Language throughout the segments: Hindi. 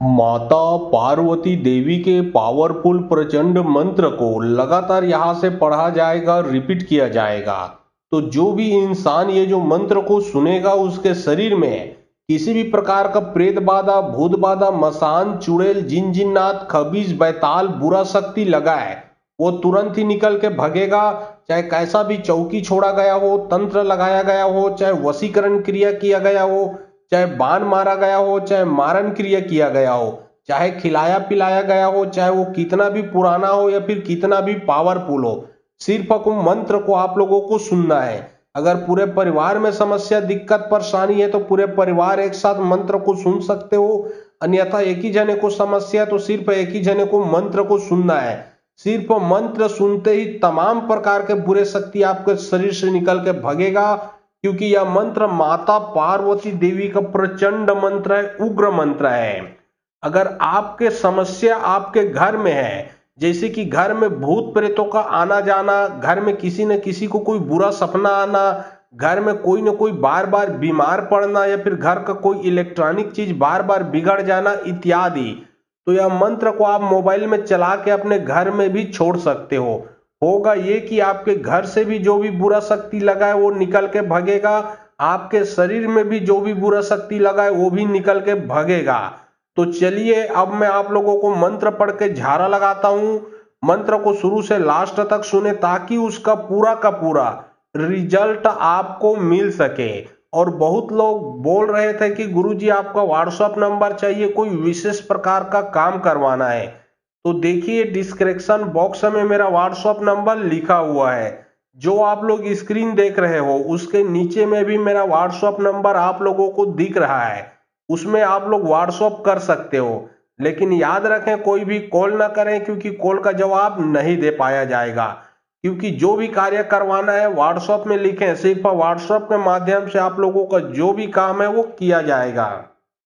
माता पार्वती देवी के पावरफुल प्रचंड मंत्र को लगातार यहाँ से पढ़ा जाएगा, रिपीट किया जाएगा। तो जो भी इंसान ये जो मंत्र को सुनेगा उसके शरीर में किसी भी प्रकार का प्रेत बाधा, भूत बाधा, मसान, चुड़ैल, जिन जिन्नात, खबीज, बैताल, बुरा शक्ति लगा है वो तुरंत ही निकल के भगेगा। चाहे कैसा भी चौकी छोड़ा गया हो, तंत्र लगाया गया हो, चाहे वशीकरण क्रिया किया गया हो, चाहे बाण मारा गया हो, चाहे मारन क्रिया किया गया हो, चाहे खिलाया पिलाया गया हो, चाहे वो कितना भी पुराना हो या फिर कितना भी पावरफुल हो, सिर्फ मंत्र को आप लोगों को सुनना है। अगर पूरे परिवार में समस्या, दिक्कत, परेशानी है तो पूरे परिवार एक साथ मंत्र को सुन सकते हो। अन्यथा एक ही जने को समस्या है तो सिर्फ एक ही जने को मंत्र को सुनना है। सिर्फ मंत्र सुनते ही तमाम प्रकार के बुरे शक्ति आपके शरीर से निकल के भगेगा, क्योंकि यह मंत्र माता पार्वती देवी का प्रचंड मंत्र है, उग्र मंत्र है। अगर आपके समस्या आपके घर में है, जैसे कि घर में भूत प्रेतों का आना जाना, घर में किसी न किसी को कोई बुरा सपना आना, घर में कोई न कोई बार बार बीमार पड़ना, या फिर घर का कोई इलेक्ट्रॉनिक चीज बार बार बिगड़ जाना इत्यादि, तो यह मंत्र को आप मोबाइल में चला के अपने घर में भी छोड़ सकते हो। होगा ये कि आपके घर से भी जो भी बुरा शक्ति लगा है वो निकल के भगेगा, आपके शरीर में भी जो भी बुरा शक्ति लगा है वो भी निकल के भगेगा। तो चलिए अब मैं आप लोगों को मंत्र पढ़ के झाड़ा लगाता हूं। मंत्र को शुरू से लास्ट तक सुने ताकि उसका पूरा का पूरा रिजल्ट आपको मिल सके। और बहुत लोग बोल रहे थे कि गुरुजी आपका व्हाट्सएप नंबर चाहिए, कोई विशेष प्रकार का काम करवाना है। तो देखिए डिस्क्रिप्शन बॉक्स में मेरा व्हाट्सएप नंबर लिखा हुआ है, जो आप लोग स्क्रीन देख रहे हो उसके नीचे में भी मेरा व्हाट्सएप नंबर आप लोगों को दिख रहा है, उसमें आप लोग व्हाट्सएप कर सकते हो। लेकिन याद रखें कोई भी कॉल ना करें, क्योंकि कॉल का जवाब नहीं दे पाया जाएगा। क्योंकि जो भी कार्य करवाना है व्हाट्सएप में लिखें, सिर्फ व्हाट्सएप के माध्यम से आप लोगों का जो भी काम है वो किया जाएगा।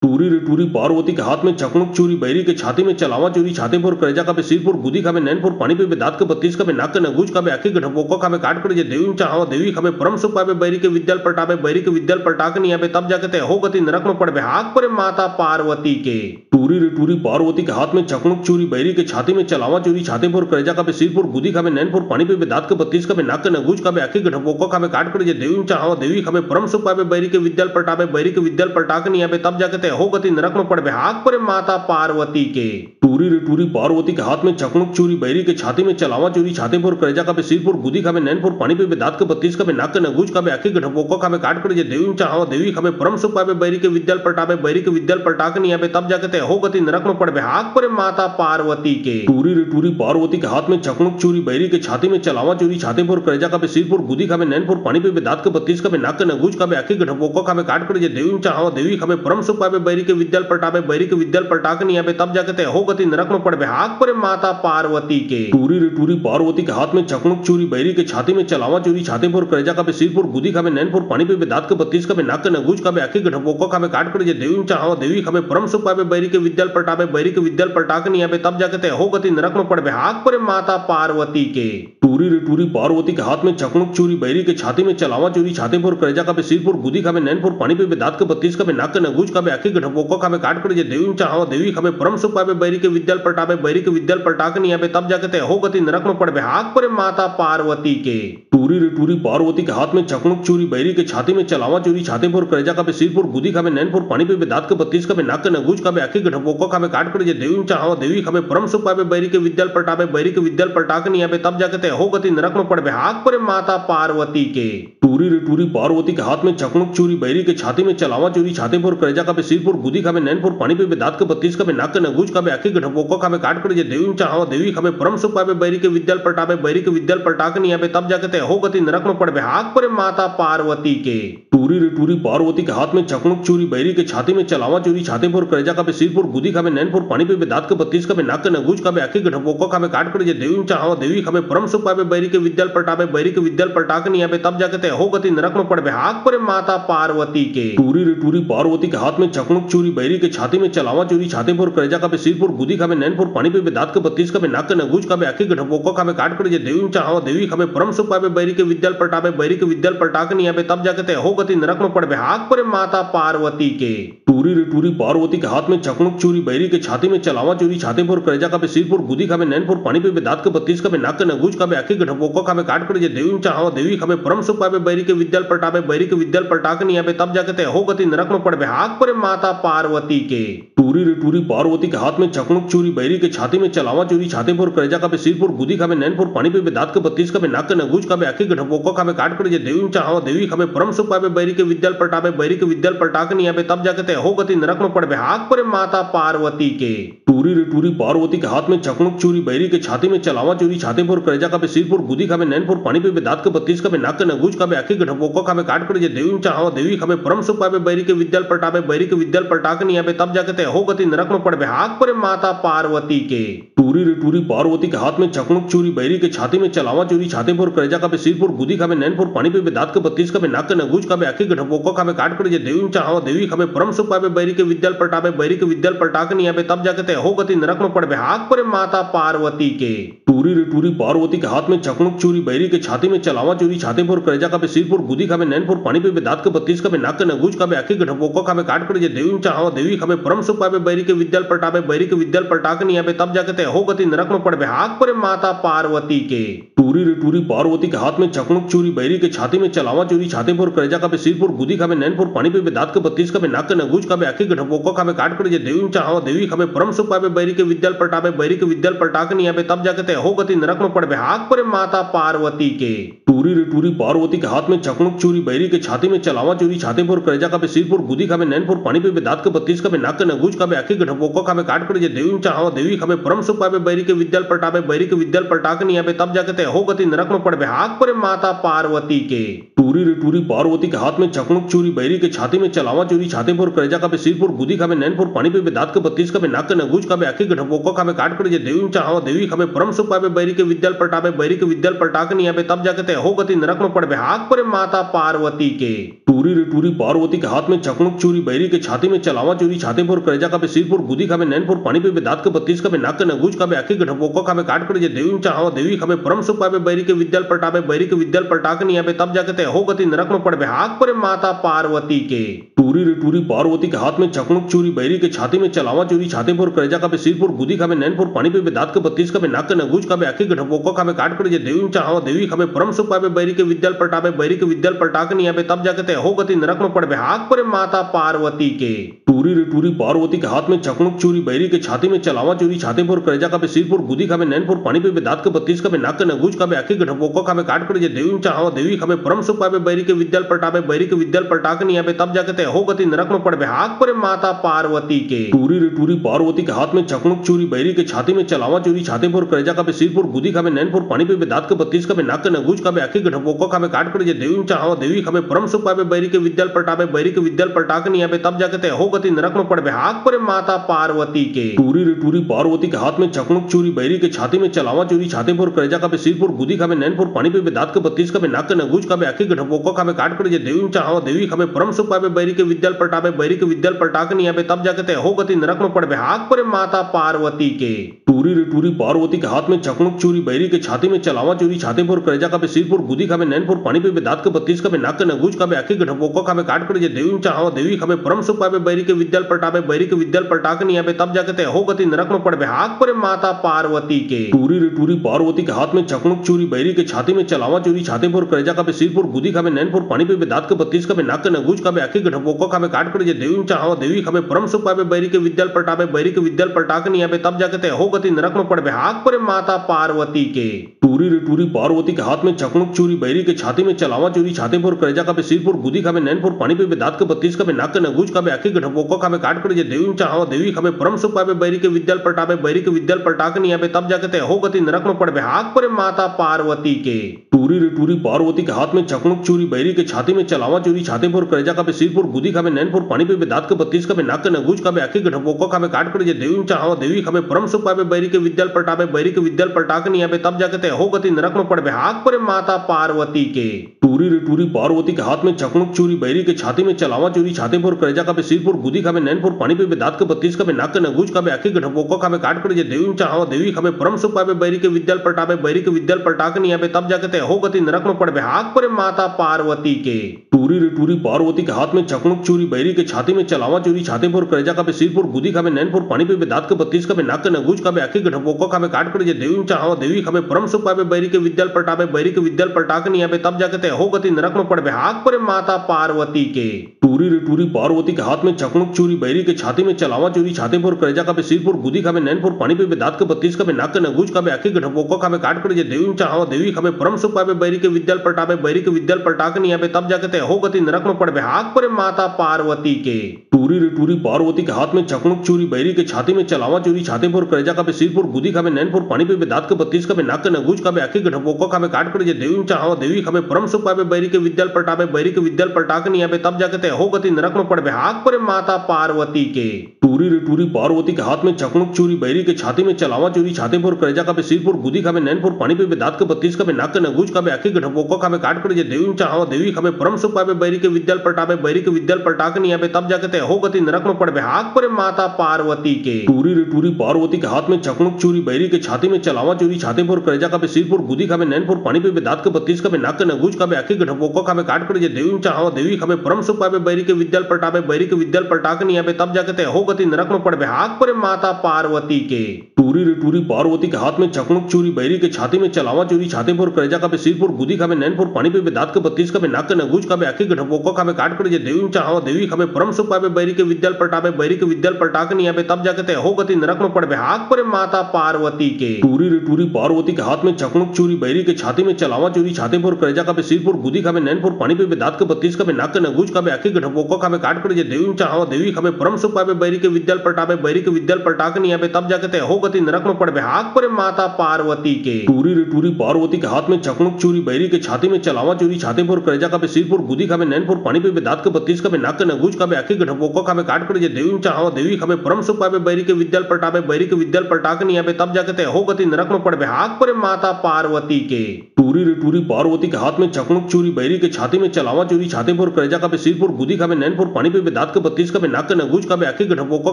टूरी रे टूरी पार्वती के हाथ में चकमक चूरी, बैरी के छाती में चलावा चूरी, छाते पर करेजा का पे सिर पर गुदी खावे, नैन पर पानी पे दांत के बत्तीस का पे नाक के नगूज का पे आंखें के ढपोका खावे, काट कर जे देवी चाहवा देवी खावे, परम सुख पावे, बैरी के विद्याल पलटावे, बैरी के विद्याल पलटा के नहीं आवे, तब जाके ते हो गति नरक में पड़वे, हाक पर माता पार्वती के। टूरी रे टूरी पार्वती के हाथ में चकमक चूरी, बैरी के छाती में चलावा चूरी, छाते पर करेजा का पे सिर पर गुदी खावे, नैन पर पानी पे दांत के बत्तीस का पे नाक के नगूज का पे आंखें के ढपोका खावे, काट कर जे देवी चाहवा देवी खावे, परम सुख पावे, बैरी के विद्याल पलटावे, बैरी के विद्याल पलटा के नहीं आवे, तब जाके ते हो गति नरक में पड़वे, हाक पर माता पार्वती के। टूरी रे टूरी पार्वती के हाथ में चकमक चूरी, बैरी के छाती में चलावा चूरी, छाते पर करेजा का पे सिर पर गुदी खावे, नैन पर पानी पे दांत के बत्तीस का पे नाक के नगूज का पे आंखें के ढपोका खावे, काट कर जे देवी चाहवा देवी खावे, परम सुख पावे, बैरी के विद्याल पलटावे, बैरी के विद्याल पलटा के नहीं आवे, तब जाके ते हो गति नरक में पड़वे, हाक पर माता पार्वती के। टूरी रे टूरी पार्वती के हाथ में चकमक चूरी, बैरी के छाती में चलावा चूरी, छाते पर करेजा का पे सिर पर गुदी खावे, नैन पर पानी पे दांत के बत्तीस का पे नाक के नगूज का पे आंखें के ढपोका खावे, काट कर जे देवी चाहवा देवी खावे, परम सुख पावे, बैरी के विद्याल पलटावे, बैरी के विद्याल पलटा के नहीं आवे, तब जाके ते हो गति नरक में पड़वे, हाक पर माता पार्वती के। टूरी रे टूरी पार्वती के हाथ में चकमक चूरी, बैरी के छाती में चलावा चूरी, छाते पर करेजा का पे सिर पर गुदी खावे, नैन पर पानी पे दांत के बत्तीस का पे नाक के नगूज का पे आंखें के ढपोका खावे, काट कर जे देवी चाहवा देवी खावे, परम सुख पावे, बैरी के विद्याल पलटावे, बैरी के विद्याल पलटा के नहीं आवे, तब जाके ते हो गति नरक में पड़वे, हाक पर माता पार्वती के। टूरी रे टूरी पार्वती के हाथ में चकमक चूरी, बैरी के छाती में चलावा चूरी, छाते पर करेजा का पे सिर पर गुदी खावे, नैन पर पानी पे दांत के बत्तीस का पे नाक के नगूज का पे आंखें के ढपोका खावे, काट कर जे देवी चाहवा देवी खावे, परम सुख पावे, बैरी के विद्याल पलटावे, बैरी के विद्याल पलटा के नहीं आवे, तब जाके ते हो गति नरक में पड़वे, हाक पर माता पार्वती के। टूरी रे टूरी पार्वती के हाथ में चकमक चूरी, बैरी के छाती में चलावा चूरी, छाते पर करेजा का पे सिर पर गुदी खावे, नैन पर पानी पे दांत के बत्तीस का पे नाक के नगूज का पे आंखें के ढपोका खावे, काट कर जे देवी चाहवा देवी खावे, परम सुख पावे, बैरी के विद्याल पलटावे, बैरी के विद्याल पलटा के नहीं आवे, तब जाके ते हो गति नरक में पड़वे, हाक पर माता पार्वती के। टूरी रे टूरी पार्वती के हाथ में चकमक चूरी, बैरी के छाती में चलावा चूरी, छाते पर करेजा का पे सिर पर गुदी खावे, नैन पर पानी पे दांत के बत्तीस का पे नाक के नगूज का पे आंखें के ढपोका खावे, काट कर जे देवी चाहवा देवी खावे, परम सुख पावे, बैरी के विद्याल पलटावे, बैरी के विद्याल पलटा के नहीं आवे, तब जाके ते हो गति नरक में पड़वे, हाक पर माता पार्वती के। टूरी रे टूरी पार्वती के हाथ में चकमक चूरी, बैरी के छाती में चलावा चूरी, छाते पर करेजा का पे सिर पर गुदी खावे, नैन पर पानी पे दांत के बत्तीस का पे नाक के नगूज का पे आंखें के ढपोका खावे, काट कर जे देवी चाहवा देवी खावे, परम सुख पावे, बैरी के विद्याल पलटावे, बैरी के विद्याल पलटा के नहीं आवे, तब जाके ते हो गति नरक में पड़वे, हाक पर माता पार्वती के। टूरी रे टूरी पार्वती के हाथ में चकमक चूरी, बैरी के छाती में चलावा चूरी, छाते पर करेजा का पे सिर पर गुदी खावे, नैन पर पानी पे दांत के बत्तीस का पे नाक के नगूज का पे आंखें के ढपोका खावे, काट कर जे देवी चाहवा देवी खावे, परम सुख पावे, बैरी के विद्याल पलटावे, बैरी के विद्याल पलटा के नहीं आवे, तब जाके ते हो गति गति नरक में पड़ भाग परे माता पार्वती के। टूरी रे टूरी पार्वती के हाथ में चकमुक चूरी बैरी के छाती में चलावा चूरी छातीपुर करेजा का सिरपुर गुदी खावे नैनपुर पानी पे दांत के 32 का नाक के नगूज का आखी के ढपोका खावे काट कर जे देवी चाहो देवी खावे परम सुख पावे बैरी के विद्याल पटावे बैरी के विद्याल पटाके नहीं आवे तब जाके ते हो गति नरक में पड़ भाग परे माता पार्वती के। टूरी रे टूरी पार्वती के हाथ में चकमुक चूरी बैरी के छाती में चलावा चूरी छातीपुर करेजा का सिरपुर गुदी खावे नैनपुर पानी पे दांत के 32 का नाक के नगूज का आखी के ढपोका खावे काट कर जे देवी चाहो देवी खावे परम सुख पावे बैरी के विद्याल पटावे बैरी के विद्याल पटाके नहीं आवे तब जाके ते हो गति नरक में पड़ भाग परे माता पार्वती के। टूरी रे टूरी पार्वती के हाथ में चकमुक चूरी बैरी के छाती में चलावा चूरी छातीपुर करेजा का सिरपुर गुदी खावे नैनपुर पानी पे दांत के 32 का नाक के नगूज का आखी के ढपोका खावे काट कर जे देवी चाहो देवी खावे परम सुख पावे बैरी के विद्याल पटावे बैरी के विद्याल पटाके नहीं आवे तब जाके ते हो गति नरक में पड़ भाग परे माता पार्वती के। टूरी रे टूरी पार्वती के हाथ में चकमुक चूरी बैरी के छाती में चलावा चूरी छातीपुर करेजा का सिरपुर गुदी खावे नैनपुर पानी पे दांत के 32 का नाक के नगूज का आखी के ढपोका खावे काट कर जे देवी चाहो देवी खावे परम सुख पावे बैरी के विद्याल पटावे बैरी के विद्याल पटाके नहीं आवे तब जाके ते हो गति नरक में पड़ भाग परे माता पार्वती के। टूरी रे टूरी पार्वती के हाथ में चकमुक चूरी बैरी के छाती में चलावा चूरी छातीपुर करेजा का सिरपुर गुदी खावे नैनपुर पानी पे दांत के 32 का नाक के नगूज का आखी के ढपोका खावे काट कर जे देवी चाहो देवी खावे परम सुख पावे बैरी के विद्याल पटावे बैरी के विद्याल पटाके नहीं आवे तब जाके ते हो गति नरक में पड़ भाग परे माता पार्वती के। टूरी रे टूरी पार्वती के हाथ में चकमुक चूरी बैरी के छाती में चलावा चूरी छातीपुर करेजा का सिरपुर गुदी खावे नैनपुर पानी पे दांत के 32 का नाक के नगूज का आखी के ढपोका खावे काट कर जे देवी चाहो देवी खावे परम सुख पावे बैरी के विद्याल पटावे बैरी के विद्याल पटाके नहीं आवे तब जाके ते हो गति नरक में पड़ भाग परे माता पार्वती के। टूरी रे टूरी पार्वती के हाथ में चकमुक चूरी बैरी के छाती में चलावा चूरी छातीपुर करेजा का सिरपुर गुदी खावे नैनपुर पानी पे दांत के 32 का नाक के नगूज का आखी के ढपोका खावे काट कर जे देवी चाहो देवी खावे परम सुख पावे बैरी के विद्याल पटावे बैरी के विद्याल पटाके नहीं आवे तब जाके ते हो गति नरक में पड़ भाग परे माता पार्वती के। टूरी रे टूरी पार्वती के हाथ में चकमुक चूरी बैरी के छाती में चलावा चूरी छातीपुर करेजा का सिरपुर गुदी खावे नैनपुर पानी पे दांत के 32 का नाक के नगूज का आखी के ढपोका खावे काट कर जे देवी चाहो देवी खावे परम सुख पावे बैरी के विद्याल पटावे बैरी के विद्याल पटाके नहीं आवे तब जाके ते हो गति नरक में पड़ भाग परे माता पार्वती के। टूरी रे टूरी पार्वती के हाथ में चकमुक चूरी बैरी के छाती में चलावा चूरी छातीपुर करेजा का सिरपुर गुदी खावे नैनपुर पानी पे दांत के 32 का नाक के नगूज का आखी के ढपोका खावे काट कर जे देवी चाहो देवी खावे परम सुख पावे बैरी के विद्याल पटावे बैरी के विद्याल पटाके नहीं आवे तब जाके ते हो गति नरक में पड़ भाग परे माता पार्वती के। टूरी रे टूरी पार्वती के हाथ में चकमुक चूरी बैरी के छाती में चलावा चूरी छातीपुर करेजा का सिरपुर गुदी खावे नैनपुर पानी पे दांत के 32 का नाक के नगूज का आखी के ढपोका खावे काट कर जे देवी चाहो देवी खावे परम सुख पावे बैरी के विद्याल पटावे बैरी के विद्याल पटाके नहीं आवे तब जाके ते हो गति नरक में पड़ भाग परे माता पार्वती के। टूरी रे टूरी पार्वती के हाथ में चकमुक चूरी बैरी के छाती में चलावा चूरी छातीपुर करेजा का सिरपुर गुदी खावे नैनपुर पानी पे दांत के 32 का नाक के नगूज का आखी के ढपोका खावे काट कर जे देवी चाहो देवी खावे परम सुख पावे बैरी के विद्याल पटावे बैरी के विद्याल पटाके नहीं आवे तब जाके ते हो गति नरक में पड़ भाग परे माता पार्वती के। टूरी रे टूरी पार्वती के हाथ में चकमुक चूरी बैरी के छाती में चलावा चूरी छातीपुर करेजा का सिरपुर गुदी खावे नैनपुर पानी पे दांत के 32 का नाक के नगूज का आखी के ढपोका खावे काट कर जे देवी चाहो देवी खावे परम सुख पावे बैरी के विद्याल पटावे बैरी के विद्याल पटाके नहीं आवे तब जाके ते हो गति नरक में पड़ भाग परे माता पार्वती के। टूरी रे टूरी पार्वती के हाथ में चकमुक चूरी बैरी के छाती में चलावा चूरी छातीपुर करेजा का सिरपुर गुदी खावे नैनपुर पानी पे दांत के 32 का नाक के नगूज का आखी के ढपोका खावे काट कर जे देवी चाहो देवी खावे परम सुख पावे बैरी के विद्याल पटावे बैरी के विद्याल पटाके नहीं आवे तब जाके ते हो गति नरक में पड़ भाग परे माता पार्वती के। टूरी रे टूरी पार्वती के हाथ में चकमुक चूरी बैरी के छाती में चलावा चूरी छातीपुर करेजा का सिरपुर गुदी खावे नैनपुर पानी पे दांत के 32 का नाक के नगूज का आखी के ढपोका खावे काट कर जे देवी चाहो देवी खावे परम सुख पावे बैरी के विद्याल पटावे बैरी के विद्याल पटाके नहीं आवे तब जाके ते हो गति नरक में पड़ भाग परे माता पार्वती के। टूरी रे टूरी पार्वती के हाथ में चकमुक चूरी बैरी के छाती में चलावा चूरी छातीपुर करेजा का सिरपुर गुदी खावे नैनपुर पानी पे दांत के 32 का नाक के नगूज का आखी के ढपोका खावे काट कर जे देवी चाहो देवी खावे परम सुख पावे बैरी के विद्याल पटावे बैरी के विद्याल पटाके नहीं आवे तब जाके ते हो गति नरक में पड़ भाग परे माता पार्वती के। टूरी रे टूरी पार्वती के हाथ में चकमुक चूरी बैरी के छाती में चलावा चूरी छातीपुर करेजा का सिरपुर गुदी खावे नैनपुर पानी पे दांत के 32 का नाक के नगूज का आखी के ढपोका खावे काट कर जे देवी चाहो देवी खावे परम सुख पावे बैरी के विद्याल पटावे बैरी के विद्याल पटाके नहीं आवे तब जाके ते हो गति नरक में पड़ भाग परे माता पार्वती के। टूरी रे टूरी पार्वती के हाथ में चकमुक चूरी बैरी के छाती में चलावा चूरी छातीपुर करेजा का सिरपुर गुदी खावे नैनपुर पानी पे दांत के 32 का नाक के नगूज का आखी के ढपोका खावे काट कर जे देवी चाहो देवी खावे परम सुख पावे बैरी के विद्याल पटावे बैरी के विद्याल पटाके नहीं आवे तब जाके ते हो गति नरक में पड़ भाग परे माता पार्वती के। टूरी रे टूरी पार्वती के हाथ में चकमुक चूरी बैरी के छाती में चलावा चूरी छातीपुर करेजा का सिरपुर गुदी खावे नैनपुर पानी पे दांत के 32 का नाक के नगूज का आखी के ढपोका खावे काट कर जे देवी चाहो देवी खावे परम सुख पावे बैरी के विद्याल पटावे बैरी के विद्याल पटाके नहीं आवे तब जाके ते हो गति नरक में पड़बे हाक परे माता पार्वती के। टूरी रे टूरी पार्वती के हाथ में चकमुक चूरी, बैरी के छाती में चलावा चूरी, छाते पर करेजा का सिर पर गुदी खाबे, नैन पर पानी पे दांत के बत्तीस खाबे, नाक के नगूज खाबे, आंखें के ढपोका खाबे, काट कर जे देवी चाहो देवी खाबे, परम सुख पाबे, बैरी के विद्याल पलटाबे, बैरी के विद्याल पलटा के नहीं आबे, तब जाके ते हो गति नरक में पड़बे हाक परे माता पार्वती के। टूरी रे टूरी पार्वती के हाथ में चकमुक चूरी, बैरी के छाती में चलावा चूरी, छाते पर करेजा खाबे, सिर पर गुदी खाबे, नैन पर पानी पे दांत के बत्तीस खाबे, नाक के नगूज खाबे, आंखें के ढपोका खाबे, काट कर जे देवी चाहो देवी खाबे, परम सुख पाबे, बैरी के विद्याल पलटाबे, बैरी के विद्याल पलटा के नहीं आबे, तब जाके ते हो गति नरक में पड़बे हाक परे माता पार्वती के। टूरी रे टूरी पार्वती के हाथ में चकमुक चूरी, बैरी के छाती में चलावा चूरी, छाते पर करेजा खाबे, सिर पर गुदी खाबे, नैन पर पानी पे दांत के बत्तीस खाबे, नाक के नगूज खाबे, आंखें के ढपोका खाबे, काट कर जे देवी चाहो देवी खाबे, परम सुख पाबे, बैरी के विद्याल पलटाबे, बैरी के विद्याल पलटा के नहीं आबे, तब जाके ते हो गति नरक में पड़बे हाक परे माता पार्वती के। टूरी रे टूरी पार्वती के हाथ में चकमुक चूरी, बैरी के छाती में चलावा चूरी, छाते पर करेजा खाबे, सिर पर गुदी खाबे, नैन पर पानी पे दांत के बत्तीस खाबे, नाक के नगूज खाबे, आंखें के ढपोका खाबे, काट कर जे देवी चाहो देवी खाबे, परम सुख पाबे, बैरी के विद्याल पलटाबे, बैरी के विद्याल पलटा के नहीं आबे, तब जाके ते हो गति नरक में पड़बे हाक परे माता पार्वती के। टूरी रे टूरी पार्वती के हाथ में चकमुक चूरी, बैरी के छाती में चलावा चूरी, छाते पर करेजा खाबे, सिर पर गुदी खाबे, नैन पर पानी पे दांत के बत्तीस खाबे, नाक के नगूज खाबे, आंखें के ढपोका खाबे, काट कर जे देवी चाहो देवी खाबे, परम सुख पाबे, बैरी के विद्याल पलटाबे, बैरी के विद्याल पलटा के नहीं आबे, तब जाके ते हो गति नरक में पड़बे हाक परे माता पार्वती के। टूरी रे टूरी पार्वती के हाथ में चकमुक चूरी, बैरी के छाती में चलावा चूरी, छाते पर करेजा खाबे, सिर पर गुदी खाबे, नैन पर पानी पे दांत के बत्तीस खाबे, नाक के नगूज खाबे, आंखें के ढपोका खाबे, काट कर जे देवी चाहो देवी खाबे, परम सुख पाबे, बैरी के विद्याल पलटाबे, बैरी के विद्याल पलटा के नहीं आबे, तब जाके ते हो गति नरक में पड़बे हाक परे माता पार्वती के। टूरी रे टूरी पार्वती के हाथ में चकमुक चूरी, बैरी के छाती में चलावा चूरी, छाते पर करेजा खाबे, सिर पर गुदी खाबे, नैन पर पानी पे दांत के बत्तीस खाबे, नाक के नगूज खाबे, आंखें के ढपोका खाबे, काट कर जे देवी चाहो देवी खाबे, परम सुख पाबे, बैरी के विद्याल पलटाबे, बैरी के विद्याल पलटा के नहीं आबे, तब जाके ते हो गति नरक में पड़बे हाक परे माता पार्वती के। टूरी रे टूरी पार्वती के हाथ में चकमुक चूरी, बैरी के छाती में चलावा चूरी, छाते पर करेजा खाबे, सिर पर गुदी खाबे, नैन पर पानी पे दांत के बत्तीस खाबे, नाक के नगूज खाबे, आंखें के ढपोका खाबे, काट कर जे देवी चाहो देवी खाबे, परम सुख पाबे, बैरी के विद्याल पलटाबे, बैरी के विद्याल पलटा के नहीं आबे, तब जाके ते हो गति नरक में पड़बे हाक परे माता पार्वती के। टूरी रे टूरी पार्वती के हाथ में चकमुक चूरी, बैरी के छाती में चलावा चूरी, छाते पर करेजा खाबे, सिर पर गुदी खाबे, नैन पर पानी पे दांत के बत्तीस खाबे, नाक के नगूज खाबे, आंखें के ढपोका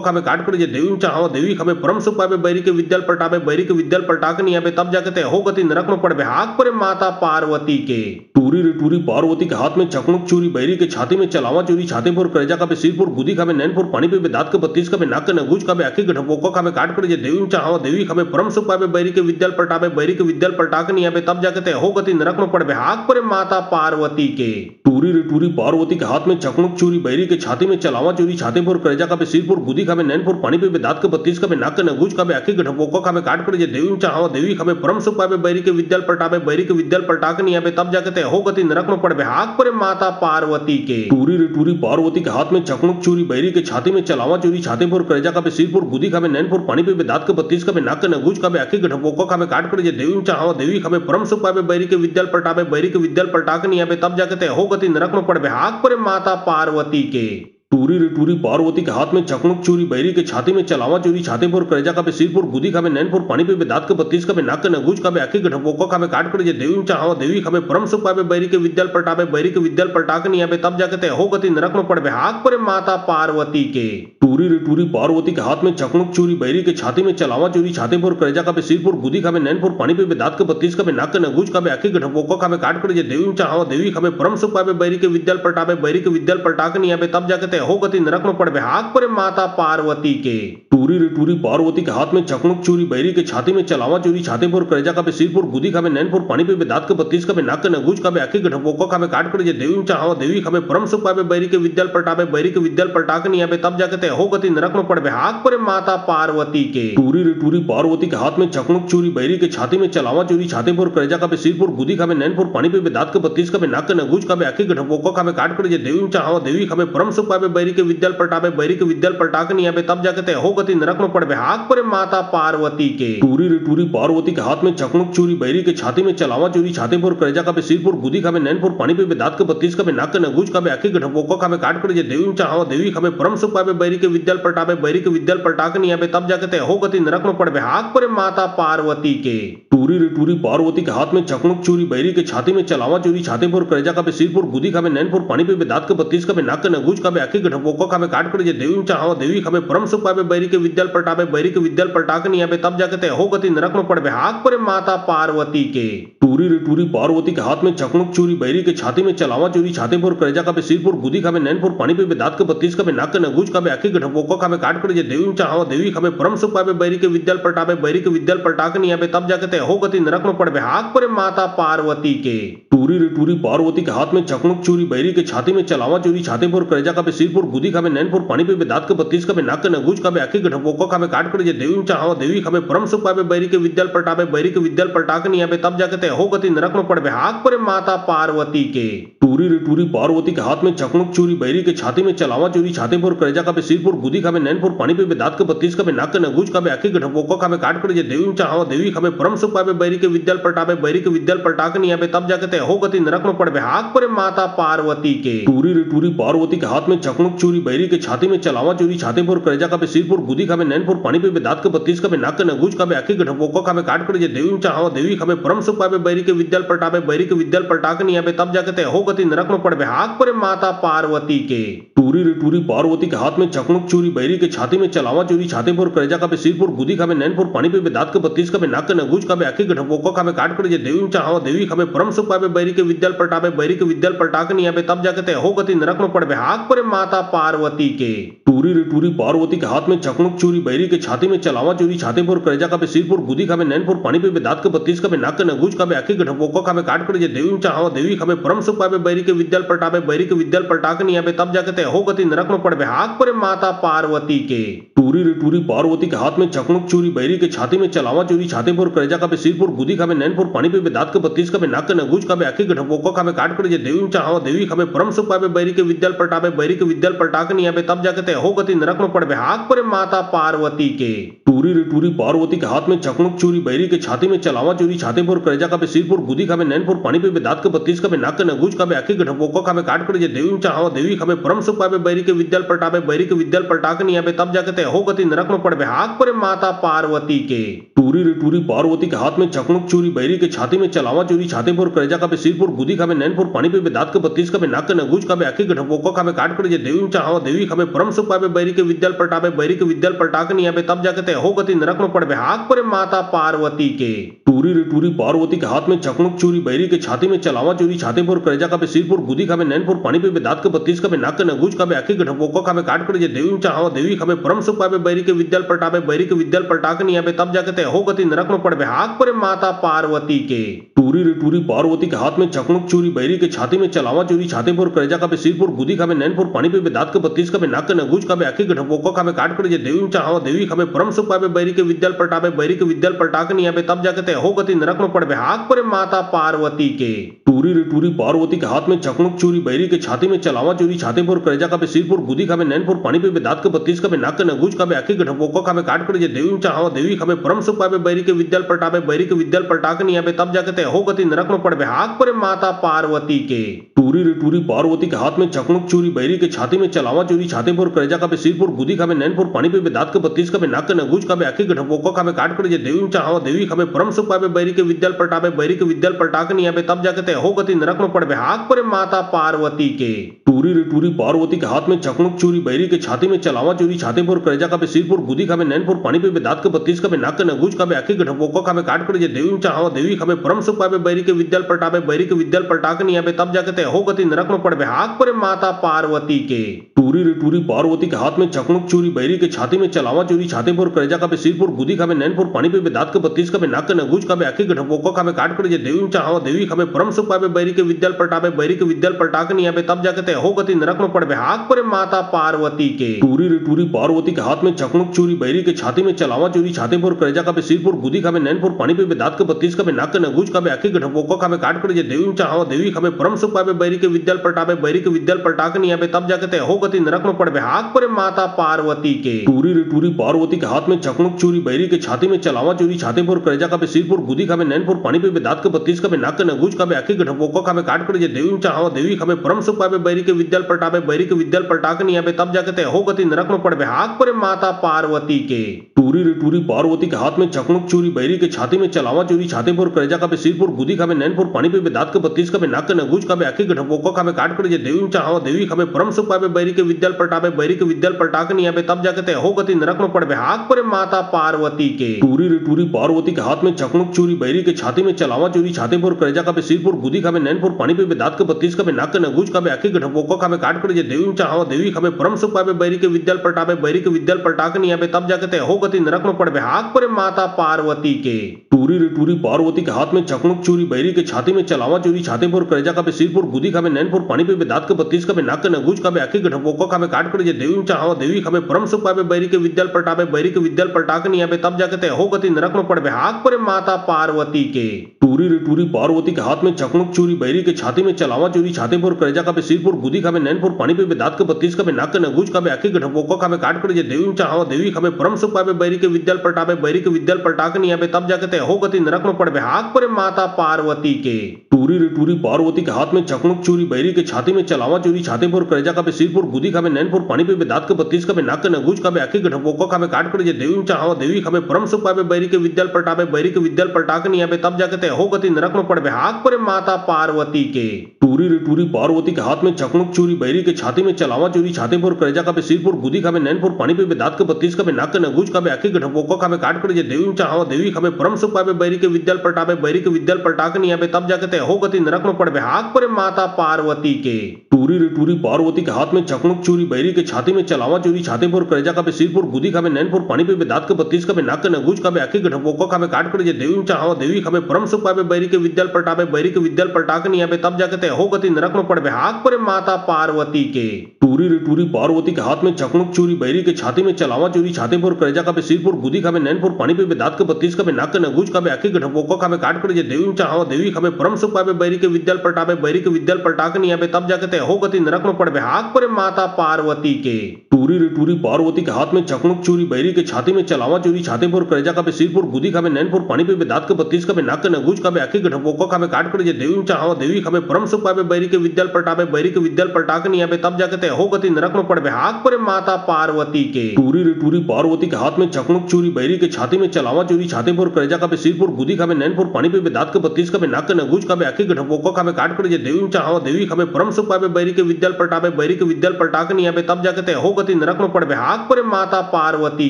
खाबे, काट कर जे देवी चाहो देवी खाबे, परम सुख पाबे, बैरी के विद्याल पलटाबे, बैरी के विद्याल पलटा के नहीं आबे, तब जाके ते हो गति नरक में पड़बे हाक परे माता पार्वती के। टूरी रे टूरी पार्वती के हाथ में चकमुक चूरी, बैरी के छाती में चलावा चूरी, छाते पर करेजा खाबे, सिर पर गुदी खाबे, नैन पर पानी पे दांत के बत्तीस खाबे, नाक के नगूज खाबे, आंखें के ढपोका खाबे, काट कर जे देवी चाहो देवी खाबे, परम सुख पाबे, बैरी के विद्याल पलटाबे, बैरी के विद्याल पलटा के नहीं आबे, तब जाके ते हो गति नरक में पड़बे हाक परे माता पार्वती के। टूरी रे टूरी पार्वती के हाथ में चकमुक चूरी, बैरी के छाती में चलावा चूरी, छाते पर करेजा खाबे, सिर पर गुदी खाबे, नैन पर पानी पे दांत के बत्तीस खाबे, नाक के नगूज खाबे, आंखें के ढपोका खाबे, काट कर जे देवी चाहो देवी खाबे, परम सुख पाबे, बैरी के विद्याल पलटाबे, बैरी के विद्याल पलटा के नहीं आबे, तब जाके ते हो गति नरक में पड़बे हाक परे माता पार्वती के। टूरी रे टूरी पार्वती के हाथ में चकमुक चूरी, बैरी के छाती में चलावा चूरी, छाते पर करेजा खाबे, सिर पर गुदी खाबे, नैन पर पानी पे दांत के बत्तीस खाबे, नाक के नगूज खाबे, आंखें के ढपोका खाबे, काट कर जे देवी चाहो देवी खाबे, परम सुख पाबे, बैरी के विद्याल पलटाबे, बैरी के विद्याल पलटा के नहीं आबे, तब जाके ते हो गति नरक में पड़बे हाक परे माता पार्वती के। टूरी रे टूरी पार्वती के हाथ में चकमुक चूरी, बैरी के छाती में चलावा चूरी, छाते पर करेजा खाबे, सिर पर गुदी खाबे, नैन पर पानी पे दांत के बत्तीस खाबे, नाक के नगूज खाबे, आंखें के ढपोका खाबे, काट कर जे देवी चाहो देवी खाबे, परम सुख पाबे, बैरी के विद्याल पलटाबे, बैरी के विद्याल पलटा के नहीं आबे, तब जाके ते हो गति नरक में पड़बे हाक परे माता पार्वती के। टूरी रे टूरी पार्वती के हाथ में चकमुक चूरी, बैरी के छाती में चलावा चूरी, छाते पर करेजा खाबे, सिर पर गुदी खाबे, नैन पर पानी पे दांत के बत्तीस खाबे, नाक के नगूज खाबे, आंखें के ढपोका खाबे, काट कर जे देवी चाहो देवी खाबे, परम सुख पाबे, बैरी के विद्याल पलटाबे, बैरी के विद्याल पलटा के नहीं आबे, तब जाके ते हो गति नरक में पड़बे हाक परे माता पार्वती के। टूरी रे टूरी पार्वती के हाथ में चकमुक चूरी, बैरी के छाती में चलावा चूरी, छाते पर करेजा खाबे, सिर पर गुदी खाबे, नैन पर पानी पे दांत के बत्तीस खाबे, नाक के नगूज खाबे, आंखें के ढपोका खाबे, काट कर जे देवी चाहो देवी खाबे, परम सुख पाबे, बैरी के विद्याल पलटाबे, बैरी के विद्याल पलटा के नहीं आबे, तब जाके ते हो गति नरक में पड़बे हाक परे माता पार्वती के। टूरी रे टूरी पार्वती के हाथ में चकमुक चूरी, बैरी के छाती में चलावा चूरी, छाते पर करेजा खाबे, सिर पर गुदी खाबे, नैन पर पानी पे दांत के बत्तीस खाबे, नाक के नगूज खाबे, आंखें के ढपोका खाबे, काट कर जे देवी चाहो देवी खाबे, परम सुख पाबे, बैरी के विद्याल पलटाबे, बैरी के विद्याल पलटा के नहीं आबे, तब जाके ते हो गति नरक में पड़बे हाक परे माता पार्वती के। टूरी रे टूरी पार्वती के हाथ में चकमुक चूरी, बैरी के छाती में चलावा चूरी, छाते पर करेजा खाबे, सिर पर गुदी खाबे, नैन पर पानी पे दांत के बत्तीस खाबे, नाक के नगूज खाबे, आंखें के ढपोका खाबे, काट कर जे देवी चाहो देवी खाबे, परम सुख पाबे, बैरी के विद्याल पलटाबे, बैरी के विद्याल पलटा के नहीं आबे, तब जाके ते हो गति नरक में पड़बे हाक परे माता पार्वती के। टूरी रे टूरी पार्वती के हाथ में चकमुक चूरी, बैरी के छाती में चलावा चूरी, छाते पर करेजा खाबे, सिर पर गुदी खाबे, नैन पर पानी पे दांत के बत्तीस खाबे, नाक के नगूज खाबे, आंखें के ढपोका खाबे, काट कर जे देवी चाहो देवी खाबे, परम सुख पाबे, बैरी के विद्याल पलटाबे, बैरी के विद्याल पलटा के नहीं आबे, तब जाके ते हो गति नरक में पड़बे हाक परे माता पार्वती के। टूरी टूरी रे टूरी पार्वती के हाथ में चकमक चूरी, बैरी के छाती में चलावा चूरी, छाते पर करेजा का सिरपुर बुद्धि खावे नैनपुर पानी पे दांत के बत्तीस का नाक के नगूज का आखी गठपोका खावे काट कर जे देवी चाहो देवी खावे परम सुख पावे, बैरी के विद्याल पलटावे, बैरी के विद्याल पलटा के नहीं आवे तब जाके ते हो गति नरक में पड़वे हाक पर माता पार्वती के। टूरी रे टूरी पार्वती के हाथ में चकमक चूरी, बैरी के छाती में चलावा चूरी, छाते पर करेजा का सिरपुर बुद्धि खावे नैनपुर पानी पे दांत के बत्तीस का नाक के नगूज का आखी गठपोका खावे काट कर जे देवी चाहो देवी खावे परम सुख पावे, बैरी के विद्याल पलटावे, बैरी के विद्याल पलटा के नहीं आवे तब जाके ते हो गति नरक में पड़वे हाक पर माता पार्वती के। टूरी रे टूरी पार्वती के हाथ में चकमक चूरी, बैरी के छाती में चलावा चूरी, छाते पर करेजा का सिरपुर बुद्धि खावे नैनपुर पानी पे दांत के बत्तीस का नाक के नगूज का आखी गठपोका खावे काट कर जे देवी चाहो देवी खावे परम सुख पावे, बैरी के विद्याल पलटावे, बैरी के विद्याल पलटा के नहीं आवे तब जाके ते हो गति नरक में पड़वे हाक पर माता पार्वती के। टूरी रे टूरी पार्वती के हाथ में चकमक चूरी, बैरी के छाती में चलावा चूरी, छाते पर करेजा का सिरपुर बुद्धि खावे नैनपुर पानी पे दांत के बत्तीस का नाक के नगूज का आखी गठपोका खावे काट कर जे देवी चाहो देवी खावे परम सुख पावे, बैरी के विद्याल पलटावे, बैरी के विद्याल पलटा के नहीं आवे तब जाके ते हो गति नरक में पड़वे हाक पर माता पार्वती के। टूरी रे टूरी पार्वती के हाथ में चकमक चूरी, बैरी के छाती में चलावा चूरी, छाते पर करेजा का सिरपुर बुद्धि खावे नैनपुर पानी पे दांत के बत्तीस का नाक के नगूज का आखी गठपोका खावे काट कर जे देवी चाहो देवी खावे परम सुख पावे, बैरी के विद्याल पलटावे, बैरी के विद्याल पलटा के नहीं आवे तब जाके ते हो गति नरक में पड़वे हाक पर माता पार्वती के। टूरी रे टूरी पार्वती के हाथ में चकमक चूरी, बैरी के छाती में चलावा चूरी, छाते पर करेजा का सिरपुर बुद्धि खावे नैनपुर पानी पे दांत के बत्तीस का नाक के नगूज का आखी गठपोका खावे काट कर जे देवी चाहो देवी खावे परम सुख पावे, बैरी के विद्याल पलटावे, बैरी के विद्याल पलटा के नहीं आवे तब जाके ते हो गति नरक में पड़वे हाक पर माता पार्वती के। टूरी रे टूरी पार्वती के हाथ में चकमक चूरी, बैरी के छाती में चलावा चूरी, छाते पर करेजा का सिरपुर बुद्धि खावे नैनपुर पानी पे दांत के बत्तीस का नाक के नगूज का आखी गठपोका खावे काट कर जे देवी चाहो देवी खावे परम सुख पावे, बैरी के विद्याल पलटावे, बैरी के विद्याल पलटा के नहीं आवे तब जाके ते हो गति नरक में पड़वे हाक पर माता पार्वती के। टूरी रे टूरी पार्वती के हाथ में चकमक चूरी, बैरी के छाती में चलावा चूरी, छाते पर करेजा का सिरपुर बुद्धि खावे नैनपुर पानी पे दांत के बत्तीस का नाक के नगूज का आखी गठपोका खावे काट कर जे देवी चाहो देवी खावे परम सुख पावे, बैरी के विद्याल पलटावे, बैरी के विद्याल पलटा के नहीं आवे तब जाके ते हो गति नरक में पड़वे हाक पर माता पार्वती के। टूरी रे टूरी पार्वती के हाथ में चकमक चूरी, बैरी के छाती में चलावा चूरी, छाते पर करेजा का सिरपुर बुद्धि खावे नैनपुर पानी पे दांत के बत्तीस का नाक के नगूज का आखी गठपोका खावे काट कर जे देवी चाहो देवी खावे परम सुख पावे, बैरी के विद्याल पलटावे, बैरी के विद्याल पलटा के नहीं आवे तब जाके ते हो गति नरक में पड़वे हाक पर माता पार्वती के। टूरी रे टूरी पार्वती के हाथ में चकमक चूरी, बैरी के छाती में चलावा चूरी, छाते पर करेजा का सिरपुर बुद्धि खावे नैनपुर पानी पे दांत के बत्तीस का नाक के नगूज का आखी गठपोका खावे काट कर जे देवी चाहो देवी खावे परम सुख पावे, बैरी के विद्याल पलटावे, बैरी के विद्याल पलटा के नहीं आवे तब जाके ते हो गति नरक में पड़वे हाक पर माता पार्वती के। टूरी रे टूरी पार्वती के हाथ में चकमक चूरी, बैरी के छाती में चलावा चूरी, छाते पर करेजा का सिरपुर बुद्धि खावे नैनपुर पानी पे दांत के बत्तीस का नाक के नगूज का आखी गठपोका खावे काट कर जे देवी चाहो देवी खावे परम सुख पावे, बैरी के विद्याल पलटावे, बैरी के विद्याल पलटा के नहीं आवे तब जाके ते हो गति नरक में पड़वे हाक पर माता पार्वती के। टूरी रे टूरी पार्वती के हाथ में चकमक चूरी, बैरी के छाती में चलावा चूरी, छाते पर करेजा का सिरपुर बुद्धि खावे नैनपुर पानी पे दांत के बत्तीस का नाक के नगूज का आखी गठपोका खावे काट कर जे देवी चाहो देवी खावे परम सुख पावे, बैरी के विद्याल पलटावे, बैरी के विद्याल पलटा के नहीं आवे तब जाके ते हो गति नरक में पड़वे हाक पर माता पार्वती के। टूरी रे टूरी पार्वती के हाथ में चकमक चूरी, बैरी के छाती में चलावा चूरी, छाते पर करेजा का सिरपुर बुद्धि खावे नैनपुर पानी पे दांत के बत्तीस का नाक के नगूज का आखी गठपोका खावे काट कर जे देवी चाहो देवी खावे परम सुख पावे, बैरी के विद्याल पलटावे, बैरी के विद्याल पलटा के नहीं आवे तब जाके ते हो गति नरक में पड़वे हाक पर माता पार्वती के। टूरी रे टूरी पार्वती के हाथ में चकमक चूरी, बैरी के छाती में चलावा चूरी, छाते पर करेजा का सिरपुर बुद्धि खावे नैनपुर पानी पे दांत के बत्तीस का नाक के नगूज का आखी गठपोका खावे काट कर जे देवी चाहो देवी खावे परम सुख पावे, बैरी के विद्याल पलटावे, बैरी के विद्याल पलटा के नहीं आवे तब जाके ते हो गति नरक में पड़वे हाक पर माता पार्वती के। टूरी रे टूरी पार्वती के हाथ में चकमक चूरी, बैरी के छाती में चलावा चूरी, छाते पर करेजा का सिरपुर बुद्धि खावे नैनपुर पानी पे दांत के बत्तीस का नाक के नगूज का आखी गठपोका खावे काट कर जे देवी चाहो देवी खावे परम सुख पावे, बैरी के विद्याल पलटावे, बैरी के विद्याल पलटा के नहीं आवे तब जाके ते हो गति नरक में पड़वे हाक पर माता पार्वती के। टूरी रे टूरी पार्वती के हाथ में चकमक चूरी, बैरी के छाती में चलावा चूरी, छाते पर करेजा का सिरपुर बुद्धि खावे नैनपुर पानी पे दांत के बत्तीस का नाक के नगूज का आखी गठपोका खावे काट कर जे देवी चाहो देवी खावे परम सुख पावे, बैरी के विद्याल पलटावे, बैरी के विद्याल पलटा के नहीं आवे तब जाके ते हो गति नरक में पड़वे हाक पर माता पार्वती के। टूरी रे टूरी पार्वती के हाथ में चकमक चूरी, बैरी के छाती में चलावा चूरी, छाते पर करेजा का सिरपुर बुद्धि खावे नैनपुर पानी पे दांत के बत्तीस का नाक के नगूज का आखी गठपोका खावे काट कर जे देवी चाहो देवी खावे परम सुख पावे, बैरी के विद्याल पलटावे, बैरी के विद्याल पलटा के नहीं आवे तब जाके ते हो गति नरक में पड़वे हाक पर माता पार्वती के। टूरी रे टूरी पार्वती के हाथ में चकमक चूरी, बैरी के छाती में चलावा चूरी, छाते पर करेजा का सिरपुर गुदी खाबे नैनपुर पानी पे दांत के 32 का नाक के नगूज का आखी के ढपोका खाबे काट कर जे देवी चाहवा देवी खाबे परम सुख पाबे, बैरी के विद्याल पलटाबे, बैरी के विद्याल पलटा के नहीं आबे तब जाके ते हो गति नरक में पड़बे हाथ पर माता पार्वती के। टूरी रे टूरी पार्वती के हाथ में चकमक चूरी, बैरी के छाती में चलावा चूरी, छाते पर करेजा का सिरपुर गुदी खाबे नैनपुर पानी पे दांत के 32 का नाक के नगूज का आखी के ढपोका खाबे काट कर जे देवी चाहवा देवी खाबे परम सुख पाबे, बैरी के विद्याल पलटाबे, बैरी के विद्याल पलटा के नहीं आबे तब जाके ते हो गति नरक में पड़बे हाथ पर माता पार्वती के। टूरी रे टूरी पार्वती के हाथ में चकमक चूरी, बैरी के छाती में चलावा चूरी, छाते पर करेजा का सिरपुर गुदी खाबे नैनपुर पानी पे दांत के 32 का नाक के नगूज का आखी के ढपोका खाबे काट कर जे देवी चाहवा देवी खाबे परम सुख पाबे, बैरी के विद्याल पलटाबे, बैरी के विद्याल पलटा के नहीं आबे तब जाके ते हो गति नरक में पड़बे हाथ पर माता पार्वती के। टूरी रे टूरी पार्वती के हाथ में चकमक चूरी, बैरी के छाती में चलावा चूरी, छाते पर करेजा का सिरपुर गुदी खाबे नैनपुर पानी पे दांत के 32 का नाक के नगूज का आखी के ढपोका खाबे काट कर जे देवी चाहवा देवी खाबे परम सुख पाबे, बैरी के विद्याल पलटाबे, बैरी के विद्याल पलटा के नहीं आबे तब जाके ते हो गति नरक में पड़बे हाथ पर माता पार्वती के। टूरी रे टूरी पार्वती के हाथ में चकमक चूरी, बैरी के छाती में चलावा चूरी, छाते पर करेजा का सिरपुर गुदी खाबे नैनपुर पानी पे दांत के 32 का नाक के नगूज का आखी के ढपोका खाबे काट कर जे देवी चाहवा देवी खाबे परम सुख पाबे, बैरी के विद्याल पलटाबे, बैरी के विद्याल पलटा के नहीं आबे तब जाके ते हो गति नरक में पड़बे हाथ पर माता पार्वती के। टूरी रे टूरी पार्वती के हाथ में चकमक चूरी, बैरी के छाती में चलावा चूरी, छाते पर करेजा का सिरपुर गुदी खाबे नैनपुर पानी पे दांत के 32 का नाक के नगूज का आखी के ढपोका खाबे काट कर जे देवी चाहवा देवी खाबे परम सुख पाबे, बैरी के विद्याल पलटाबे, बैरी के विद्याल पलटा के नहीं आबे तब जाके ते हो गति नरक में पड़बे हाथ पर माता पार्वती के। टूरी रे टूरी पार्वती के हाथ में चकमक चूरी, बैरी के छाती में चलावा चूरी, छाते पर करेजा का सिरपुर गुदी खाबे नैनपुर पानी पे दांत के 32 का नाक के नगूज का आखी के ढपोका खाबे काट कर जे देवी चाहवा देवी खाबे परम सुख पाबे, बैरी के विद्याल पलटाबे, बैरी के विद्याल पलटा के नहीं आबे तब जाके ते हो गति नरक में पड़बे हाथ पर माता पार्वती के। टूरी रे टूरी पार्वती के हाथ में चकमक चूरी, बैरी के छाती में चलावा चूरी, छाते पर करेजा का सिरपुर गुदी खाबे नैनपुर पानी पे दांत के 32 का नाक के नगूज का आखी के ढपोका खाबे काट कर जे देवी चाहवा देवी खाबे परम सुख पाबे, बैरी के विद्याल पलटाबे, बैरी के विद्याल पलटा के नहीं आबे तब जाके ते हो गति नरक में पड़बे हाथ पर माता पार्वती के। टूरी रे टूरी पार्वती के हाथ में चकमक चूरी, बैरी के छाती में चलावा चूरी, छाते पर करेजा का सिरपुर गुदी खाबे नैनपुर पानी पे दांत के 32 का नाक के नगूज का आखी के ढपोका खाबे काट कर जे देवी चाहवा देवी खाबे परम सुख पाबे, बैरी के विद्याल पलटाबे, बैरी के विद्याल पलटा के नहीं आबे तब जाके ते हो गति नरक में पड़बे हाथ पर माता पार्वती के। टूरी रे टूरी पार्वती के हाथ में चकमक चूरी, बैरी के छाती में चलावा चूरी, छाते पर करेजा का सिरपुर गुदी खाबे नैनपुर पानी पे दांत के 32 का नाक के नगूज का आखी के ढपोका खाबे काट कर जे देवी चाहवा देवी खाबे परम सुख पाबे, बैरी के विद्याल पलटाबे, बैरी के विद्याल पलटा के नहीं आबे तब जाके ते हो गति नरक में पड़बे हाथ पर माता पार्वती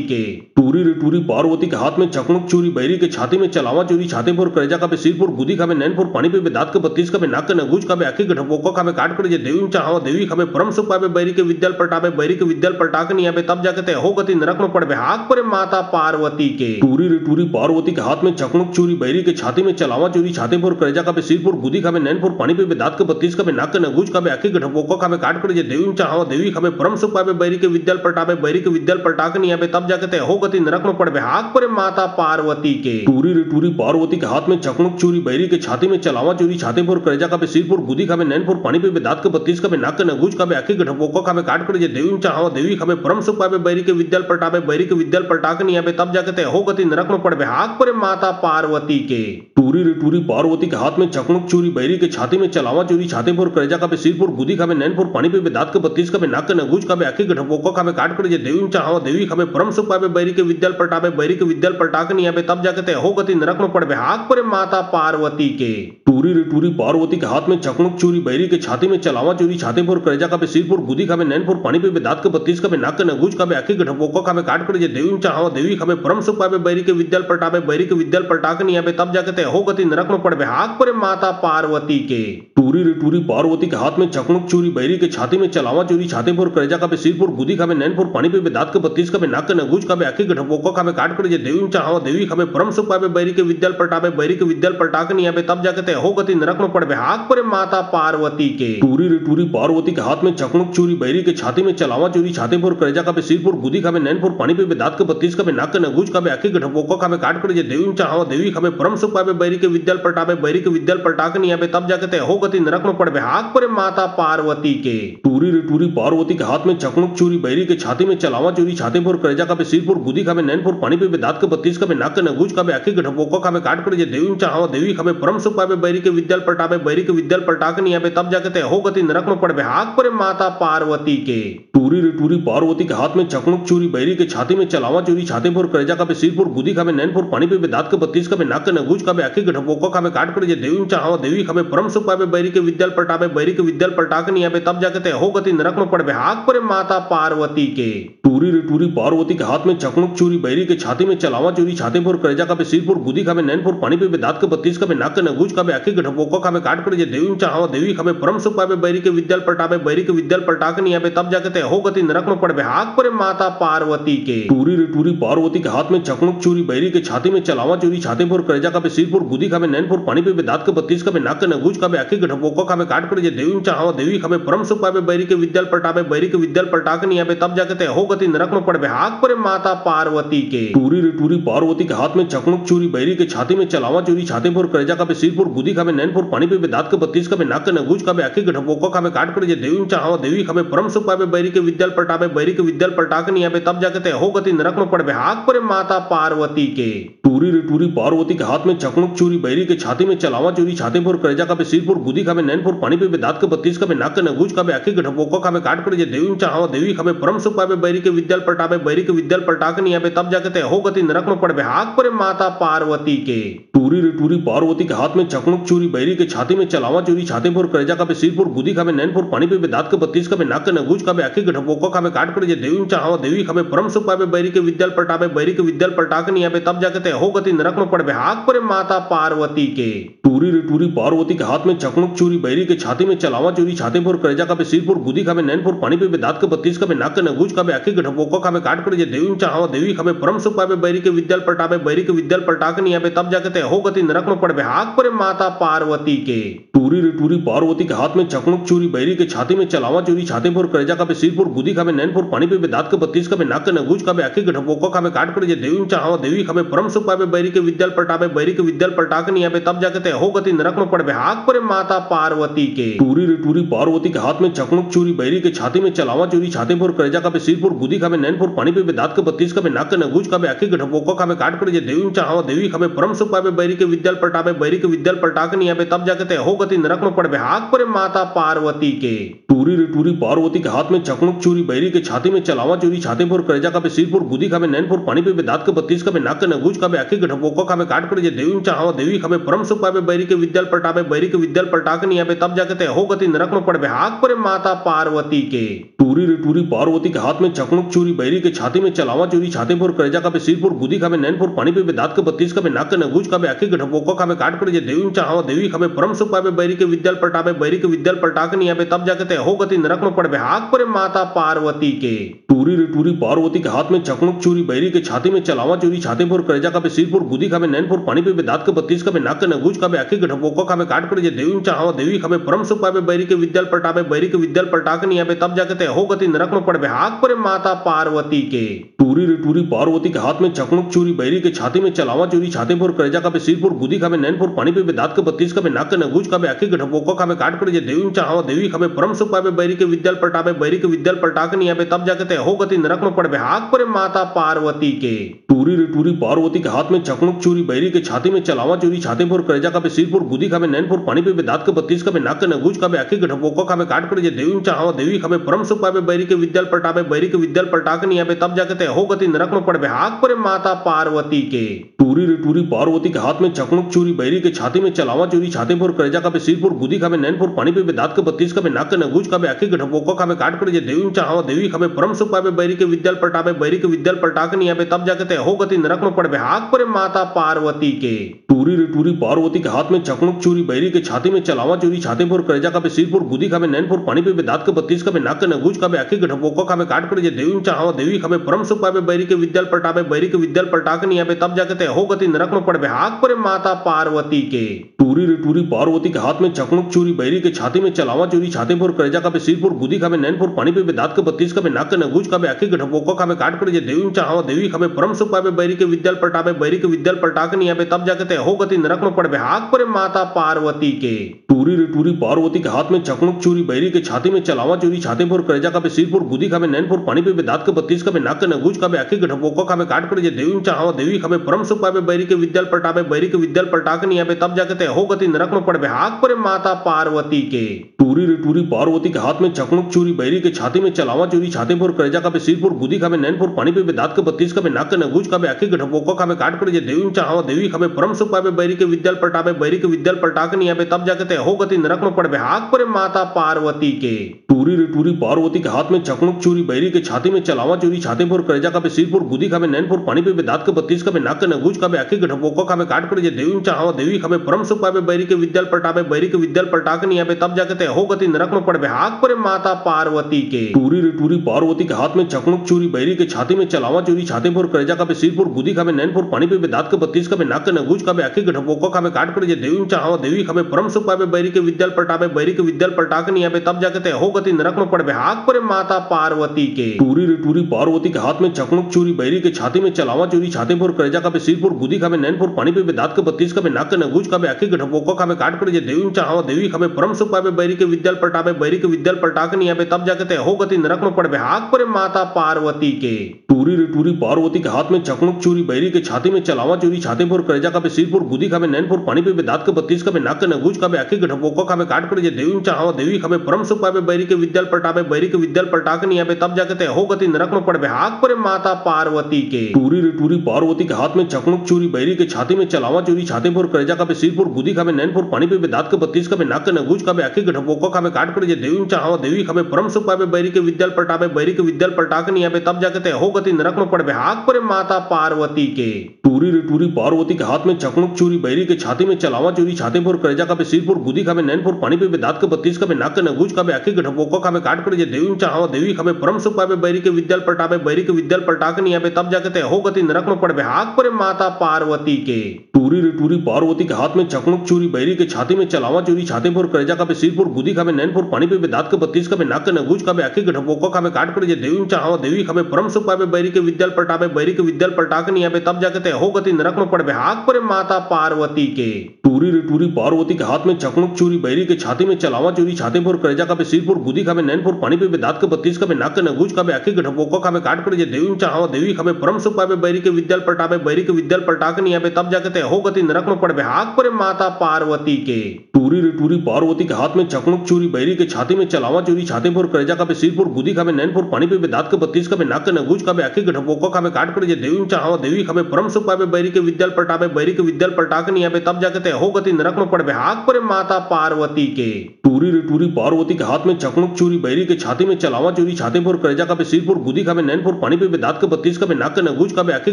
के। टूरी रे टूरी पार्वती के हाथ में चकमक चूरी, बैरी के छाती में चलावा चूरी, छाते पर करेजा का सिरपुर गुदी खाबे नैनपुर पानी पे दांत के 32 का नाक के नगूज का आखी के ढपोका खाबे काट कर जे देवी चाहवा देवी खाबे परम सुख पाबे, बैरी के विद्याल पलटाबे, बैरी के विद्याल पलटा के नहीं आबे तब जाके ते हो गति नरक में पड़बे हाथ पर माता पार्वती के। टूरी रे टूरी पार्वती के हाथ में चकमक चूरी, बैरी के छाती में चलावा चूरी, छाते पर करेजा का सिरपुर गुदी खाबे नैनपुर पानी पे दांत के 32 का नाक के नगूज का आखी के ढपोका खाबे काट कर जे देवी चाहवा देवी खाबे परम सुख पाबे, बैरी के विद्याल पलटाबे, बैरी के विद्याल पलटा के नहीं आबे तब जाके ते हो गति नरक में पड़बे हाथ पर माता पार्वती के। टूरी रे टूरी पार्वती के हाथ में चकमक चूरी, बैरी के छाती में चलावा चूरी, छाते पर करेजा का सिरपुर गुदी खाबे नैनपुर पानी पे दांत के 32 का नाक के नगूज का आखी के ढपोका खाबे काट कर जे देवी चाहवा देवी खाबे परम सुख पाबे, बैरी के विद्याल पलटाबे, बैरी के विद्याल पलटा के नहीं आबे तब जाके ते हो गति नरक में पड़बे हाथ पर माता पार्वती के। टूरी रे टूरी पार्वती के हाथ में चकमक चूरी, बैरी के छाती में चलावा चूरी, छाते पर करेजा का सिरपुर गुदी खाबे नैनपुर पानी पे दांत के 32 का नाक के नगूज का आखी के ढपोका खाबे काट कर जे देवी चाहवा देवी खाबे परम सुख पाबे, बैरी के विद्याल पलटाबे, बैरी के विद्याल पलटा के नहीं आबे तब जाके ते हो गति नरक में पड़बे हाथ पर माता पार्वती के। टूरी रे टूरी पार्वती के हाथ में चकमक चूरी, बैरी के छाती में चलावा चूरी, छाते पर करेजा का सिरपुर गुदी खाबे नैनपुर पानी पे दांत के 32 का नाक के नगूज का आखी के ढपोका खाबे काट कर जे देवी चाहवा देवी खाबे परम सुख पाबे, बैरी के विद्याल पलटाबे, बैरी के विद्याल पलटा के नहीं आबे तब जाके ते हो गति नरक में पड़बे हाथ पर माता पार्वती के। टूरी रे टूरी पार्वती के हाथ में चकमक चूरी, बैरी के छाती में चलावा चूरी, छाते पर करेजा का सिरपुर गुदी खाबे नैनपुर पानी पे दांत के 32 का नाक के नगूज का आखी के ढपोका खाबे काट कर जे देवी चाहवा देवी खाबे परम सुख पाबे, बैरी के विद्याल पलटाबे, बैरी के विद्याल पलटा के नहीं आबे तब जाके ते हो गति नरक में पड़बे हाथ पर माता पार्वती के। टूरी रे टूरी पार्वती के हाथ में चकमक चूरी, बैरी के छाती में चलावा चूरी, छाते पर करेजा का सिरपुर गुदी खाबे नैनपुर पानी पे दांत के 32 का नाक के नगूज का आखी के ढपोका खाबे काट कर जे देवी चाहवा देवी खाबे परम सुख पाबे, बैरी के विद्याल पलटाबे, बैरी के विद्याल पलटा के नहीं आबे तब जाके ते हो गति नरक में पड़बे हाथ पर माता पार्वती के। टूरी रे टूरी पार्वती के हाथ में चकमक चूरी, बैरी के छाती में चलावा चूरी, छाते पर करेजा का सिरपुर गुदी खाबे नैनपुर पानी पे दांत के 32 का नाक के नगूज का आखी के ढपोका खाबे काट कर जे देवी चाहवा देवी खाबे परम सुख पाबे, बैरी के विद्याल पलटाबे, बैरी के विद्याल पलटा के नहीं आबे तब जाके ते हो गति नरक में पड़बे हाथ पर माता पार्वती के टूरी रे टूरी पार्वती के हाथ में चकमुक चूरी बैरी के छाती में चलावा चूरी छाते फोर करेजा का सिरपुर गुदी खाबे नैनपुर पानी पे दांत के 32 का नाक के नगूज का आखी के ढपोका खाबे काट कर देवी चाहो देवी खाबे परम सुख पावे बैरी के विद्याल पटावे बैरी के विद्याल पटा के नियाबे तब जाके ते हो गति नरक में पड़बे हाक पर माता पार्वती के टूरी रे टूरी पार्वती के हाथ में चकमुक चूरी बैरी के छाती में चलावा चूरी छाते फोर करेजा का सिरपुर गुदी खाबे नैनपुर पानी पे दांत के 32 का नाक के नगूज का आखी के ढपोका खाबे काट कर देवी चाहो देवी खाबे परम सुख पावे बैरी के विद्याल पटावे बैरी के विद्याल पटा के नियाबे तब जाके ते हो गति नरक में पड़बे हाक पर माता पार्वती के टूरी रे टूरी पार्वती के हाथ में चकमुक चूरी बैरी के छाती में चलावा चूरी छाते फोर करेजा का सिरपुर गुदी खाबे नैनपुर पानी पे दांत के 32 का नाक के नगूज का आखी के ढपोका खाबे काट कर देवी चाहो देवी खाबे परम सुख पावे बैरी के विद्याल पटावे बैरी के विद्याल पटा के नियाबे तब जाके ते हो गति नरक में पड़बे हाक पर माता पार्वती के टूरी रे टूरी पार्वती के हाथ में चकमुक चूरी बैरी के छाती में चलावा चूरी छाते फोर करेजा का सिरपुर गुदी खाबे नैनपुर पानी पे दांत के 32 का नाक के नगूज का आखी के ढपोका खाबे काट कर देवी चाहो देवी खाबे परम सुख पावे बैरी के विद्याल पटावे बैरी के विद्याल पटा के नियाबे तब जाके ते हो गति नरक में पड़बे हाक पर माता पार्वती के टूरी रे टूरी पार्वती के हाथ में चकमुक चूरी बैरी के छाती में चलावा चूरी छाते फोर करेजा का सिरपुर गुदी खाबे नैनपुर पानी पे दांत के 32 का नाक के नगूज का आखी के ढपोका खाबे काट कर देवी चाहो देवी खाबे परम सुख पावे बैरी के विद्याल पटावे बैरी के विद्याल पटा के नियाबे तब जाके ते हो गति नरक में पड़बे हाक पर माता पार्वती के टूरी रे टूरी पार्वती के हाथ में चकमुक चूरी बैरी के छाती में चलावा चूरी छाते फोर करेजा का सिरपुर गुदी खाबे नैनपुर पानी पे दांत के 32 का नाक के नगूज का आखी के ढपोका खाबे काट कर देवी चाहो देवी खाबे परम सुख पावे बैरी के विद्याल पटावे बैरी के विद्याल पटा के नियाबे तब जाके ते हो गति नरक में पड़बे हाक पर माता पार्वती के टूरी रे टूरी पार्वती के हाथ में चकमुक चूरी बैरी के छाती में चलावा चूरी छाते फोर करेजा का सिरपुर गुदी खाबे नैनपुर पानी पे दांत के 32 का नाक के नगूज का आखी के ढपोका खाबे काट कर देवी चाहो देवी खाबे परम सुख पावे बैरी के विद्याल पटावे बैरी के विद्याल पटा के नियाबे तब जाके ते हो गति नरक में पड़बे हाक पर माता पार्वती के टूरी रे टूरी पार्वती के हाथ में चकमुक चूरी बैरी के छाती में चलावा चूरी छाते फोर करेजा का सिरपुर गुदी खाबे नैनपुर पानी पे दांत के 32 का नाक के नगूज का आखी के ढपोका खाबे काट कर देवी चाहो देवी खाबे परम सुख पावे बैरी के विद्याल पटावे बैरी के विद्याल पटा के नियाबे तब जाके ते हो गति नरक में पड़बे हाक पर माता पार्वती के टूरी रे टूरी पार्वती के हाथ में चकमुक चूरी बैरी के छाती में चलावा चूरी छाते फोर करेजा का सिरपुर गुदी खाबे नैनपुर पानी पे दांत के 32 का नाक के नगूज का आखी के ढपोका खाबे काट कर देवी चाहो देवी खाबे परम सुख पावे बैरी के विद्याल पटावे बैरी के विद्याल पटा के नियाबे तब जाके ते हो गति नरक में पड़बे हाक पर माता पार्वती के टूरी रे टूरी पार्वती के हाथ में चकमुक चूरी बैरी के छाती में चलावा चूरी छाते फोर करेजा का सिरपुर गुदी खाबे नैनपुर पानी पे दांत के 32 का नाक के नगूज का आखी के ढपोका खाबे काट कर देवी चाहो देवी खाबे परम सुख पावे बैरी के विद्याल पटावे बैरी के विद्याल पटा के नियाबे तब जाके ते हो गति नरक में पड़बे हाक पर माता पार्वती के टूरी रे टूरी पार्वती के हाथ में चकमुक चूरी बैरी के छाती में चलावा चूरी छाते फोर करेजा का सिरपुर गुदी खाबे नैनपुर पानी पे दांत के 32 का नाक के नगूज का आखी के ढपोका खाबे काट कर देवी चाहो देवी खाबे परम सुख पावे बैरी के विद्याल पटावे बैरी के विद्याल पटा के नियाबे तब जाके ते हो गति नरक में पड़बे हाक पर माता पार्वती के टूरी रे टूरी पार्वती के हाथ में चकमुक चूरी बैरी के छाती में चलावा चूरी छाते फोर करेजा का सिरपुर गुदी खाबे नैनपुर पानी पे दांत के 32 का नाक के नगूज का आखी के ढपोका खाबे काट कर देवी चाहो देवी खाबे परम सुख पावे बैरी के विद्याल पटावे बैरी के विद्याल पटा के नियाबे तब जाके ते हो गति नरक में पड़बे हाक पर माता पार्वती के टूरी रे टूरी पार्वती के हाथ में चकमुक चूरी बैरी के छाती में चलावा चूरी छाते फोर करेजा का सिरपुर गुदी खाबे नैनपुर पानी पे दांत के 32 का नाक के नगूज का आखी के ढपोका खाबे काट कर देवी चाहो देवी खाबे परम सुख पावे बैरी के विद्याल पटावे बैरी के विद्याल पटा के नियाबे तब जाके ते हो गति नरक में पड़बे हाक पर माता पार्वती के टूरी रे टूरी पार्वती के हाथ में चकमुक चूरी बैरी के छाती में चलावा चूरी छाते फोर करेजा का सिरपुर गुदी खाबे नैनपुर पानी पे दांत के 32 का नाक के नगूज का आखी के ढपोका खाबे काट कर देवी चाहो देवी खाबे परम सुख पावे बैरी के विद्याल पटावे बैरी के विद्याल पटा के नियाबे तब जाके ते हो गति नरक में पड़बे हाक पर माता पार्वती के टूरी रे टूरी पार्वती के हाथ में चकमुक चूरी बैरी के छाती में चलावा चूरी छाते फोर करेजा का सिरपुर गुदी खाबे नैनपुर पानी पे दांत के 32 का नाक के नगूज का आखी के ढपोका खाबे काट कर देवी चाहो देवी खाबे परम सुख पावे बैरी के विद्याल पटावे बैरी के विद्याल पटा के नियाबे तब जाके ते हो गति नरक में पड़बे हाक पर माता पार्वती के टूरी रे टूरी पार्वती के हाथ में चकमुक चूरी बैरी के छाती में चलावा चूरी छाते फोर करेजा का सिरपुर गुदी खाबे नैनपुर पानी पे दांत के 32 का नाक के नगूज का आखी के ढपोका खाबे काट कर देवी चाहो देवी खाबे परम सुख पावे बैरी के विद्याल पटावे बैरी के विद्याल पटा के नियाबे तब जाके ते हो गति नरक में पड़बे हाक पर माता पार्वती के टूरी रे टूरी पार्वती के हाथ में चकमुक चूरी बैरी के छाती में चलावा चूरी छाते फोर करेजा का सिरपुर गुदी खाबे नैनपुर पानी पे दांत के 32 का नाक के नगूज का आखी के ढपोका खाबे काट कर देवी चाहो देवी खाबे परम सुख पावे बैरी के विद्याल पटावे बैरी के विद्याल पटा के नियाबे तब जाके ते हो गति नरक में पड़बे हाक पर माता पार्वती के टूरी रे टूरी पार्वती के हाथ में चकमुक चूरी बैरी के छाती में चलावा चूरी छाते फोर करेजा का सिरपुर गुदी खाबे नैनपुर पानी पे दांत के 32 का नाक के नगूज का आखी के ढपोका खाबे काट कर देवी चाहो देवी खाबे परम सुख पावे बैरी के विद्याल पटावे बैरी के विद्याल पटा के नियाबे तब जाके ते हो गति नरक में पड़बे हाक पर माता पार्वती के टूरी रे टूरी पार्वती के हाथ में चकमुक चूरी, बैरी के छाती में चलावा चूरी, छाते फोर करेजा का सिरपुर गुदी खाबे नैनपुर पानी पे दांत के 32 का नाक के नगूज का आखी के ढपोका खाबे काट कर जे देवी चाहवा देवी खाबे परम सुख पाबे, बैरी के विद्याल पटाबे, बैरी के विद्याल पटाक नहीं आबे तब जाके ते हो गति नरक में पड़बे हाक पर माता पार्वती के। टूरी रे टूरी पार्वती के हाथ में चकमुक चूरी, बैरी के छाती में चलावा चूरी, छाते फोर करेजा का सिरपुर गुदी खाबे नैनपुर पानी पे दांत के 32 का नाक के नगूज का आखी के ढपोका खाबे काट कर जे देवी चाहवा देवी खाबे परम सुख पाबे, बैरी के विद्याल पटाबे, बैरी के विद्याल पटाक नहीं आबे तब जाके ते हो गति नरक में पड़बे हाक पर माता पार्वती के। टूरी रे टूरी पार्वती के हाथ में चकमुक चूरी, बैरी के छाती में चलावा चूरी, छाते फोर करेजा का सिरपुर गुदी खाबे नैनपुर पानी पे दांत के 32 का नाक के नगूज का आखी के ढपोका खाबे काट कर जे देवी चाहवा देवी खाबे परम सुख पाबे, बैरी के विद्याल पटाबे, बैरी के विद्याल पटाक नहीं आबे तब जाके ते हो गति नरक में पड़बे हाक पर माता पार्वती के। टूरी रे टूरी पार्वती के हाथ में चकमुक चूरी, बैरी के छाती में चलावा चूरी, छाते फोर करेजा का सिरपुर गुदी खाबे नैनपुर पानी पे दांत के 32 का नाक के नगूज का आखी के ढपोका खाबे काट कर जे देवी चाहवा देवी खाबे परम सुख पाबे, बैरी के विद्याल पटाबे, बैरी के विद्याल पटाक नहीं आबे तब जाके ते हो गति नरक में पड़बे हाक पर माता पार्वती के। टूरी रे टूरी पार्वती के हाथ में चकमुक चूरी, बैरी के छाती में चलावा चूरी, छाते फोर करेजा का सिरपुर गुदी खाबे नैनपुर पानी पे दांत के 32 का नाक के नगूज का आखी के ढपोका खाबे काट कर जे देवी चाहवा देवी खाबे परम सुख पाबे, बैरी के विद्याल पटाबे, बैरी के विद्याल पटाक नहीं आबे तब जाके ते हो गति नरक में पड़बे हाक पर माता पार्वती के। टूरी रे टूरी पार्वती के हाथ में चकमुक चूरी, बैरी के छाती में चलावा चूरी, छाते फोर करेजा का सिरपुर गुदी खाबे नैनपुर पानी पे दांत के 32 का नाक के नगूज का आखी के ढपोका खाबे काट कर जे देवी चाहवा देवी खाबे परम सुख पाबे, बैरी के विद्याल पटाबे, बैरी के विद्याल पटाक नहीं आबे तब जाके ते हो गति नरक में पड़बे हाक पर माता पार्वती के। टूरी रे टूरी पार्वती के हाथ में चकमुक चूरी, बैरी के छाती में चलावा चूरी, छाते फोर करेजा का सिरपुर गुदी खाबे नैनपुर पानी पे दांत के 32 का नाक के नगूज का आखी के ढपोका खाबे काट कर जे देवी चाहवा देवी खाबे परम सुख पाबे, बैरी के विद्याल पटाबे, बैरी के विद्याल पटाक नहीं आबे तब जाके ते हो गति नरक में पड़बे हाक पर माता पार्वती के। टूरी रे टूरी पार्वती के हाथ में चकमुक चूरी, बैरी के छाती में चलावा चूरी, छाते फोर करेजा का सिरपुर गुदी खाबे नैनपुर पानी पे दांत के 32 का नाक के नगूज का आखी के ढपोका खाबे काट कर जे देवी चाहवा देवी खाबे परम सुख पाबे, बैरी के विद्याल पटाबे, बैरी के विद्याल पटाक नहीं आबे तब जाके ते हो गति नरक में पड़बे हाक पर माता पार्वती के। टूरी रे टूरी पार्वती के हाथ में चकमुक चूरी, बैरी के छाती में चलावा चूरी, छाते फोर करेजा का सिरपुर गुदी खाबे नैनपुर पानी पे दांत के 32 का नाक के नगूज का आखी के ढपोका खाबे काट कर जे देवी चाहवा देवी खाबे परम सुख पाबे, बैरी के विद्याल पटाबे, बैरी के विद्याल पटाक नहीं आबे तब जाके ते हो गति नरक में पड़बे हाक पर माता पार्वती के। टूरी रे टूरी पार्वती के हाथ में चकमुक चूरी, बैरी के छाती में चलावा चूरी, छाते फोर करेजा का सिरपुर गुदी खाबे नैनपुर पानी पे दांत के 32 का नाक के नगूज का आखी के ढपोका खाबे काट कर जे देवी चाहवा देवी खाबे परम सुख पाबे, बैरी के विद्याल पटाबे, बैरी के विद्याल पटाक नहीं आबे तब जाके ते हो गति नरक में पड़बे हाक पर माता पार्वती के। टूरी रे टूरी पार्वती के हाथ में चकमुक चूरी, बैरी के छाती में चलावा चूरी, छाते फोर करेजा का सिरपुर गुदी खाबे नैनपुर पानी पे दांत के 32 का नाक के नगूज का आखी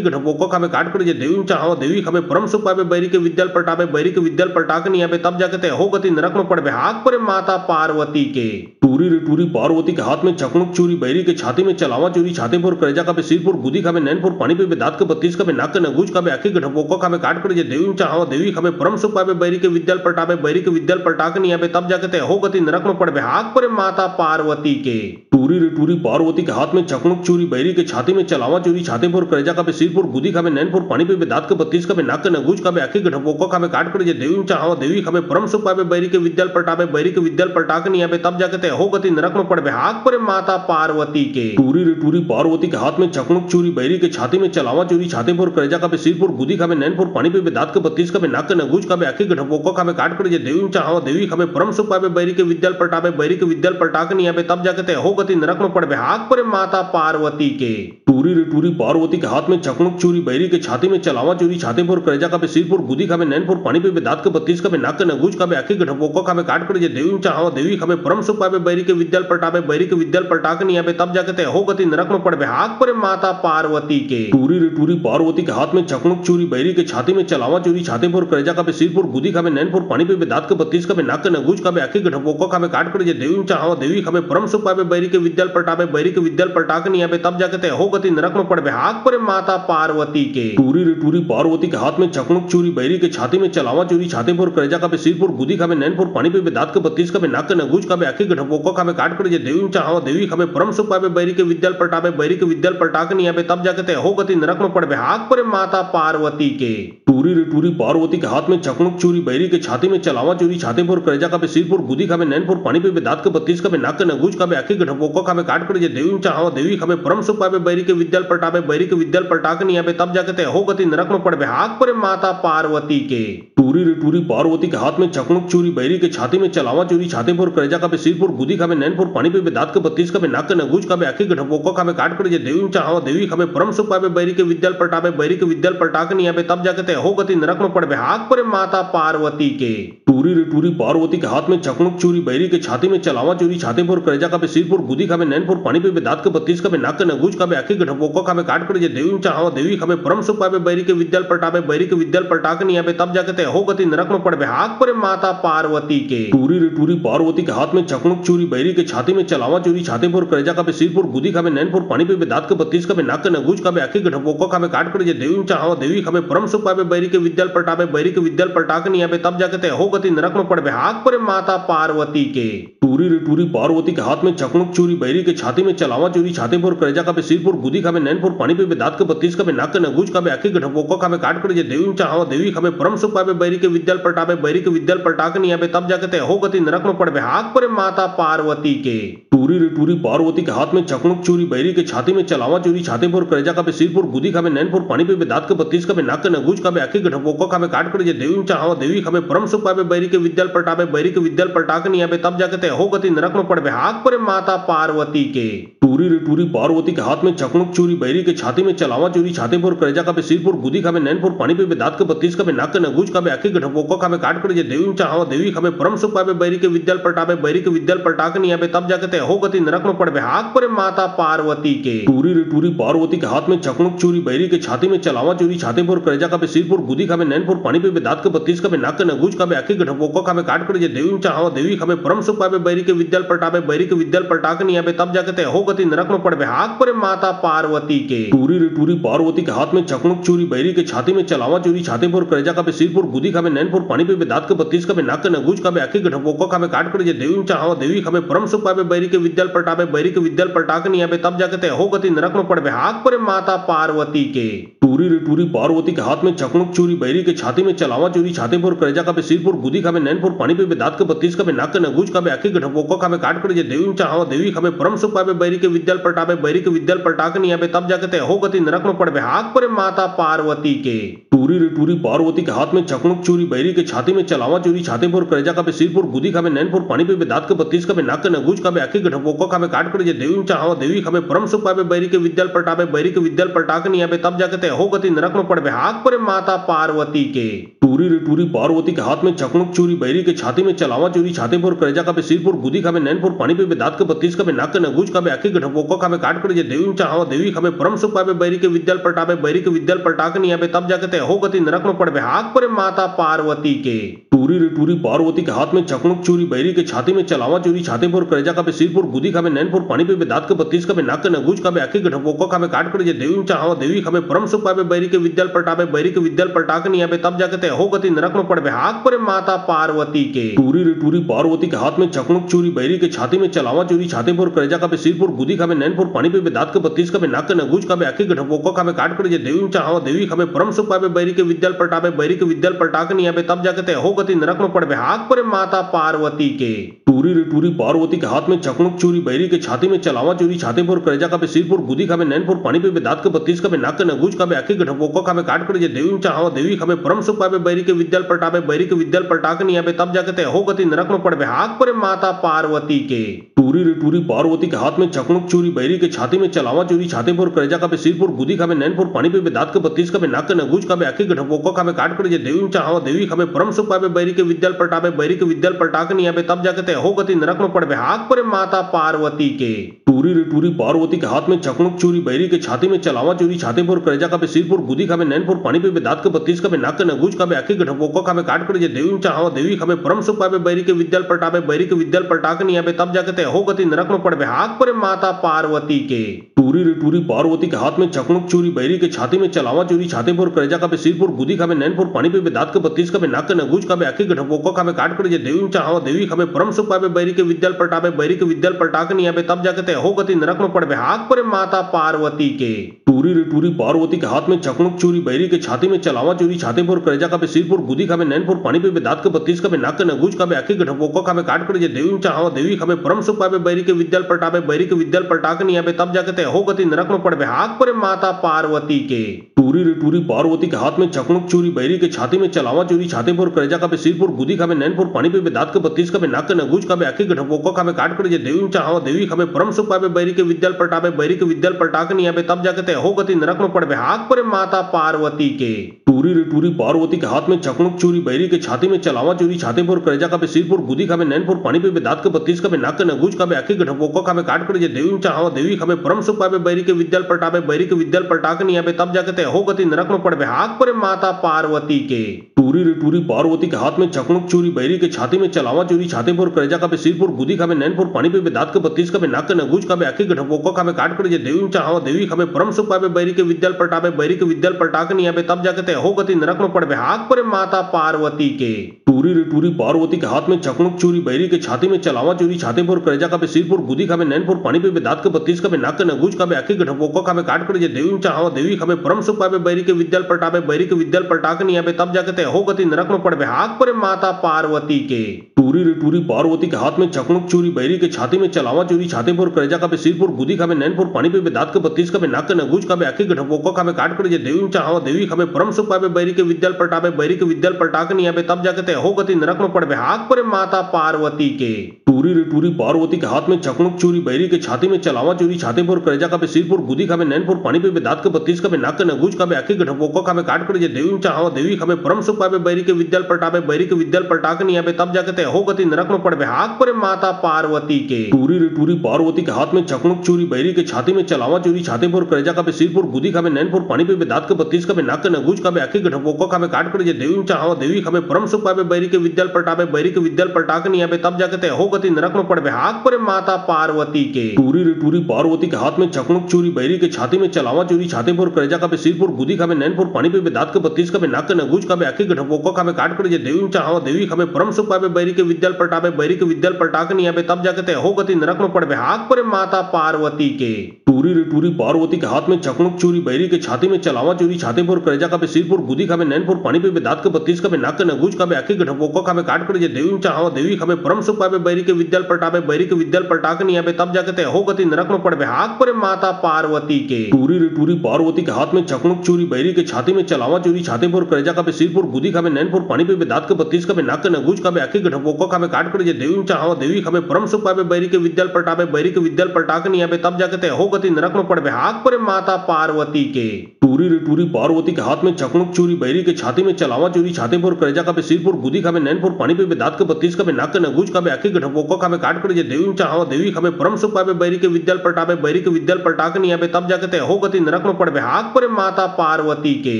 के ढपोका खाबे काट कर जे देवी चाहवा देवी खाबे परम सुख पाबे, बैरी के विद्याल पटाबे, बैरी के विद्याल पटाक नहीं आबे तब जाके ते हो गति नरक में पड़बे हाक पर माता पार्वती के। टूरी रे टूरी पार्वती के हाथ में चकमुक चूरी, बैरी के छाती में चलावा चूरी, छाते फोर करेजा का सिरपुर गुदी खाबे नैनपुर पानी पे दांत के 32 का नाक के नगूज का आखी के ढपोका खाबे काट कर जे देवी चाहवा देवी खाबे परम सुख पाबे, बैरी के विद्याल पटाबे, बैरी के विद्याल पटाक नहीं आबे तब जाके ते हो गति नरक में पड़बे हाक पर माता पार्वती के। टूरी रे टूरी पार्वती के हाथ में चकमुक चूरी, बैरी के छाती में चलावा चूरी, छाते फोर करेजा का सिरपुर गुदी खाबे नैनपुर पानी पे दांत के 32 का नाक के नगूज का आखी के ढपोका खाबे काट कर जे देवी चाहवा देवी खाबे परम सुख पाबे, बैरी के विद्याल पटाबे, बैरी के विद्याल पटाक नहीं आबे तब जाके ते हो गति नरक में पड़बे हाक पर माता पार्वती के। टूरी रे टूरी पार्वती के हाथ में चकमुक चूरी, बैरी के छाती में चलावा चूरी, छाते फोर करेजा का सिरपुर गुदी खाबे नैनपुर पानी पे दांत के 32 का नाक के नगूज का आखी के ढपोका खाबे काट कर जे देवी चाहवा देवी खाबे परम सुख पाबे, बैरी के विद्याल पटाबे, बैरी के विद्याल पटाक नहीं आबे तब जाके ते हो गति नरक में पड़बे हाक पर माता पार्वती के। टूरी रे टूरी पार्वती के हाथ में चकमुक चूरी, बैरी के छाती में चलावा चूरी, छाते फोर करेजा का सिरपुर गुदी खाबे नैनपुर पानी पे दांत के 32 का नाक के नगूज का आखी के ढपोका खाबे काट कर जे देवी चाहवा देवी खाबे परम सुख पाबे, बैरी के विद्याल पटाबे, बैरी के विद्याल पटाक नहीं आबे तब जाके ते हो गति नरक में पड़बे हाक पर माता पार्वती के। टूरी रे टूरी पार्वती के हाथ में चकमुक चूरी, बैरी के छाती में चलावा चूरी, छाते फोर करेजा का सिरपुर गुदी खाबे नैनपुर पानी पे दांत के 32 का नाक के नगूज का आखी के ढपोका खाबे काट कर जे देवी चाहवा देवी खाबे परम सुख पाबे, बैरी के विद्याल पटाबे, बैरी के विद्याल पटाक नहीं आबे तब जाके ते हो गति नरक में पड़बे हाक पर माता पार्वती के। टूरी रे टूरी पार्वती के हाथ में चकमुक चूरी, बैरी के छाती में चलावा चूरी, छाते फोर करेजा का सिरपुर गुदी खाबे नैनपुर पानी पे दांत के 32 का नाक के नगूज का आखी के ढपोका खाबे काट कर जे देवी चाहवा देवी खाबे परम सुख पाबे, बैरी के विद्याल पटाबे, बैरी के विद्याल पटाक नहीं आबे तब जाके ते हो गति नरक में पड़बे हाक पर माता पार्वती के। टूरी रे टूरी पार्वती के हाथ में चकमुक चूरी, बैरी के छाती में चलावा चूरी, छाते फोर करेजा का सिर फोर, गुदी खावे नैन फोर, पानी पे दांत के बत्तीस का नाक के नगूज का आखी के ढपोका खावे काट कर जे देवी चाहवा देवी खावे परम सुख पावे, बैरी के विद्याल पटावे, बैरी के विद्याल पटा के नहीं आवे तब जाके ते हो गति नरक में पड़वे हाक पर माता पार्वती के। टूरी रे टूरी पार्वती के हाथ में चकमुक चूरी, बैरी के छाती में चलावा चूरी, छाते फोर करेजा का सिर फोर, गुदी खावे नैन फोर, पानी पे दांत के बत्तीस का नाक के नगूज का आखी के ढपोका खावे काट कर जे देवी चाहवा देवी खावे परम सुख पावे, बैरी के विद्याल पटावे, बैरी के विद्याल पटा के नहीं आवे तब जाके ते हो गति नरक में पड़वे हाक पर माता पार्वती के। टूरी रे टूरी पार्वती के हाथ में चकमुक चूरी, बैरी के छाती में चलावा चूरी, छाते फोर करेजा का सिर फोर, गुदी खावे नैन फोर, पानी पे दांत के बत्तीस का नाक के नगूज का आखी के ढपोका खावे काट कर जे देवी चाहवा देवी खावे परम सुख पावे, बैरी के विद्याल पटावे, बैरी के विद्याल पटा के नहीं आवे तब जाके ते हो गति नरक में पड़वे हाक पर माता पार्वती के। टूरी रे टूरी पार्वती के हाथ में चकमुक चूरी, बैरी के छाती में चलावा चूरी, छाते फोर करेजा का सिर फोर, गुदी खावे नैन फोर, पानी पे दांत के बत्तीस का नाक के नगूज का आखी के ढपोका खावे काट कर जे देवी चाहवा देवी खावे परम सुख पावे, बैरी के विद्याल पटावे, बैरी के विद्याल पटा के नहीं आवे तब जाके ते हो गति नरक में पड़वे हाक पर माता पार्वती के। टूरी रे टूरी पार्वती के हाथ में चकमुक चूरी, बैरी के छाती में चलावा चूरी, छाते फोर करेजा का सिर फोर, गुदी खावे नैन फोर, पानी पे दांत के बत्तीस का नाक के नगूज का आखी के ढपोका खावे काट कर जे देवी चाहवा देवी खावे परम सुख पावे, बैरी के विद्याल पटावे, बैरी के विद्याल पटा के नहीं आवे तब जाके ते हो गति नरक में पड़वे हाक पर माता पार्वती के। टूरी रे टूरी पार्वती के हाथ में चकमुक चूरी, बैरी के छाती में चलावा चूरी, छाते फोर करेजा का सिर फोर, गुदी खावे नैन फोर, पानी पे दांत के बत्तीस का नाक के नगूज का आखी के ढपोका खावे काट कर जे देवी चाहवा देवी खावे परम सुख पावे, बैरी के विद्याल पटावे, बैरी के विद्याल पटा के नहीं आवे तब जाके ते हो गति नरक में पड़वे हाक पर माता पार्वती के। टूरी रे टूरी पार्वती के हाथ में चकमुक चूरी, बैरी के छाती में चलावा चूरी, छाते फोर करेजा का सिर फोर, गुदी खावे नैन फोर, पानी पे दांत के बत्तीस का नाक के नगूज का आखी के ढपोका खावे काट कर जे देवी चाहवा देवी खावे परम सुख पावे, बैरी के विद्याल पटावे, बैरी के विद्याल पटा के नहीं आवे तब जाके ते हो गति नरक में पड़वे हाक पर माता पार्वती के। टूरी रे टूरी पार्वती के हाथ में चकमुक चूरी, बैरी के छाती में चलावा चूरी, छाते फोर करेजा का सिर फोर, गुदी खावे नैन फोर, पानी पे दांत के बत्तीस का नाक के नगूज का आखी के ढपोका खावे काट कर जे देवी चाहवा देवी खावे परम सुख पावे, बैरी के विद्याल पटावे, बैरी के विद्याल पटा के नहीं आवे तब जाके ते हो गति नरक में पड़वे हाक पर माता पार्वती के। टूरी रे टूरी पार्वती के हाथ में चकमुक चूरी, बैरी के छाती में चलावा चूरी, छाते फोर करेजा का सिर फोर, गुदी खावे नैन फोर, पानी पे दांत के बत्तीस का नाक के नगूज का आखी के ढपोका खावे काट कर जे देवी चाहवा देवी खावे परम सुख पावे, बैरी के विद्याल पटावे, बैरी के विद्याल पटा के नहीं आवे तब जाके ते हो गति नरक में पड़वे हाक पर माता पार्वती के। टूरी रे टूरी पार्वती के हाथ में चकमुक चूरी, बैरी के छाती में चलावा चूरी, छाते फोर करेजा का सिर फोर, गुदी खावे नैन फोर, पानी पे दांत के बत्तीस का नाक के नगूज का आखी के ढपोका खावे काट कर जे देवी चाहवा देवी खावे परम सुख पावे, बैरी के विद्याल पटावे, बैरी के विद्याल पटा के नहीं आवे तब जाके ते हो गति नरक में पड़वे हाक पर माता पार्वती के। टूरी रे टूरी पार्वती के हाथ में चकमुक चूरी, बैरी के छाती में चलावा चूरी, छाते फोर करेजा का सिर फोर, गुदी खावे नैन फोर, पानी पे दांत के बत्तीस का नाक के नगूज का आखी के ढपोका खावे काट कर जे देवी चाहवा देवी खावे परम सुख पावे, बैरी के विद्याल पटावे, बैरी के विद्याल पटा के नहीं आवे तब जाके ते हो गति नरक में पड़वे हाक पर माता पार्वती के। टूरी रे टूरी पार्वती के हाथ में चकमुक चूरी, बैरी के छाती में चलावा चूरी, छाते फोर करेजा का सिर फोर, गुदी खावे नैन फोर, पानी पे दांत के बत्तीस का नाक के नगूज का आखी के ढपोका खावे काट कर जे देवी चाहवा देवी खावे परम सुख पावे, बैरी के विद्याल पटावे, बैरी के विद्याल पटा के नहीं आवे तब जाके ते हो गति नरक में पड़वे हाक पर माता पार्वती के। टूरी रे टूरी पार्वती के हाथ में चकमुक चूरी, बैरी के छाती में चलावा चूरी, छाते फोर करेजा का सिर फोर, गुदी खावे नैन फोर, पानी पे दांत के बत्तीस का नाक के नगूज का आखी के ढपोका खावे काट कर जे देवी चाहवा देवी खावे परम सुख पावे, बैरी के विद्याल पटावे, बैरी के विद्याल पटा के नहीं आवे तब जाके ते हो गति नरक में पड़वे हाक पर माता पार्वती के। टूरी रे टूरी पार्वती के हाथ में चकमुक चूरी, बैरी के छाती में चलावा चूरी, छाते फोर करेजा का सिर फोर, गुदी खावे नैन फोर, पानी पे दांत के बत्तीस का नाक के नगूज का आखी के ढपोका खावे काट कर जे देवी चाहवा देवी खावे परम सुख पावे, बैरी के विद्याल पटावे, बैरी के विद्याल पटा के नहीं आवे तब जाके ते हो गति नरक में पड़वे हाक पर माता पार्वती के। टूरी रे टूरी पार्वती के हाथ में चकमुक चूरी, बैरी के छाती में चलावा चूरी, छाते फोर करेजा का सिर फोर, गुदी खावे नैन फोर, पानी पे दांत के बत्तीस का नाक के नगूज का आखी के ढपोका खावे काट कर जे देवी चाहवा देवी खावे परम सुख पावे, बैरी के विद्याल पटावे, बैरी के विद्याल पटा के नहीं आवे तब जाके ते हो गति नरक में पड़वे हाक पर माता पार्वती के। टूरी रे टूरी पार्वती के हाथ में चकमुक चूरी, बैरी के छाती में चलावा चूरी, छाते फोर करेजा का सिर फोर, गुदी खावे नैन फोर, पानी पे दांत के बत्तीस का नाक के नगूज का आखी के ढपोका खावे काट कर जे देवी चाहवा देवी खावे परम सुख पावे, बैरी के विद्याल पटावे, बैरी के विद्याल पटा के नहीं आवे तब जाके ते हो गति नरक में पड़वे हाक पर माता पार्वती के। टूरी रे टूरी पार्वती के हाथ में चकमुक चूरी, बैरी के छाती में चलावा चूरी, छाते फोर करेजा का सिर फोर, गुदी खावे नैन फोर, पानी पे दांत के बत्तीस का नाक के नगूज का आखी के ढपोका खावे काट कर जे देवी चाहवा देवी खावे परम सुख पावे, बैरी के विद्याल पटावे, बैरी के विद्याल पटा के नहीं आवे तब जाके ते हो गति नरक में पड़वे हाक पर माता पार्वती के। टूरी टूरी रे टूरी पार्वती के हाथ में चकमक चूरी, बैरी के छाती में चलावा चूरी, छाते पर करेजा का सिरपुर गुदी खावे नैनपुर पानी पे दांत के 32 का नाक के नगूज का आखी के ढपोको खावे काट कर जे देवी चाहवा देवी खावे परम सुख पावे, बैरी के विद्याल पलटावे, बैरी के विद्याल पलटा के नहीं आवे तब जाके ते हो गति नरक में पड़वे हाथ पर माता पार्वती के। टूरी रे टूरी पार्वती के हाथ में चकमक चूरी, बैरी के छाती में चलावा चूरी, छाते पर करेजा का सिरपुर गुदी खावे नैनपुर पानी पे दांत के 32 का नाक के नगूज का आखी के ढपोको खावे काट कर जे देवी चाहवा देवी खावे परम सुख पावे, बैरी के विद्याल पलटावे, बैरी के विद्याल पलटा के नहीं आवे तब जाके ते हो गति नरक में पड़वे हाथ पर माता पार्वती के। टूरी रे टूरी पार्वती के हाथ में चकमक चूरी, बैरी के छाती में चलावा चूरी, छाते पर करेजा का सिरपुर गुदी खावे नैनपुर पानी पे दांत के 32 का नाक के नगूज का आखी के ढपोको खावे काट कर जे देवी चाहवा देवी खावे परम सुख पावे, बैरी के विद्याल पलटावे, बैरी के विद्याल पलटा के नहीं आवे तब जाके ते हो गति नरक में पड़वे हाथ पर माता पार्वती के। टूरी रे टूरी पार्वती के हाथ में चकमक चूरी, बैरी के छाती में चलावा चूरी, छाते पर करेजा का सिरपुर गुदी खावे नैनपुर पानी पे दांत के 32 का नाक के नगूज का आखी के ढपोको खावे काट कर जे देवी चाहवा देवी खावे परम सुख पावे, बैरी के विद्याल पलटावे, बैरी के विद्याल पलटा के नहीं आवे तब जाके ते हो गति नरक में पड़वे हाथ पर माता पार्वती के। टूरी रे टूरी पार्वती के हाथ में चकमक चूरी, बैरी के छाती में चलावा चूरी, छाते पर करेजा का सिरपुर गुदी खावे नैनपुर पानी पे दांत के 32 का नाक के नगूज का आखी के ढपोको खावे काट कर जे देवी चाहवा देवी खावे परम सुख पावे, बैरी के विद्याल पलटावे, बैरी के विद्याल पलटा के नहीं आवे तब जाके ते हो गति नरक में पड़वे हाथ पर माता पार्वती के। टूरी रे टूरी पार्वती के हाथ में चकमक चूरी, बैरी के छाती में चलावा चूरी, छाते पर करेजा का सिरपुर गुदी खावे नैनपुर पानी पे दांत के 32 का नाक के नगूज का आखी के ढपोको खावे काट कर जे देवी चाहवा देवी खावे परम सुख पावे, बैरी के विद्याल पलटावे, बैरी के विद्याल पलटा के नहीं आवे तब जाके ते हो गति नरक में पड़वे हाथ पर माता पार्वती के। टूरी रे टूरी पार्वती के हाथ में चकमक चूरी, बैरी के छाती में चलावा चूरी, छाते पर करेजा का सिरपुर गुदी खावे नैनपुर पानी पे दांत के 32 का नाक के नगूज का आखी के ढपोको खावे काट कर जे देवी चाहवा देवी खावे परम सुख पावे, बैरी के विद्याल पलटावे, बैरी के विद्याल पलटा के नहीं आवे तब जाके ते हो गति नरक में पड़वे हाथ पर माता पार्वती के। टूरी रे टूरी पार्वती के हाथ में चकमक चूरी, बैरी के छाती में चलावा चूरी, छाते पर करेजा का सिरपुर गुदी खावे नैनपुर पानी पे दांत के 32 का नाक के नगूज का आखी के ढपोको खावे काट कर जे देवी चाहवा देवी खावे परम सुख पावे, बैरी के विद्याल पलटावे, बैरी के विद्याल पलटा के नहीं आवे तब जाके ते हो गति नरक में पड़वे हाथ पर माता पार्वती के। टूरी रे टूरी पार्वती के हाथ में चकमक चूरी, बैरी के छाती में चलावा चूरी, छाते पर करेजा का सिरपुर गुदी खावे नैनपुर पानी पे दांत के 32 का नाक के नगूज का आखी के ढपोको खावे काट कर जे देवी चाहवा देवी खावे परम सुख पावे, बैरी के विद्याल पलटावे, बैरी के विद्याल पलटा के नहीं आवे तब जाके ते हो गति नरक में पड़वे हाथ पर माता पार्वती के। टूरी रे टूरी पार्वती के हाथ में चकमक चूरी, बैरी के छाती में चलावा चूरी, छाते पर करेजा का सिरपुर गुदी खावे नैनपुर पानी पे दांत के 32 का नाक के नगूज का आखी के ढपोको खावे काट कर जे देवी चाहवा देवी खावे परम सुख पावे, बैरी के विद्याल पलटावे, बैरी के विद्याल पलटा के नहीं आवे तब जाके ते हो गति नरक में पड़वे हाथ पर माता पार्वती के। टूरी रे टूरी पार्वती के हाथ में चकमक चूरी, बैरी के छाती में चलावा चूरी, छाते पर करेजा का सिरपुर गुदी खावे नैनपुर पानी पे दांत के 32 का नाक के नगूज का आखी के ढपोको खावे काट कर जे देवी चाहवा देवी खावे परम सुख पावे, बैरी के विद्याल पलटावे, बैरी के विद्याल पलटा के नहीं आवे तब जाके ते हो गति नरक में पड़वे हाथ पर माता पार्वती के। टूरी रे टूरी पार्वती के हाथ में चकमक चूरी, बैरी के छाती में चलावा चूरी, छाते पर करेजा का सिरपुर गुदी खावे नैनपुर पानी पे दांत के 32 का नाक के नगूज का आखी के ढपोको खावे काट कर जे देवी चाहवा देवी खावे परम सुख पावे, बैरी के विद्याल पलटावे, बैरी के विद्याल पलटा के नहीं आवे तब जाके ते हो गति नरक में पड़वे हाथ पर माता पार्वती के। टूरी रे टूरी पार्वती के हाथ में चकमक चूरी, बैरी के छाती में चलावा चूरी, छाते पर करेजा का सिरपुर गुदी खावे नैनपुर पानी पे दांत के 32 का नाक के नगूज का आखी के ढपोको खावे काट कर जे देवी चाहवा देवी खावे परम सुख पावे, बैरी के विद्याल पलटावे, बैरी के विद्याल पलटा के नहीं आवे तब जाके ते हो गति नरक में पड़वे हाथ पर माता पार्वती के।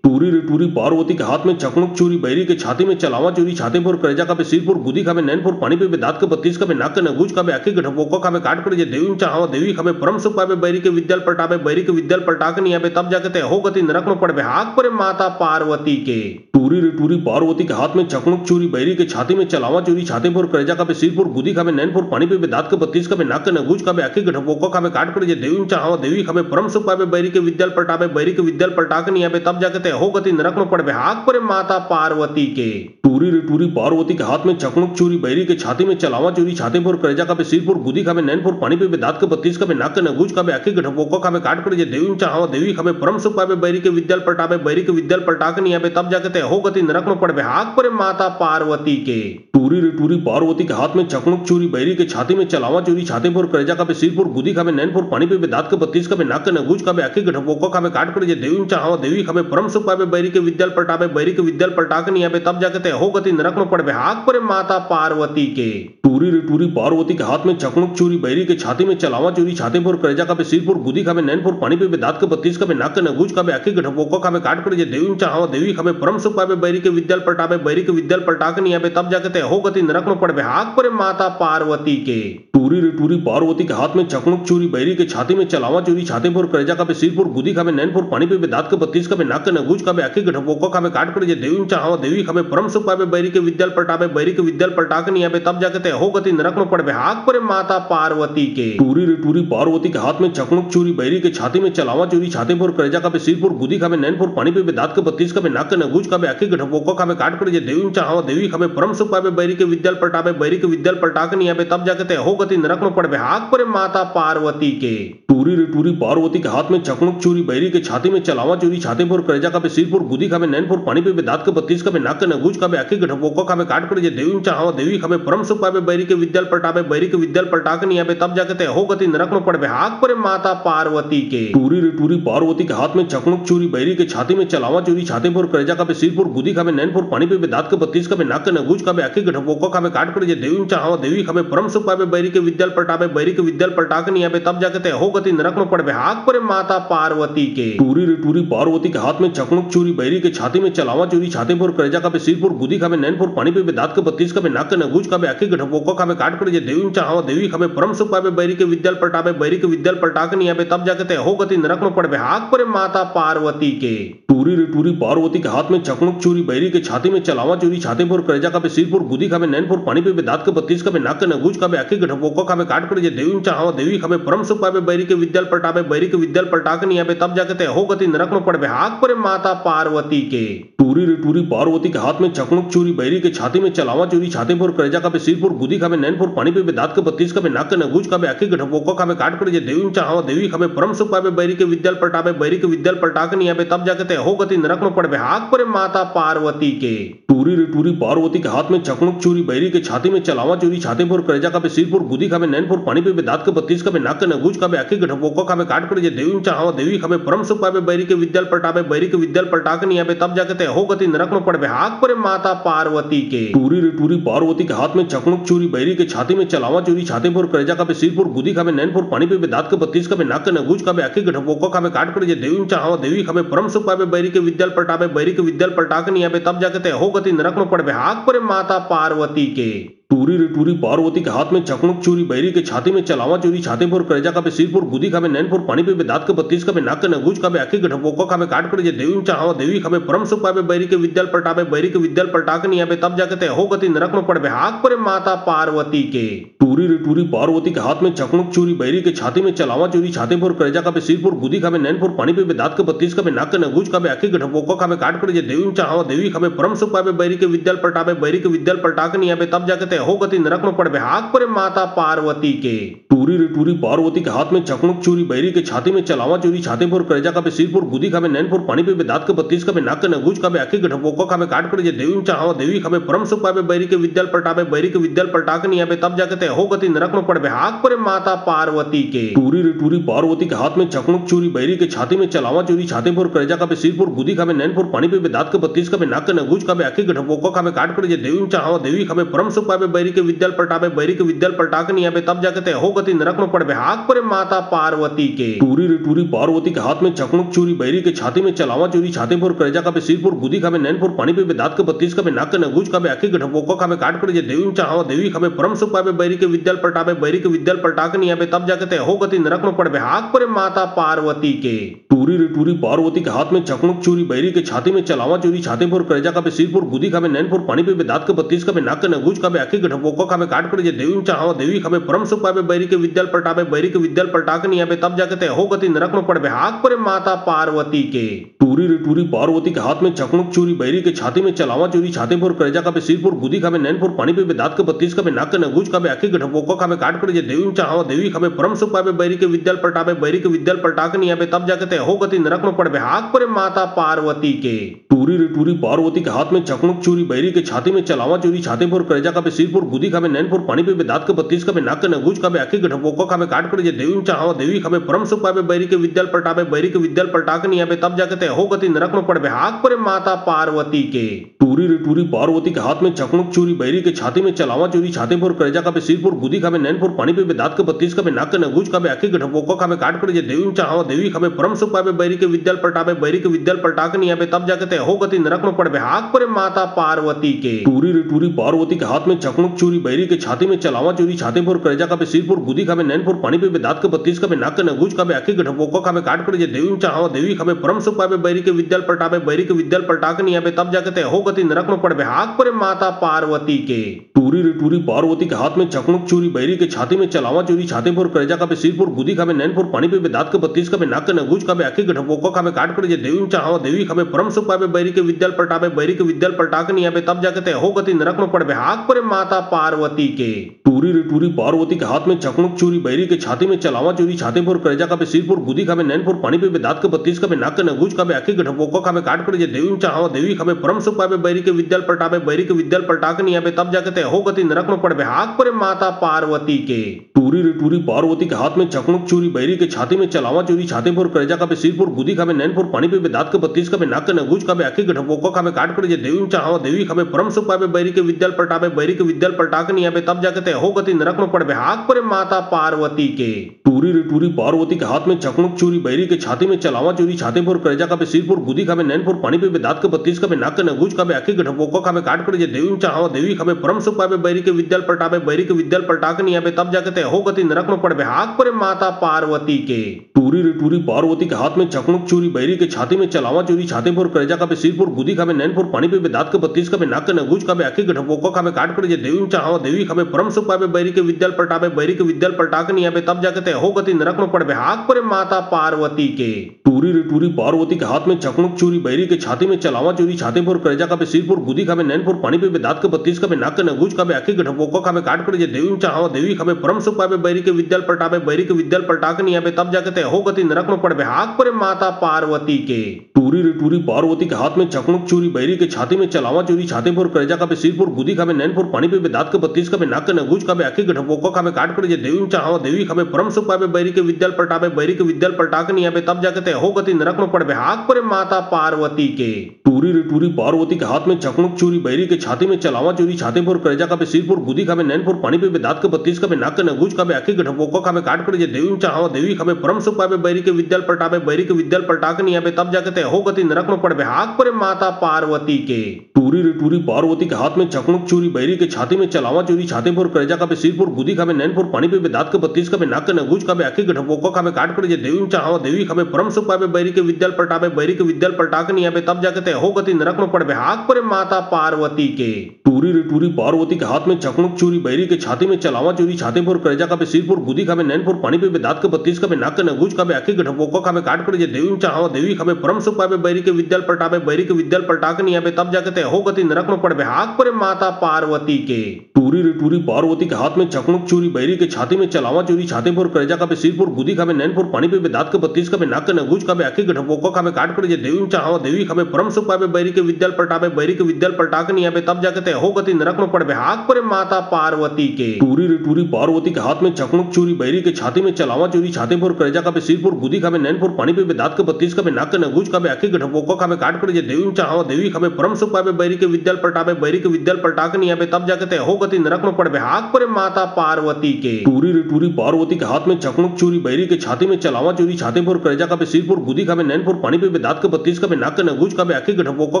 टूरी रे टूरी पार्वती के हाथ में चकमक चूरी, बैरी के छाती में चलावा चूरी, छाते पर करेजा का सिरपुर गुदी खावे नैनपुर पानी पे दांत के 32 का नाक के नगूज का आखी के ढपोको खावे काट कर जे देवी चाहवा देवी खावे परम सुख पावे, बैरी के विद्याल पलटावे, बैरी के विद्याल पलटा के नहीं आवे तब जाके ते हो गति नरक में पड़वे हाथ पर माता पार्वती के। टूरी रे टूरी पार्वती के हाथ में चकमक चूरी, बैरी के छाती में चलावा चूरी, छाते पर करेजा का सिरपुर गुदी खावे नैनपुर पानी पे दांत के 32 का नाक के नगूज का आखी के ढपोको खावे काट कर जे देवी चाहवा देवी खावे परम सुख पावे, बैरी के विद्याल पलटावे, बैरी के विद्याल पलटा के नहीं आवे तब जाके ते हो गति नरक में पड़वे हाथ पर माता पार्वती के। टूरी रे टूरी पार्वती के हाथ में चकमक चूरी, बैरी के छाती में चलावा चूरी, छाते पर करेजा का सिरपुर गुदी खावे नैनपुर पानी पे दांत के 32 का नाक के नगूज का आखी के ढपोको खावे काट कर जे देवी चाहवा देवी खावे परम सुख पावे, बैरी के विद्याल पलटावे, बैरी के विद्याल पलटा के नहीं आवे तब जाके ते हो गति नरक में पड़वे हाथ पर माता पार्वती के। टूरी रे टूरी पार्वती के हाथ में चकमक चूरी, बैरी के छाती में चलावा चूरी, छाते पर करेजा का सिरपुर गुदी खावे नैनपुर पानी पे दांत के 32 का नाक के नगूज का आखी के ढपोको खावे काट कर जे देवी चाहवा देवी खावे परम सुख पावे, बैरी के विद्याल पलटावे, बैरी के विद्याल पलटा के नहीं आवे तब जाके ते हो गति नरक में पड़वे हाथ पर माता पार्वती के। टूरी रे टूरी पार्वती के हाथ में चकमक चूरी, बैरी के छाती में चलावा चूरी, छाते पर करेजा का सिरपुर गुदी खावे नैनपुर पानी पे दांत के 32 का नाक के नगूज का आखी के ढपोको खावे काट कर जे देवी चाहवा देवी खावे परम सुख पावे, बैरी के विद्याल पलटावे, बैरी के विद्याल पलटा के नहीं आवे तब जाके ते हो गति नरक में पड़वे हाथ पर माता पार्वती के। टूरी रे टूरी पार्वती के हाथ में चकमुक चूरी, बैरी के छाती में चलावा चूरी, छाते फोर करेजा का सिरपुर, गुदी खाबे नैनपुर, पानी पे दांत के 32 का नाक के नगूज का आखी के ढपोका खाबे काट कर जे देवी चाहवा देवी खाबे परम सुख पावे, बैरी के विद्याल पटावे, बैरी के विद्याल पटा के नहीं आवे तब जाके ते हो गति नरक में पड़बे हाक परे माता पार्वती के। टूरी रे टूरी पार्वती के हाथ में चकमुक चूरी, बैरी के छाती में चलावा चूरी, छाते फोर करेजा का सिरपुर, गुदी खाबे नैनपुर, पानी पे दांत के 32 का नाक के नगूज का आखी के ढपोका खाबे काट कर जे देवी चाहवा देवी खाबे परम सुख पावे, बैरी के विद्याल पटावे, बैरी के विद्याल पटा के नहीं आवे तब जाके ते हो गति नरक में पड़बे हाक परे माता पार्वती के। टूरी रे टूरी पार्वती के हाथ में चकमुक चूरी, बैरी के छाती में चलावा चूरी, छाते फोर करेजा का सिरपुर, गुदी खाबे नैनपुर, पानी पे दांत के 32 का नाक के नगूज का आखी के ढपोका खाबे काट कर जे देवी चाहवा देवी खाबे परम सुख पावे, बैरी के विद्याल पटावे, बैरी के विद्याल पटा के नहीं आवे तब जाके ते हो गति नरक में पड़बे हाक परे माता पार्वती के। टूरी रे टूरी पार्वती के हाथ में चकमुक चूरी, बैरी के छाती में चलावा चूरी, छाते फोर करेजा का सिरपुर, गुदी खाबे नैनपुर, पानी पे दांत के 32 का नाक के नगूज का आखी के ढपोका खाबे काट कर जे देवी चाहवा देवी खाबे परम सुख पावे, बैरी के विद्याल पटावे, बैरी के विद्याल पटा के नहीं आवे तब जाके ते हो गति नरक में पड़बे हाक परे माता पार्वती के। टूरी रे टूरी पार्वती के हाथ में चकमुक चूरी, बैरी के छाती में चलावा चूरी, छाते फोर करेजा का सिरपुर, गुदी खाबे नैनपुर, पानी पे दांत के 32 का नाक के नगूज का आखी के ढपोका खाबे काट कर जे देवी चाहवा देवी खाबे परम सुख पावे, बैरी के विद्याल पटावे, बैरी के विद्याल पटा के नहीं आवे तब जाके ते हो गति नरक में पड़बे हाक परे माता पार्वती के। टूरी रे टूरी पार्वती के हाथ में चकमुक चूरी, बैरी के छाती में चलावा चूरी, छाते फोर करेजा का सिरपुर, गुदी खाबे नैनपुर, पानी पे दांत के 32 का नाक के नगूज का आखी के ढपोका खाबे काट कर जे देवी चाहवा देवी खाबे परम सुख पावे, बैरी के विद्याल पटावे, बैरी के विद्याल पटा के नहीं आवे तब जाके ते हो गति नरक में पड़बे हाक परे माता पार्वती के। टूरी रे टूरी पार्वती के हाथ में चकमुक चूरी, बैरी के छाती में चलावा चूरी, छाते फोर करेजा का सिरपुर, गुदी खाबे नैनपुर, पानी पे दांत के 32 का नाक के नगूज का आखी के ढपोका खाबे काट कर जे देवी चाहवा देवी खाबे परम सुख पावे, बैरी के विद्याल पटावे, बैरी के विद्याल पटा के नहीं आवे तब जाके ते हो गति नरक में पड़बे हाक परे माता पार्वती के। टूरी रे टूरी पार्वती के हाथ में चकमुक चूरी, बैरी के छाती में चलावा चूरी, छाते फोर करेजा का सिरपुर, गुदी खाबे नैनपुर, पानी पे दांत के 32 का नाक के नगूज का आखी के ढपोका खाबे काट कर जे देवी चाहवा देवी खाबे परम सुख पावे, बैरी के विद्याल पटावे, बैरी के विद्याल पटा के नहीं आवे तब जाके ते हो गति नरक में पड़बे हाक परे माता पार्वती के। टूरी रे टूरी पार्वती के हाथ में चकमुक चूरी, बैरी के छाती में चलावा चूरी, छाते फोर करेजा का सिरपुर, गुदी खाबे नैनपुर, पानी पे दांत के 32 का नाक के नगूज का आखी के ढपोका खाबे काट कर जे देवी चाहवा देवी खाबे परम सुख पावे, बैरी के विद्याल पटावे, बैरी के विद्याल पटा के नहीं आवे तब जाके ते हो गति नरक में पड़बे हाक परे माता पार्वती के। टूरी रे टूरी पार्वती के हाथ में चकमुक चूरी, बैरी के छाती में चलावा चूरी, छाते फोर करेजा का सिरपुर, गुदी खाबे नैनपुर, पानी पे दांत के 32 का नाक के नगूज का आखी के ढपोका खाबे काट कर जे देवी चाहवा देवी खाबे परम सुख पावे, बैरी के विद्याल पटावे, बैरी के विद्याल पटा के नहीं आवे तब जाके ते हो गति नरक में पड़बे हाक परे माता पार्वती के। टूरी रे टूरी पार्वती के हाथ में चकमुक चूरी, बैरी के छाती में चलावा चूरी, छाते फोर करेजा का सिरपुर, गुदी खाबे नैनपुर, पानी पे दांत के 32 का नाक के नगूज का आखी के ढपोका खाबे काट कर जे देवी चाहवा देवी खाबे परम सुख पावे, बैरी के विद्याल पटावे, बैरी के विद्याल पटा के नहीं आवे तब जाके ते हो गति नरक में पड़बे हाक परे माता पार्वती के। टूरी रे टूरी पार्वती के हाथ में चकमुक चूरी, बैरी के छाती में चलावा चूरी, छाते फोर करेजा का सिरपुर, गुदी खाबे नैनपुर, पानी पे दांत के 32 का नाक के नगूज का आखी के ढपोका खाबे काट कर जे देवी चाहवा देवी खाबे परम सुख पावे, बैरी के विद्याल पटावे, बैरी के विद्याल पटा के नहीं आवे तब जाके ते हो गति नरक में पड़बे हाक परे माता पार्वती के। टूरी रे टूरी पार्वती के हाथ में चकमुक चूरी, बैरी के छाती में चलावा चूरी, छाते फोर करेजा का सिरपुर, गुदी खाबे नैनपुर, पानी पे दांत के 32 का नाक के नगूज का आखी के ढपोका खाबे काट कर जे देवी चाहवा देवी खाबे परम सुख पावे, बैरी के विद्याल पटावे, बैरी के विद्याल पटा के नहीं आवे तब जाके ते हो गति नरक में पड़बे हाक परे माता पार्वती के। टूरी रे टूरी पार्वती के हाथ में चकमुक चूरी, बैरी के छाती में चलावा चूरी, छाते फोर करेजा का सिरपुर, गुदी खाबे नैनपुर, पानी पे दांत के 32 का नाक के नगूज का आखी के ढपोका खाबे काट कर जे देवी चाहवा देवी खाबे परम सुख पावे, बैरी के विद्याल पटावे, बैरी के विद्याल पटा के नहीं आवे तब जाके ते हो गति नरक में पड़बे हाक परे माता पार्वती के। टूरी रे टूरी पार्वती के हाथ में चकमुक चूरी, बैरी के छाती में चलावा चूरी, छाते फोर करेजा का सिरपुर, गुदी खाबे नैनपुर, पानी पे दांत के 32 का नाक के नगूज का आखी के ढपोका खाबे काट कर जे देवी चाहवा देवी खाबे परम सुख पावे, बैरी के विद्याल पटावे, बैरी के विद्याल पटा के नहीं आवे तब जाके ते हो गति नरक में पड़बे हाक परे माता पार्वती के। टूरी रे टूरी पार्वती के हाथ में चकमुक चूरी, बैरी के छाती में चलावा चूरी, छाते फोर करेजा का सिरपुर, गुदी खाबे नैनपुर, पानी पे दांत के 32 का नाक के नगूज का आखी के ढपोका खाबे काट कर जे देवी चाहवा देवी खाबे परम सुख पावे, बैरी के विद्याल पटावे, बैरी के विद्याल पटा के नहीं आवे तब जाके ते हो गति नरक में पड़बे हाक परे माता पार्वती के। टूरी रे टूरी पार्वती के हाथ में चकमुक चूरी, बैरी के छाती में चलावा चूरी, छाते फोर करेजा का सिरपुर, गुदी खाबे नैनपुर, पानी पे दांत के 32 का नाक के नगूज का आखी के ढपोका खाबे काट कर जे देवी चाहवा देवी खाबे परम सुख पावे, बैरी के विद्याल पटावे, बैरी के विद्याल पटा के नहीं आवे तब जाके ते हो गति नरक में पड़बे हाक परे माता पार्वती के। टूरी रे टूरी पार्वती के हाथ में चकमुक चूरी, बैरी के छाती में चलावा चूरी, छाते फोर करेजा का सिरपुर, गुदी खाबे नैनपुर, पानी पे दांत के 32 का नाक के नगूज का आखी के ढपोका खाबे काट कर जे देवी चाहवा देवी खाबे परम सुख पावे, बैरी के विद्याल पटावे, बैरी के विद्याल पटा के नहीं आवे तब जाके ते हो गति नरक में पड़बे हाक पर माता पार्वती के टूरी रे टूरी पार्वती के हाथ में चकमुक चूरी बैरी के छाती में चलावा चूरी छाते पर करेजा का सिरपुर गुदी खाबे नैनपुर पानी पे दांत के 32 का नाक के नगुज का आखी के ढपोका खाबे काट कर जे देवी चाहो देवी खाबे परम सुख पाबे बैरी के विद्याल पटाबे बैरी के विद्याल पटाक नहीं आबे तब जाके ते हो गति नरक में पड़बे हाक पर माता पार्वती के टूरी रे टूरी पार्वती के हाथ में चकमुक चूरी बैरी के छाती में चलावा चूरी छाते पर करेजा का सिरपुर गुदी खाबे नैनपुर पानी पे दांत के 32 का नाक के नगुज का आखी के ढपोका खाबे काट कर जे देवी चाहो देवी खाबे परम सुख पाबे बैरी के विद्याल पटाबे बैरी के विद्याल पटाक नहीं आबे तब जाके ते हो गति नरक में पड़बे हाक पर माता पार्वती के टूरी रे टूरी पार्वती के हाथ में चकमुक चूरी बैरी के छाती में चलावा चूरी छाते पर करेजा का सिरपुर गुदी खाबे नैनपुर पानी पे दांत के 32 का नाक के नगुज का आखी के ढपोका खाबे काट कर जे देवी चाहो देवी खाबे परम सुख पाबे बैरी के विद्याल पटाबे बैरी के विद्याल पटाक नहीं आबे तब जाके ते हो गति नरक में पड़बे हाक पर माता पार्वती के टूरी रे टूरी पार्वती के हाथ में चकमुक चूरी बैरी के छाती में चलावा चूरी छाते पर करेजा का सिरपुर गुदी खाबे नैनपुर पानी पे दांत के 32 का नाक के नगुज का आखी के ढपोका खाबे काट कर जे देवी चाहो देवी खाबे परम सुख पाबे बैरी के विद्याल पटाबे बैरी के विद्याल पटाक नहीं आबे तब जाके ते हो गति नरक में पड़बे हाक पर माता पार्वती के टूरी रे टूरी पार्वती के हाथ में चकमुक चूरी बैरी के छाती में चलावा चूरी छाते पर करेजा का सिरपुर गुदी खाबे नैनपुर पानी पे दांत के 32 का नाक के नगुज का आखी के ढपोका खाबे काट कर जे देवी चाहो देवी खाबे परम सुख पाबे बैरी के विद्याल पटाबे बैरी के विद्याल पटाक नहीं आबे तब जाके ते हो गति नरक में पड़बे हाक पर माता पार्वती के टूरी रे टूरी पार्वती के हाथ में चकमुक चूरी बैरी के छाती में चलावा चूरी छाते पर करेजा का सिरपुर गुदी खाबे नैनपुर पानी पे दांत के 32 का नाक के नगुज का आखी के ढपोका खाबे काट कर जे देवी चाहो देवी खाबे परम सुख पाबे बैरी के विद्याल पटाबे बैरी के विद्याल पटाक नहीं आबे तब जाके ते हो गति नरक में पड़बे हाक पर माता पार्वती के टूरी रे टूरी पार्वती के हाथ में चकमुक चूरी बैरी के छाती में चलावा चूरी छाते पर करेजा का सिरपुर गुदी खाबे नैनपुर पानी पे दांत के 32 का नाक के नगुज का आखी के ढपोका खाबे काट कर जे देवी चाहो देवी खाबे परम सुख पाबे बैरी के विद्याल पटाबे बैरी के विद्याल पटाक नहीं आबे तब जाके ते हो गति नरक में पड़बे हाक पर माता पार्वती के टूरी रे टूरी पार्वती के हाथ में चकमुक चूरी बैरी के छाती में चलावा चूरी छाते पर करेजा का सिरपुर गुदी खाबे नैनपुर पानी पे दांत के 32 का नाक के नगुज का आखी के ढपोका खाबे काट कर जे देवी चाहो देवी खाबे परम सुख पाबे बैरी के विद्याल पटाबे बैरी के विद्याल पटाक नहीं आबे तब जाके ते हो गति नरक में पड़बे हाक पर माता पार्वती के टूरी रे टूरी पार्वती के हाथ में चकमुक चूरी बैरी के छाती में चलावा चूरी छाते पर करेजा का सिरपुर गुदी खाबे नैनपुर पानी पे दांत के 32 का नाक के नगुज का आखी के ढपोका खाबे काट कर जे देवी चाहो देवी खाबे परम सुख पाबे बैरी के विद्याल पटाबे बैरी के विद्याल पटाक नहीं आबे तब जाके ते हो गति नरक में पड़बे हाक पर माता पार्वती के टूरी रे टूरी पार्वती के हाथ में चकमुक चूरी बैरी के छाती में चलावा चूरी छाते पर करेजा का सिरपुर गुदी खाबे नैनपुर पानी पे दांत के 32 का नाक के नगुज का आखी के ढपोका खाबे काट कर जे देवी चाहो देवी खाबे परम सुख पाबे बैरी के विद्याल पटाबे बैरी के विद्याल पटाक नहीं आबे तब जाके ते हो गति नरक में पड़बे हाक पर माता पार्वती के टूरी रे टूरी पार्वती के हाथ में चकमुक चूरी बैरी के छाती में चलावा चूरी छाते पर करेजा का सिरपुर गुदी खाबे नैनपुर पानी पे दांत के 32 का नाक के नगुज का आखी के ढपोका खाबे काट कर जे देवी चाहो देवी खाबे परम सुख पाबे बैरी के विद्याल पटाबे बैरी के विद्याल पटाक नहीं आबे तब जाके ते हो गति नरक में पड़बे हाक पर माता पार्वती के टूरी रे टूरी पार्वती के हाथ में चकमुक चूरी बैरी के छाती में चलावा चूरी छाते पर करेजा का सिरपुर गुदी खाबे नैनपुर पानी पे दांत के 32 का नाक के नगुज का आखी के ढपोका खाबे काट कर जे देवी चाहो देवी खाबे परम सुख पाबे बैरी के विद्याल पटाबे बैरी के विद्याल पटाक नहीं आबे तब जाके ते हो गति नरक में पड़बे हाक पर माता पार्वती के टूरी रे टूरी पार्वती के हाथ में चकमुक चूरी बैरी के छाती में चलावा चूरी छाते पर करेजा का सिरपुर गुदी खाबे नैनपुर पानी पे दांत के 32 का नाक के नगुज का आखी के ढपोका खाबे काट कर जे देवी चाहो देवी खाबे परम सुख पाबे बैरी के विद्याल पटाबे बैरी के विद्याल पटाक नहीं आबे तब जाके ते हो गति नरक में पड़बे हाक पर माता पार्वती के टूरी रे टूरी पार्वती के हाथ में चकमुक चूरी बैरी के छाती में चलावा चूरी छाते पर करेजा का सिरपुर गुदी खाबे नैनपुर पानी पे दांत के 32 का नाक के नगुज का आखी के ढपोका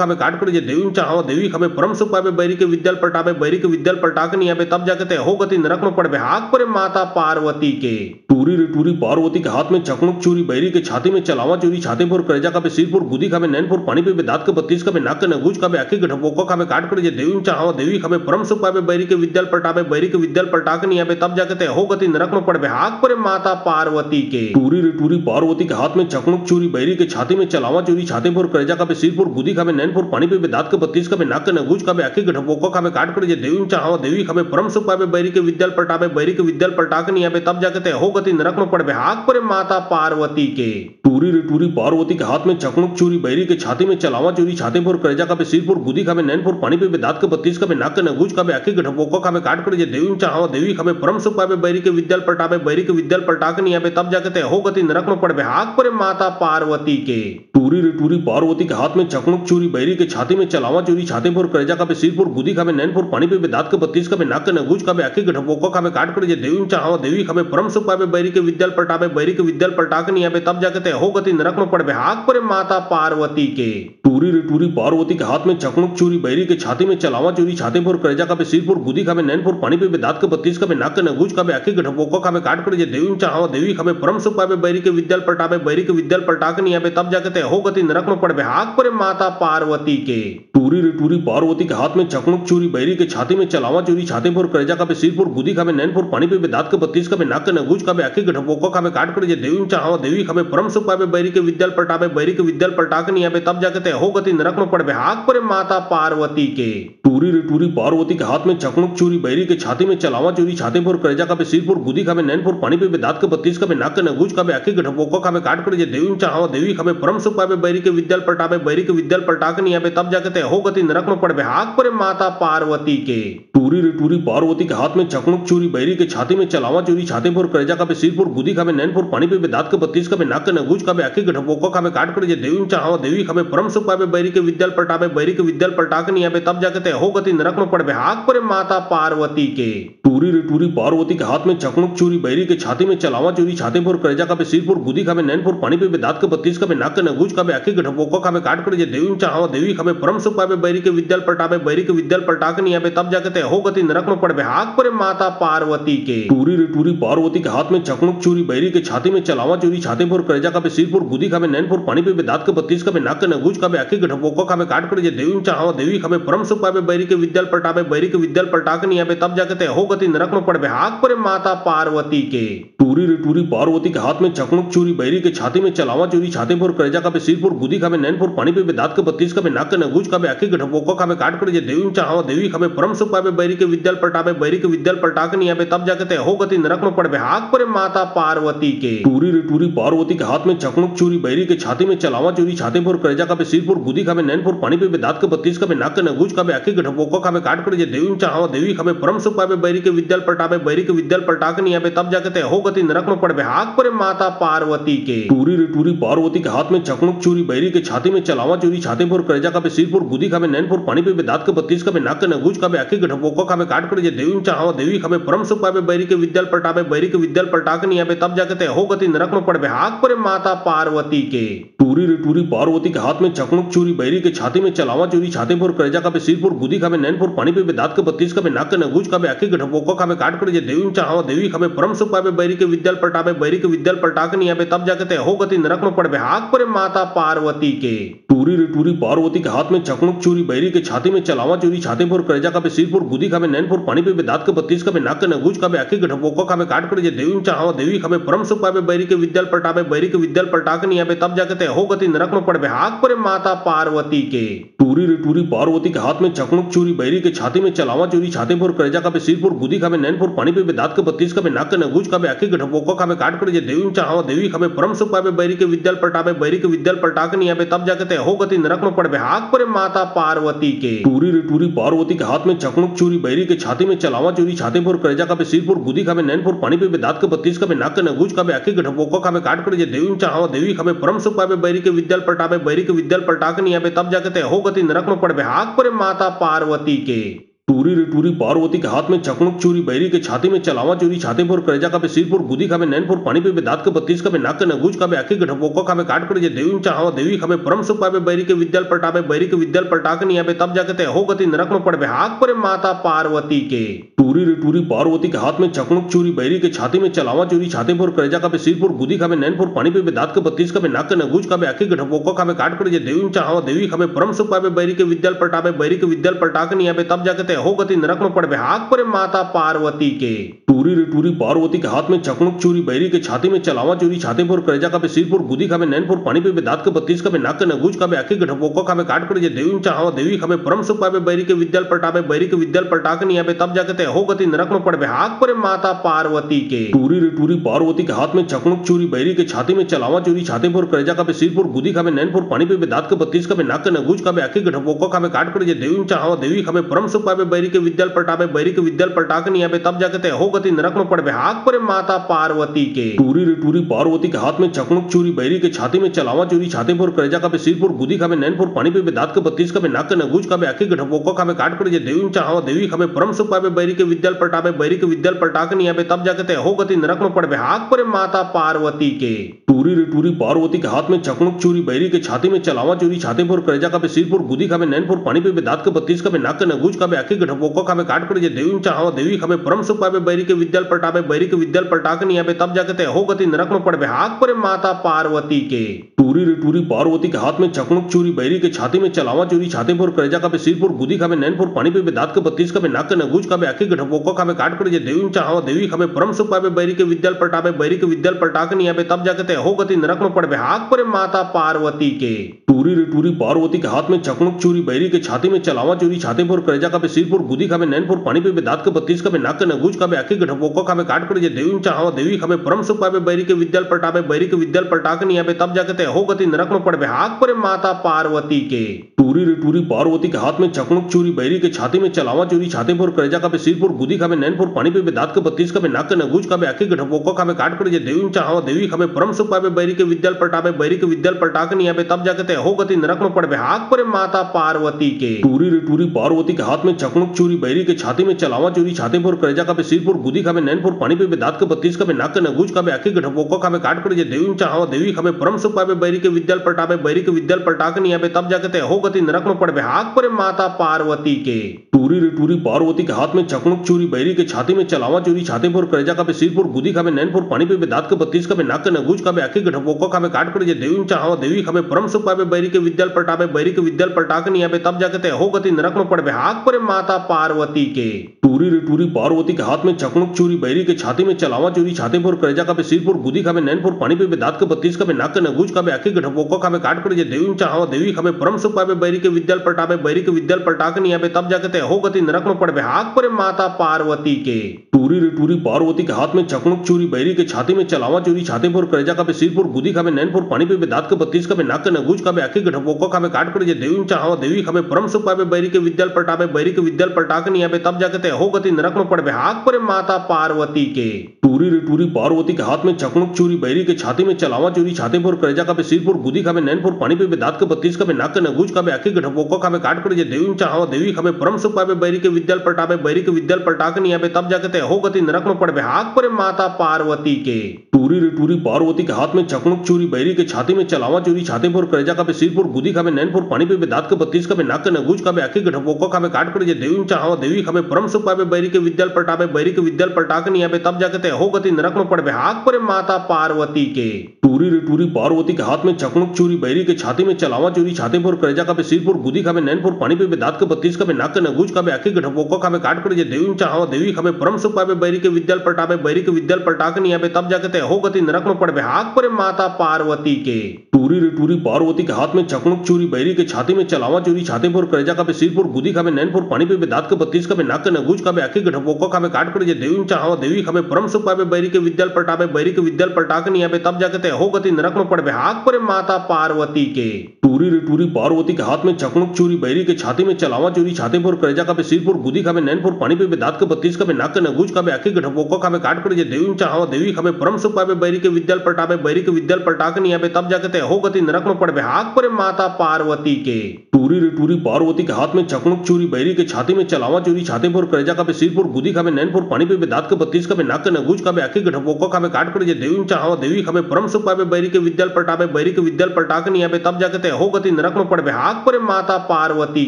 खाबे काट कर जे देवी चाहो देवी खाबे परम सुख पाबे बैरी के विद्याल पटाबे बैरी के विद्याल पटाक नहीं आबे तब जाके ते हो गति नरक में पड़बे हाक पर माता पार्वती के टूरी रे टूरी पार्वती के हाथ में चकमुक चूरी बैरी के छाती में चलावा चूरी छाते पर करेजा का सिरपुर गुदी खाबे नैनपुर पानी पे दांत के 32 का नाक के नगुज का आखी के ढपोका खाबे काट कर जे देवी चाहो देवी खाबे परम सुख पाबे बैरी के विद्याल पटाबे बैरी के विद्याल पटाक नहीं आबे तब जाके ते हो गति नरक में पड़बे हाक पर माता पार्वती के टूरी रे टूरी पार्वती के हाथ में चकमुक चूरी बैरी के छाती में चलावा चूरी छाते पर करेजा का सिरपुर गुदी खाबे नैनपुर पानी पे दांत के 32 का नाक के नगुज का आखी के ढपोका खाबे काट कर जे देवी चाहो देवी खाबे परम सुख पाबे बैरी के विद्याल पटाबे बैरी के विद्याल पटाक नहीं आबे तब जाके ते हो गति नरक में पड़बे हाक पर माता पार्वती के टूरी रे टूरी पार्वती के हाथ में चकमुक चूरी बैरी के छाती में चलावा चूरी छाते पर करेजा का सिरपुर गुदी खाबे नैनपुर पानी पे दांत के 32 का नाक के नगुज का आखी के ढपोका खाबे काट कर जे देवी चाहो देवी खाबे परम सुख पाबे बैरी के विद्याल पटाबे बैरी के विद्याल पटाक नहीं आबे तब जाके ते हो गति नरक में पड़बे हाक पर माता पार्वती के टूरी रे टूरी पार्वती के हाथ में चकमुक चूरी बैरी के छाती में चलावा चूरी छाते पर करेजा का सिरपुर गुदी खाबे नैनपुर पानी पे दांत के 32 का नाक के नगुज का आखी के ढपोका खाबे काट कर जे देवी चाहो देवी खाबे परम सुख पाबे बैरी के विद्याल पटाबे बैरी के विद्याल पटाक नहीं आबे तब जाके ते हो गति नरक में पड़ हाक पर माता पार्वती के। टूरी रे टूरी पार्वती के हाथ में चकमुक चूरी, बैरी के छाती में चलावा चूरी, छाते पर करेजा का सिर पर गुदी खावे, नैन पर पानी पे दांत के बत्तीस का नाक के नगूज का आखी गठपोको खावे, काट कर जे देवी चाहो देवी खावे, परम सुख पावे, बैरी के विद्याल पलटावे, बैरी के विद्याल पलटा के नहीं आवे, तब जाके हो गति नरक में पड़ हाक पर माता पार्वती के। टूरी रे टूरी पार्वती के हाथ में चकमुक चूरी, बैरी के छाती में चलावा चूरी, छाते पर करेजा का सिर पर गुदी खावे, नैन पर पानी पे दांत के बत्तीस का नाक के नगूज का आखी गठपोको खावे, काट कर जे देवी चाहो देवी खावे, परम सुख पावे, बैरी के विद्याल पलटावे, बैरी के विद्याल पलटा के नहीं आवे, तब जाके हो गति नरक में पड़ हाक पर माता पार्वती के। टूरी रे टूरी पार्वती के हाथ में चकमुक चूरी, बैरी के छाती में चलावा चूरी, छाते पर करेजा का सिर पर गुदी खावे, नैन पर पानी पे दांत के बत्तीस का नाक के नगूज का आखी गठपोको खावे, काट कर जे देवी चाहो देवी खावे, परम सुख पावे, बैरी के विद्याल पलटावे, बैरी के विद्याल पलटा के नहीं आवे, तब जाके हो गति नरक में पड़ हाक पर माता पार्वती के। टूरी रे टूरी पार्वती के हाथ में चकमुक चूरी, बैरी के छाती में चलावा चूरी, छाते पर करेजा का सिर पर गुदी खावे, नैन पर पानी पे दांत के बत्तीस का नाक के नगूज का आखी गठपोको खावे, काट कर जे देवी चाहो देवी खावे, परम सुख पावे, बैरी के विद्याल पलटावे, बैरी के विद्याल पलटा के नहीं आवे, तब जाके हो गति नरक में पड़ हाक पर माता पार्वती के। टूरी रे टूरी पार्वती के हाथ में चकमुक चूरी, बैरी के छाती में चलावा चूरी, छाते पर करेजा का सिर पर गुदी खावे, नैन पर पानी पे दांत के बत्तीस का नाक के नगूज का आखी गठपोको खावे, काट कर जे देवी चाहो देवी खावे, परम सुख पावे, बैरी के विद्याल पलटावे, बैरी के विद्याल पलटा के नहीं आवे, तब जाके हो गति नरक में पड़ हाक पर माता पार्वती के। टूरी रे टूरी पार्वती के हाथ में चकमुक चूरी, बैरी के छाती में चलावा चूरी, छाते पर करेजा का सिर पर गुदी खावे, नैन पर पानी पे दांत के बत्तीस का नाक के नगूज का आखी गठपोको खावे, काट कर जे देवी चाहो देवी खावे, परम सुख पावे, बैरी के विद्याल पलटावे, बैरी के विद्याल पलटा के नहीं आवे, तब जाके हो गति नरक में पड़ हाक पर माता पार्वती के। टूरी रे टूरी पार्वती के हाथ में चकमुक चूरी, बैरी के छाती में चलावा चूरी, छाते पर करेजा का सिर पर गुदी खावे, नैन पर पानी पे दांत के बत्तीस का नाक के नगूज का आखी गठपोको खावे, काट कर जे देवी चाहो देवी खावे, परम सुख पावे, बैरी के विद्याल पलटावे, बैरी के विद्याल पलटा के नहीं आवे, तब जाके हो गति नरक में पड़ हाक पर माता पार्वती के। टूरी रे टूरी पार्वती के हाथ में चकमुक चूरी, बैरी के छाती में चलावा चूरी, छाते पर करेजा का सिर पर गुदी खावे, नैन पर पानी पे दांत के बत्तीस का नाक के नगूज का आखी गठपोको खावे, काट कर जे देवी चाहो देवी खावे, परम सुख पावे, बैरी के विद्याल पलटावे, बैरी के विद्याल पलटा के नहीं आवे, तब जाके हो गति नरक में पड़ हाक पर माता पार्वती के। टूरी रे टूरी पार्वती के हाथ में चकमुक चूरी, बैरी के छाती में चलावा चूरी, छाते पर करेजा का सिर पर गुदी खावे, नैन पर पानी पे दांत के बत्तीस का नाक के नगूज का आखी गठपोको खावे, काट कर जे देवी चाहो देवी खावे, परम सुख पावे, बैरी के विद्याल पलटावे, बैरी के विद्याल पलटा के नहीं आवे, तब जाके हो गति नरक में पड़ हाक पर माता पार्वती के। टूरी रे टूरी पार्वती के हाथ में चकमुक चूरी, बैरी के छाती में चलावा चूरी, छाते पर करेजा का सिर पर गुदी खावे, नैन पर पानी पे दांत के बत्तीस का नाक के नगूज का आखी गठपोको खावे, काट कर जे देवी चाहो देवी खावे, परम सुख पावे, बैरी के विद्याल पलटावे, बैरी के विद्याल पलटा के नहीं आवे, तब जाके हो गति नरक में पड़ हाक पर माता पार्वती के। टूरी रे टूरी पार्वती के हाथ में चकमुक चूरी, बैरी के छाती में चलावा चूरी, छाते पर करेजा का सिर पर गुदी खावे, नैन पर पानी पे दांत के बत्तीस का नाक के नगूज का आखी गठपोको खावे, काट कर जे देवी चाहो देवी खावे, परम सुख पावे, बैरी के विद्याल पलटावे, बैरी के विद्याल पलटा के नहीं आवे, तब जाके हो गति नरक में पड़ हाक पर माता पार्वती के। टूरी रे टूरी पार्वती के हाथ में चकमुक चूरी, बैरी के छाती में चलावा चूरी, छाते पर करेजा का सिर पर गुदी खावे, नैन पर पानी पे दांत के बत्तीस का नाक के नगूज का आखी गठपोको खावे, काट कर जे देवी चाहो देवी खावे, परम सुख पावे, बैरी के विद्याल पलटावे, बैरी के विद्याल पलटा के नहीं आवे, तब जाके हो गति नरक में पड़ हाक पर माता पार्वती के। टूरी रे टूरी पार्वती के हाथ में चकमुक चूरी, बैरी के छाती में चलावा चूरी, छाते पर करेजा का सिर पर गुदी खावे, नैन पर पानी पे दांत के बत्तीस का नाक के नगूज का आखी गठपोको खावे, काट कर जे देवी चाहो देवी खावे, परम सुख पावे, बैरी के विद्याल पलटावे, बैरी के विद्याल पलटा के नहीं आवे, तब जाके हो गति नरक में पड़ हाक पर माता पार्वती के। टूरी रे टूरी पार्वती के हाथ में चकमुक चूरी, बैरी के छाती में चलावा चूरी, छाते पर करेजा का सिर पर गुदी खावे, नैन पर पानी पे दांत के बत्तीस का नाक के नगूज का आखी गठपोको खावे, काट कर जे देवी चाहो देवी खावे, परम सुख पावे, बैरी के विद्याल पलटावे, बैरी के विद्याल पलटा के नहीं आवे, तब जाके हो गति नरक में पड़ हाक पर माता पार्वती के। टूरी रे टूरी पार्वती के हाथ में चकमुक चूरी, बैरी के छाती में चलावा चूरी, छाते पर करेजा का सिर पर गुदी खावे, नैन पर पानी पे दांत के बत्तीस का नाक के नगूज का आखी गठपोको खावे, काट कर जे देवी चाहो देवी खावे, परम सुख पावे, बैरी के विद्याल पलटावे, बैरी के विद्याल पलटा के नहीं आवे, तब जाके हो गति नरक में पड़ हाक पर माता पार्वती के। टूरी रे टूरी पार्वती के हाथ में चकमुक चूरी, बैरी के छाती में चलावा चूरी, छाते पर करेजा का सिर पर गुदी खावे, नैन पर पानी पे दांत के बत्तीस का नाक के नगूज का आखी गठपोको खावे, काट कर जे देवी चाहो देवी खावे, परम सुख पावे, बैरी के विद्याल पलटावे, बैरी के विद्याल पलटा के नहीं आवे, तब जाके हो गति नरक में पड़ हाक पर माता पार्वती के। टूरी रे टूरी पार्वती के हाथ में चकमुक चूरी, बैरी के छाती में चलावा चूरी, छाते पर करेजा का सिर पर गुदी खावे, नैन पर पानी पे दांत के बत्तीस का नाक के नगूज का आखी गठपोको खावे, काट कर जे देवी चाहो देवी खावे, परम सुख पावे, बैरी के विद्याल पलटावे, बैरी के विद्याल पलटा के नहीं आवे, तब जाके हो गति नरक में पड़ हाक पर माता पार्वती के। टूरी रे टूरी पार्वती के हाथ में चकमुक चूरी, बैरी के छाती में चलावा चूरी, छाते पर करेजा का सिर पर गुदी खावे, नैन पर पानी पे दांत के बत्तीस का नाक के नगूज का आखी गठपोको खावे, काट कर जे देवी चाहो देवी खावे, परम सुख पावे, बैरी के विद्याल पलटावे, बैरी के विद्याल पलटा के नहीं आवे, तब जाके हो गति नरक में पड़ हाक पर माता पार्वती के। टूरी रे टूरी पार्वती के हाथ में चकमुक चूरी, बैरी के छाती में चलावा चूरी, छाते फोर करेजा का सिरपुर गुदी खाबे नैन फोर पानी पे दांत के बत्तीस का नाक के नगूज का आखी के ढपोको खाबे काट कर देवी चाहो देवी खाबे परम सुख पावे, बैरी के विद्याल पटावे, बैरी के विद्याल पटा के नहीं आवे तब जाके ते हो गति नरक में पड़बे हाथ पर माता पार्वती के। टूरी रे टूरी पार्वती के हाथ में चकमुक चूरी, बैरी के छाती में चलावा चूरी, छाते फोर करेजा का सिरपुर गुदी खाबे नैन फोर पानी पे दांत के बत्तीस का नाक के नगूज का आखी के ढपोको खाबे काट कर देवी चाहो देवी खाबे परम सुख पावे, बैरी के विद्याल पटावे, बैरी के विद्याल पटा के नहीं आवे तब जाके ते हो गति नरक में पड़बे हाथ पर माता पार्वती के। टूरी रे टूरी पार्वती के हाथ में चकमुक चूरी, बैरी के छाती में चलावा चूरी, छाते फोर करेजा का सिरपुर गुदी खाबे नैन फोर पानी पे दांत के बत्तीस का नाक के नगूज का आखी के ढपोको खाबे काट कर देवी चाहो देवी खाबे परम सुख पावे, बैरी के विद्याल पटावे, बैरी के विद्याल पटा के नहीं आवे तब जाके ते हो गति नरक में पड़बे हाथ पर माता पार्वती के। टूरी रे टूरी पार्वती के हाथ में चकमुक चूरी, बैरी के छाती में चलावा चूरी, छाते फोर करेजा का सिरपुर गुदी खाबे नैन फोर पानी पे दांत के बत्तीस का नाक के नगूज का आखी के ढपोको खाबे काट कर देवी चाहो देवी खाबे परम सुख पावे, बैरी के विद्याल पटावे, बैरी के विद्याल पटा के नहीं आवे तब जाके ते हो गति नरक में पड़बे हाथ पर माता पार्वती के। टूरी रे टूरी पार्वती के हाथ में चकमुक चूरी, बैरी के छाती में चलावा चूरी, छाते फोर करेजा का सिरपुर गुदी खाबे नैन फोर पानी पे दांत के बत्तीस का नाक के नगूज का आखी के ढपोको खाबे काट कर देवी चाहो देवी खाबे परम सुख पावे, बैरी के विद्याल पटावे, बैरी के विद्याल पटा के नहीं आवे तब जाके ते हो गति नरक में पड़बे हाथ पर माता पार्वती के। टूरी रे टूरी पार्वती के हाथ में चकमुक चूरी, बैरी के छाती में चलावा चूरी, छाते फोर करेजा का सिरपुर गुदी खाबे नैन फोर पानी पे दांत के बत्तीस का नाक के नगूज का आखी के ढपोको खाबे काट कर देवी चाहो देवी खाबे परम सुख पावे, बैरी के विद्याल पटावे, बैरी के विद्याल पटा के नहीं आवे तब जाके ते हो गति नरक में पड़बे हाथ पर माता पार्वती के। टूरी रे टूरी पार्वती के हाथ में चकमुक चूरी, बैरी के छाती में चलावा चूरी, छाते फोर करेजा का सिरपुर गुदी खाबे नैन फोर पानी पे दांत के बत्तीस का नाक के नगूज का आखी के ढपोको खाबे काट कर देवी चाहो देवी खाबे परम सुख पावे, बैरी के विद्याल पटावे, बैरी के विद्याल पटा के नहीं आवे तब जाके ते हो गति नरक में पड़बे हाथ पर माता पार्वती के। टूरी रे टूरी पार्वती के हाथ में चकमुक चूरी, बैरी के छाती में चलावा चूरी, छाते फोर करेजा का सिरपुर गुदी खाबे नैन फोर पानी पे दांत के बत्तीस का नाक के नगूज का आखी के ढपोको खाबे काट कर देवी चाहो देवी खाबे परम सुख पावे, बैरी के विद्याल पटावे, बैरी के विद्याल पटा के नहीं आवे तब जाके ते हो गति नरक में पड़बे हाथ पर माता पार्वती के। टूरी रे टूरी पार्वती के हाथ में चकमुक चूरी, बैरी के छाती में चलावा चूरी, छाते फोर करेजा का सिरपुर गुदी खाबे नैन फोर पानी पे दांत के बत्तीस का नाक के नगूज का आखी के ढपोको खाबे काट कर देवी चाहो देवी खाबे परम सुख पावे, बैरी के विद्याल पटावे, बैरी के विद्याल पटा के नहीं आवे तब जाके ते हो गति नरक में पड़बे हाथ पर माता पार्वती के। टूरी रे टूरी पार्वती के हाथ में चकमुक चूरी, बैरी के छाती में चलावा चूरी, छाते फोर करेजा का सिरपुर गुदी खाबे नैन फोर पानी पे दांत के बत्तीस का नाक के नगूज का आखी के ढपोको खाबे काट कर देवी चाहो देवी खाबे परम सुख पावे, बैरी के विद्याल पटावे, बैरी के विद्याल पटा के नहीं आवे तब जाके ते हो गति नरक में पड़बे हाथ पर माता पार्वती के। टूरी रे टूरी पार्वती के हाथ में चकमुक चूरी, बैरी के छाती में चलावा चूरी, छाते फोर करेजा का सिरपुर गुदी खाबे नैन फोर पानी पे दांत के बत्तीस का नाक के नगूज का आखी के ढपोको खाबे काट कर देवी चाहो देवी खाबे परम सुख पावे, बैरी के विद्याल पटावे, बैरी के विद्याल पटा के नहीं आवे तब जाके ते हो गति नरक में पड़बे हाथ पर माता पार्वती के। टूरी रे टूरी पार्वती के हाथ में चकमुक चूरी, बैरी के छाती में चलावा चूरी, छाते फोर करेजा का सिरपुर गुदी खाबे नैन फोर पानी पे दांत के बत्तीस का नाक के नगूज का आखी के ढपोको खाबे काट कर देवी चाहो देवी खाबे परम सुख पावे, बैरी के विद्याल पटावे, बैरी के विद्याल पटा के नहीं आवे तब जाके ते हो गति नरक में पड़बे हाथ पर माता पार्वती के। टूरी रे टूरी पार्वती के हाथ में चकमुक चूरी, बैरी के छाती में चलावा चूरी, छाते फोर करेजा का सिरपुर गुदी खाबे नैन फोर पानी पे दांत के बत्तीस का नाक के नगूज का आखी के ढपोको खाबे काट कर देवी चाहो देवी खाबे परम सुख पावे, बैरी के विद्याल पटावे, बैरी के विद्याल पटा के नहीं आवे तब जाके ते हो गति नरक में पड़बे हाथ पर माता पार्वती के। टूरी रे टूरी पार्वती के हाथ में चकमुक चूरी, बैरी के छाती में चलावा चूरी, छाते फोर करेजा का सिरपुर गुदी खाबे नैन फोर पानी पे दांत के बत्तीस का नाक के नगूज का आखी के ढपोको खाबे काट कर देवी चाहो देवी खाबे परम सुख पावे, बैरी के विद्याल पटावे, बैरी के विद्याल पटा के नहीं आवे तब जाके ते हो गति नरक में पड़बे हाथ पर माता पार्वती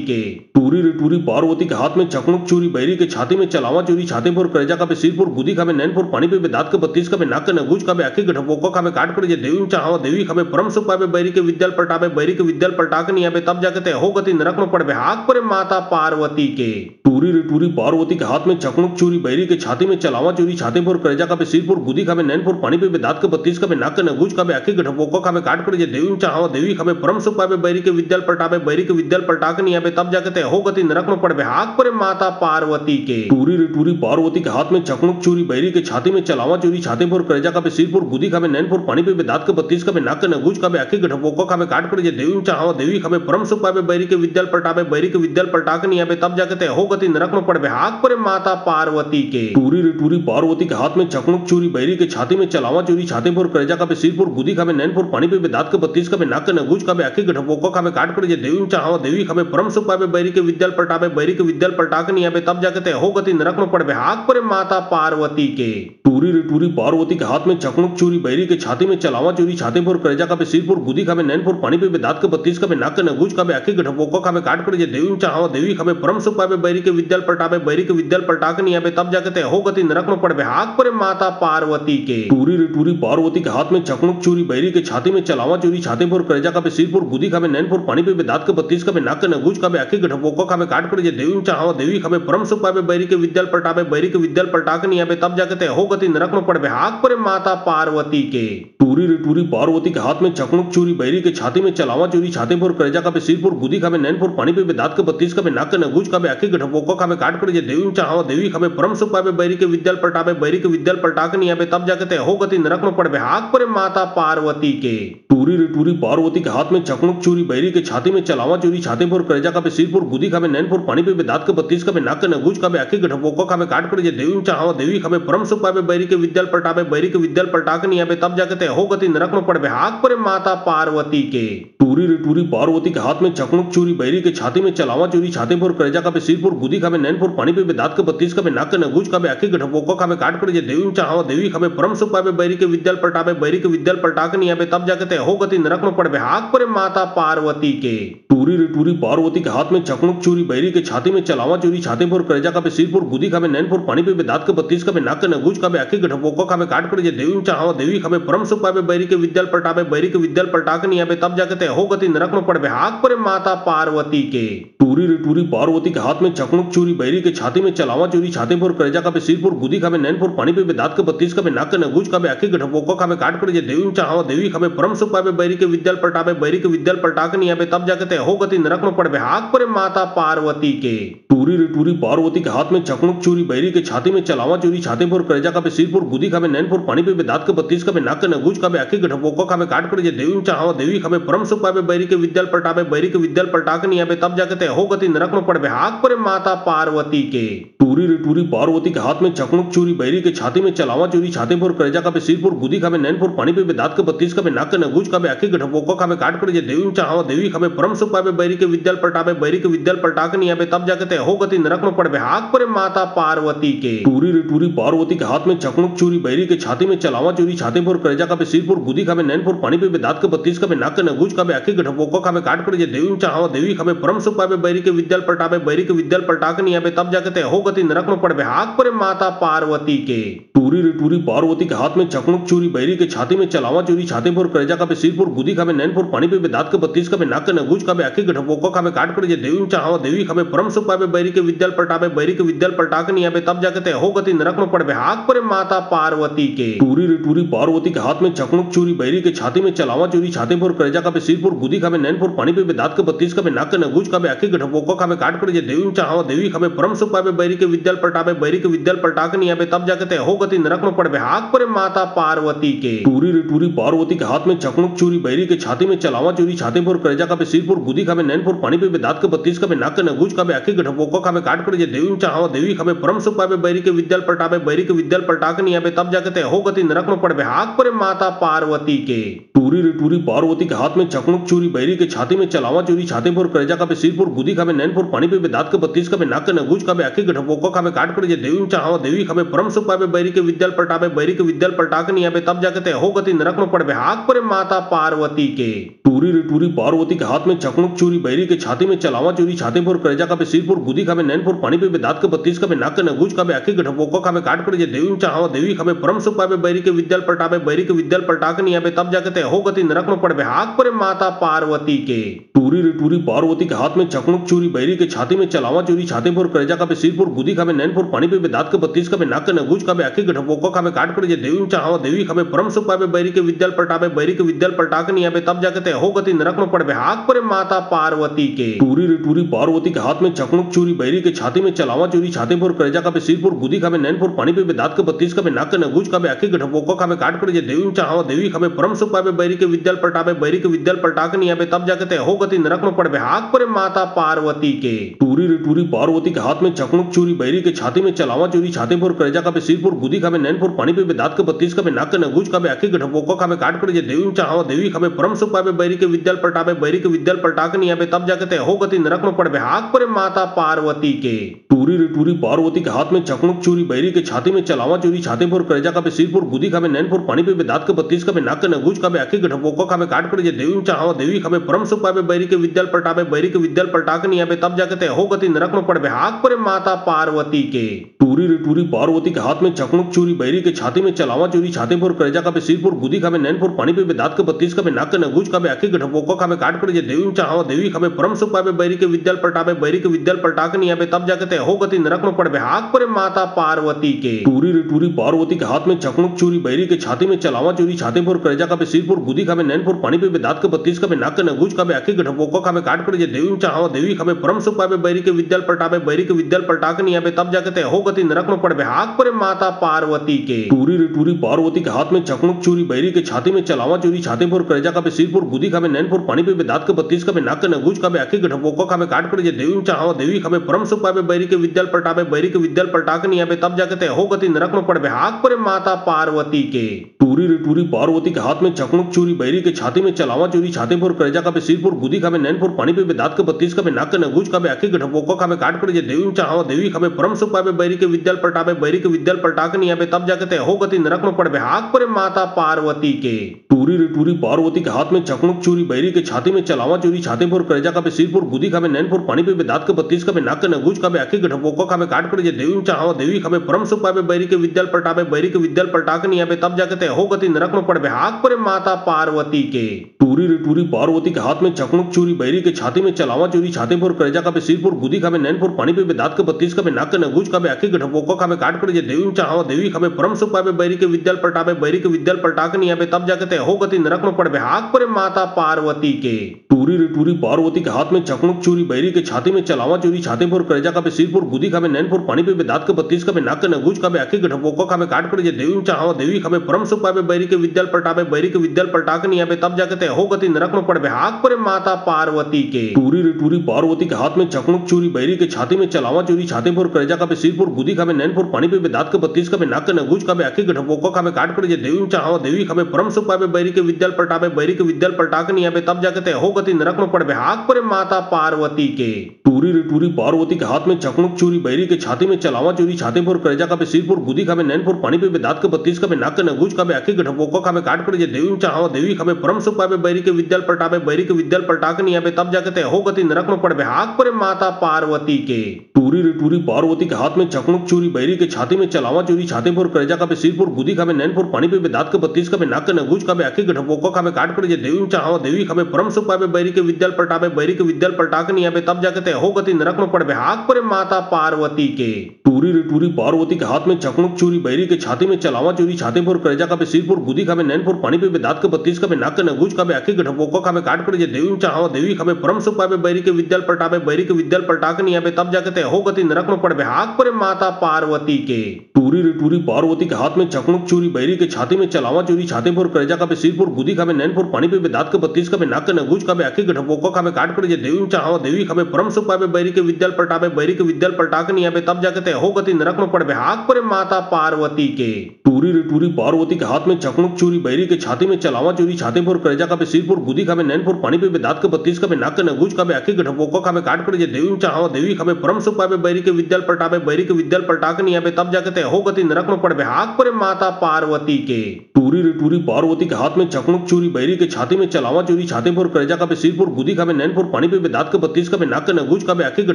के। टूरी रे टूरी पार्वती के हाथ में चकमुक चूरी, बैरी के छाती में चलावा चूरी, छाते फोर करेजा का सिरपुर गुदी खाबे नैन फोर पानी पे दांत के बत्तीस का नाक के नगूज का आखी के ढपोको खाबे काट कर देवी चाहो देवी खाबे परम सुख पावे, बैरी के विद्याल पटावे, बैरी के विद्याल पटा के नहीं आवे तब जाके ते हो गति नरक में पड़बे हाथ पर माता पार्वती के। टूरी रे टूरी पार्वती के हाथ में चकमुक चूरी, बैरी के छाती में चलावा चूरी, छाते फोर करेजा का सिरपुर गुदी खाबे नैन फोर पानी पे दांत के बत्तीस का नाक के नगूज का आखी के ढपोको खाबे काट कर देवी चाहो देवी खाबे परम सुख पावे, बैरी के विद्याल पटावे, बैरी के विद्याल पटा के नहीं आवे तब जाके ते हो गति नरक में पड़बे हाथ पर माता पार्वती के। टूरी रे टूरी पार्वती के हाथ में चकमुक चूरी, बैरी के छाती में चलावा चूरी, छाते फोर करेजा का सिरपुर गुदी खाबे नैन फोर पानी पे दांत के बत्तीस का नाक के नगूज का आखी के ढपोका खावे काट कर जे देवी चाहवा देवी खावे परम सुख पावे बैरी के विद्याल पटावे बैरी के विद्याल पटा के नियावे तब जाके ते हो गति नरक में पड़वे हाथ पर माता पार्वती के टूरी रे टूरी पार्वती के हाथ में चकमुक चूरी बैरी के छाती में चलावा चूरी छाती पर करेजा का सिरपुर गुदी खावे नैनपुर पानी पे दांत के 32 का नाक के नगूज का आखी के ढपोका खावे काट कर जे देवी चाहवा देवी खावे परम सुख पावे बैरी के विद्याल पटावे बैरी के विद्याल पटा के नियावे तब जाके ते हो गति नरक में पड़वे हाथ पर माता पार्वती के टूरी रे टूरी पार्वती के हाथ में चकमुक चूरी बैरी के छाती में चलावा चूरी छाती पर करेजा का सिरपुर गुदी खावे नैनपुर पानी पे दांत के 32 का नाक के नगूज का आखी के ढपोका खावे काट कर जे देवी चाहवा देवी खावे परम सुख पावे बैरी के विद्याल पटावे बैरी के विद्याल पटा के नियावे तब जाके ते हो गति नरक में पड़वे हाथ पर माता पार्वती के टूरी रे टूरी पार्वती के हाथ में चकमुक चूरी बैरी के छाती में चलावा चूरी छाती पर करेजा का सिरपुर गुदी खावे नैनपुर पानी पे दांत के 32 का नाक के नगूज का आखी के ढपोका खावे काट कर जे देवी चाहवा देवी खावे परम सुख पावे बैरी के विद्याल पटावे बैरी के विद्याल पटा के नियावे तब जाके ते हो गति नरक में पड़वे हाथ पर माता पार्वती के टूरी रे टूरी पार्वती के हाथ में चकमुक चूरी बैरी के छाती में चलावा चूरी छाती पर करेजा का सिरपुर गुदी खावे नैनपुर पानी पे दांत के 32 का नाक के नगूज का आखी के ढपोका खावे काट कर जे देवी चाहवा देवी खावे परम सुख पावे बैरी के विद्याल पटावे बैरी के विद्याल पटा के नियावे तब जाके ते हो गति नरक में पड़वे हाथ पर माता पार्वती के टूरी रे टूरी पार्वती के हाथ में चकमुक चूरी बैरी के छाती में चलावा चूरी छाती पर करेजा का सिरपुर गुदी खावे नैनपुर पानी पे दांत के 32 का नाक के नगूज का आखी के ढपोका खावे काट कर जे देवी चाहवा देवी खावे परम सुख पावे बैरी के विद्याल पटावे बैरी के विद्याल पटा के नियावे तब जाके ते हो गति नरक में पड़वे हाथ पर माता पार्वती के टूरी रे टूरी पार्वती के हाथ में चकमुक चूरी बैरी के छाती में चलावा चूरी छाती पर करेजा का सिरपुर गुदी खावे नैनपुर पानी पे दांत के 32 का नाक के नगूज का आखी के ढपोका खावे काट कर जे देवी चाहवा देवी खावे परम सुख पावे बैरी के विद्याल पटावे बैरी के विद्याल पटा के नियावे तब जाके ते हो गति नरक में पड़वे हाथ पर माता पार्वती के टूरी रे टूरी पार्वती के हाथ में चकमुक चूरी बैरी के छाती में चलावा चूरी छाती पर करेजा का सिरपुर गुदी खावे नैनपुर पानी पे दांत के 32 का नाक के नगूज का आखी के ढपोका खावे काट कर जे देवी चाहवा देवी खावे परम सुख पावे बैरी के विद्याल पटावे बैरी के विद्याल पटा के नियावे तब जाके ते हो गति नरक में पड़वे हाथ पर माता पार्वती के टूरी रे टूरी पार्वती के हाथ में चकमुक चूरी बैरी के छाती में चलावा चूरी छाती पर करेजा का सिरपुर गुदी खावे नैनपुर पानी पे दांत के 32 का नाक के नगूज का आखी के ढपोका खावे काट कर जे देवी चाहवा देवी खावे परम सुख पावे बैरी के विद्याल पटावे बैरी के विद्याल पटा के नियावे तब जाके ते हो गति नरक में पड़वे हाथ पर माता पार्वती के टूरी रे टूरी पार्वती के हाथ में चकमुक चूरी बैरी के छाती में चलावा चूरी छाती पर करेजा का सिरपुर गुदी खावे नैनपुर पानी पे दांत के 32 का नाक के नगूज का आखी के ढपोका खावे काट कर जे देवी चाहवा देवी खावे परम सुख पावे बैरी के विद्याल पटावे बैरी के विद्याल पटा के नियावे तब जाके ते हो गति नरक में पड़वे हाथ पर माता पार्वती के टूरी रे टूरी पार्वती के हाथ में चकमुक चूरी बैरी के छाती में चलावा चूरी छाती पर करेजा का सिरपुर गुदी खावे नैनपुर पानी पे दांत के 32 का नाक के नगूज का आखी के ढपोका खावे काट कर जे देवी चाहवा देवी खावे परम सुख पावे बैरी के विद्याल पटावे बैरी के विद्याल पटा के नियावे तब जाके ते हो गति नरक में पड़वे हाथ पर माता पार्वती के टूरी रे टूरी पार्वती के हाथ में चकमुक चूरी बैरी के छाती में चलावा चूरी छाती पर करेजा का सिरपुर गुदी खावे नैनपुर पानी पे दांत के 32 का नाक के नगूज का आखी के ढपोका खावे काट कर जे देवी चाहवा देवी खावे परम सुख पावे बैरी के विद्याल पटावे बैरी के विद्याल पटा के नियावे तब जाके ते हो गति नरक में पड़वे हाथ पर माता पार्वती के टूरी रे टूरी पार्वती के हाथ में चकमुक चूरी बैरी के छाती में चलावा चूरी छाती पर करेजा का सिरपुर गुदी खावे नैनपुर पानी पे दांत के 32 का नाक के नगूज का आखी के ढपोका खावे काट कर जे देवी चाहवा देवी खावे परम सुख पावे बैरी के विद्याल पटावे बैरी के विद्याल पटा के नियावे तब जाके ते हो गति नरक में पड़वे हाथ पर माता पार्वती के टूरी रे टूरी पार्वती के हाथ में चकमुक चूरी बैरी के छाती में चलावा चूरी छाती पर करेजा का सिरपुर गुदी खावे नैनपुर पानी पे दांत के 32 का नाक के नगूज का आखी के ढपोका खावे काट कर जे देवी चाहवा देवी खावे परम सुख पावे बैरी के विद्याल पटावे बैरी के विद्याल पटा के नियावे तब जाके ते हो गति नरक में पड़वे हाथ पर माता पार्वती के टूरी रे टूरी पार्वती के हाथ में चकमुक चूरी बैरी के छाती में चलावा चूरी छाती पर करेजा का सिरपुर गुदी खावे नैनपुर पानी पे दांत के 32 का नाक के नगूज का आखी के ढपोका खावे काट कर जे देवी चाहवा देवी खावे परम सुख पावे बैरी के विद्याल पटावे बैरी के विद्याल पटा के नियावे तब जाके ते हो गति नरक में पड़वे हाथ पर माता पार्वती के टूरी रे टूरी पार्वती के हाथ में चकमुक चूरी बैरी के छाती में चलावा चूरी छाती पर करेजा का सिरपुर गुदी खावे नैनपुर पानी पे दांत के 32 का नाक के नगूज का आखी के ढपोका खावे काट कर जे देवी चाहवा देवी खावे परम सुख पावे बैरी के विद्याल पटावे बैरी के विद्याल पटा के नियावे तब जाके ते हो गति नरक में पड़वे हाथ पर माता पार्वती के टूरी रे टूरी पार्वती के हाथ में चकमुक चूरी बैरी के छाती में चलावा चूरी छाती पर करेजा का सिरपुर गुदी खावे नैनपुर पानी पे दांत के 32 का नाक के नगूज का आखी के ढपोका खावे काट कर जे देवी चाहवा देवी खावे परम सुख पावे बैरी के विद्याल पटावे बैरी के विद्याल पटा के नियावे तब जाके ते हो गति नरक में पड़वे हाथ पर माता पार्वती के टूरी रे टूरी पार्वती के हाथ में चकमुक चूरी बैरी के छाती में चलावा चूरी छाती पर करेजा का सिरपुर गुदी खावे नैनपुर पानी पे दांत के 32 का नाक के नगूज का आखी के ढपोका खावे काट कर जे देवी चाहवा देवी खावे परम सुख पावे बैरी के विद्याल पलटावे बैरी के विद्याल पलटा के नहीं आवे तब जाके ते हो गति नरक में पड़वे हाथ पर माता पार्वती के टूरी रे टूरी पार्वती के हाथ में चकमुक चूरी बैरी के छाती में चलावा चूरी छाती पर करेजा का सिरपुर बुद्धि खावे नैनपुर पानी पे दांत के 32 का नाक के नगूज का आखी के ढपोका खावे काट कर जे देवी चाहवा देवी खावे परम सुख पावे बैरी के विद्याल पलटावे बैरी के विद्याल पलटा के नहीं आवे तब जाके ते हो गति नरक में पड़वे हाथ पर माता पार्वती के टूरी रे टूरी पार्वती के हाथ में चकमुक चूरी बैरी के छाती में चलावा चूरी छाती पर करेजा का सिरपुर बुद्धि खावे नैनपुर पानी पे दांत के 32 का नाक के नगूज का आखी के ढपोका खावे काट कर जे देवी चाहवा देवी खावे परम सुख पावे बैरी के विद्याल पलटावे बैरी के विद्याल पलटा के नहीं आवे तब जाके ते हो गति नरक में पड़वे हाथ पर माता पार्वती के टूरी रे टूरी पार्वती के हाथ में चकमुक चूरी बैरी के छाती में चलावा चूरी छाती पर करेजा का सिरपुर बुद्धि खावे नैनपुर पानी पे दांत के 32 का नाक के नगूज का आखी के ढपोका खावे काट कर जे देवी चाहवा देवी खावे परम सुख पावे बैरी के विद्याल पलटावे बैरी के विद्याल पलटा के नहीं आवे तब जाके ते हो गति नरक में पड़वे हाथ पर माता पार्वती के टूरी रे टूरी पार्वती के हाथ में चकमुक चूरी बैरी के छाती में चलावा चूरी छाती पर करेजा का सिरपुर बुद्धि खावे नैनपुर पानी पे दांत के 32 का नाक के नगूज का आखी के ढपोका खावे काट कर जे देवी चाहवा देवी खावे परम सुख पावे बैरी के विद्याल पलटावे बैरी के विद्याल पलटा के नहीं आवे तब जाके ते हो गति नरक में पड़वे हाथ पर माता पार्वती के टूरी रे टूरी पार्वती के हाथ में चकमुक चूरी बैरी के छाती में चलावा चूरी छाती पर करेजा का सिरपुर बुद्धि खावे नैनपुर पानी पे दांत के 32 का नाक के नगूज का आखी के ढपोका खावे काट कर जे देवी चाहवा देवी खावे परम सुख पावे बैरी के विद्याल पलटावे बैरी के विद्याल पलटा के नहीं आवे तब जाके ते हो गति नरक में पड़वे हाथ पर माता पार्वती के टूरी रे टूरी पार्वती के हाथ में चकमुक चूरी बैरी के छाती में चलावा चूरी छाती पर करेजा का सिरपुर बुद्धि खावे नैनपुर पानी पे दांत के 32 का नाक के नगूज का आखी के ढपोका खावे काट कर जे देवी चाहवा देवी खावे परम सुख पावे बैरी के विद्याल पलटावे बैरी के विद्याल पलटा के नहीं आवे तब जाके ते हो गति नरक में पड़वे हाथ पर माता पार्वती के टूरी रे टूरी पार्वती के हाथ में चकमुक चूरी बैरी के छाती में चलावा चूरी छाती पर करेजा का सिरपुर बुद्धि खावे नैनपुर पानी पे दांत के 32 का नाक के नगूज का आखी के ढपोका खावे काट कर जे देवी चाहवा देवी खावे परम सुख पावे बैरी के विद्याल पलटावे बैरी के विद्याल पलटा के नहीं आवे तब जाके ते हो गति नरक में पड़वे हाथ पर माता पार्वती के टूरी रे टूरी पार्वती के हाथ में चकमुक चूरी बैरी के छाती में चलावा चूरी छाती पर करेजा का सिरपुर बुद्धि खावे नैनपुर पानी पे दांत के 32 का नाक के नगूज का आखी के ढपोका खावे काट कर जे देवी चाहवा देवी खावे परम सुख पावे बैरी के विद्याल पलटावे बैरी के विद्याल पलटा के नहीं आवे तब जाके ते हो गति नरक में पड़वे हाथ पर माता पार्वती के टूरी रे टूरी पार्वती के हाथ में चकमुक चूरी बैरी के छाती में चलावा चूरी छाती पर करेजा का सिरपुर बुद्धि खावे नैनपुर पानी पे दांत के 32 का नाक के नगूज का आखी के ढपोका खावे काट कर जे देवी चाहवा देवी खावे परम सुख पावे बैरी के विद्याल पलटावे बैरी के विद्याल पलटा के नहीं आवे तब जाके ते हो गति नरक में पड़वे हाथ पर माता पार्वती के टूरी रे टूरी पार्वती के हाथ में चकमुक चूरी बैरी के छाती में चलावा चूरी छाती पर करेजा का सिरपुर बुद्धि खावे नैनपुर पानी पे दांत के 32 का नाक के नगूज का आखी के ढपोका खावे काट कर जे देवी चाहवा देवी खावे परम सुख पावे बैरी के विद्याल पलटावे बैरी के विद्याल पलटा के नहीं आवे तब जाके ते हो गति नरक में पड़वे हाथ पर माता पार्वती के टूरी रे टूरी पार्वती के हाथ में चकमुक चूरी बैरी के छाती में चलावा चूरी छाती पर करेजा का सिरपुर बुद्धि खावे नैनपुर पानी पे दांत के 32 का नाक के नगूज का आखी के ढपोका खावे काट कर जे देवी चाहवा देवी खावे परम सुख पावे बैरी के विद्याल पलटावे बैरी के विद्याल पलटा के नहीं आवे तब जाके ते हो गति नरक में पड़वे हाथ पर माता पार्वती के टूरी रे टूरी पार्वती के हाथ में चकमुक चूरी बैरी के छाती में चलावा चूरी छाती पर करेजा का सिरपुर बुद्धि खावे नैनपुर पानी पे दांत के 32 का नाक के नगूज का आखी के ढपोका खावे काट कर जे देवी चाहवा देवी खावे परम सुख पावे बैरी के विद्याल पलटावे बैरी के विद्याल पलटा के नहीं आवे तब जाके ते हो गति नरक में पड़वे हाथ पर माता पार्वती के टूरी रे टूरी पार्वती के हाथ में चकमुक चूरी बैरी के छाती में चलावा चूरी छाती पर करेजा का सिरपुर बुद्धि खावे नैनपुर पानी पे दांत के 32 का नाक के नगूज का आखी के ढपोका खावे काट कर जे देवी चाहवा देवी खावे परम सुख पावे बैरी के विद्याल पलटावे बैरी के विद्याल पलटा के नहीं आवे तब जाके ते हो गति नरक में पड़वे हाथ पर माता पार्वती के टूरी रे टूरी पार्वती के हाथ में चकमुक चूरी बैरी के छाती में चलावा चूरी छाती पर करेजा का सिरपुर बुद्धि खावे नैनपुर पानी पे दांत के 32 का नाक के नगूज का आखी के ढपोका खावे काट कर जे देवी चाहवा देवी खावे परम सुख पावे बैरी के विद्याल पलटावे बैरी के विद्याल पलटा के नहीं आवे तब जाके ते हो गति नरक में पड़वे हाथ पर माता पार्वती के टूरी रे टूरी पार्वती के हाथ में चकमुक चूरी बैरी के छाती में चलावा चूरी छाती पर करेजा का सिरपुर बुद्धि खावे नैनपुर पानी पे दांत के 32 का नाक के नगूज का आखी के ढपोका खावे काट कर जे देवी चाहवा देवी खावे परम सुख पावे बैरी के विद्याल पलटावे बैरी के विद्याल पलटा के नहीं आवे तब जाके ते हो गति नरक में पड़वे हाथ पर माता पार्वती के टूरी रे टूरी पार्वती के हाथ में चकमुक चूरी बैरी के छाती में चलावा चूरी छाती पर करेजा का सिरपुर बुद्धि खावे नैनपुर पानी पे दांत के 32 का नाक के नगूज का आखी के ढपोका खावे काट कर जे देवी चाहवा देवी खावे परम सुख पावे बैरी के विद्याल पलटावे बैरी के विद्याल पलटा के नहीं आवे तब जाके ते हो गति नरक में पड़वे हाथ पर माता पार्वती के टूरी रे टूरी पार्वती के हाथ में चकमुक चूरी बैरी के छाती में चलावा चूरी छाती पर करेजा का सिरपुर बुद्धि खावे नैनपुर पानी पे दांत के 32 का नाक के नगूज का आखी के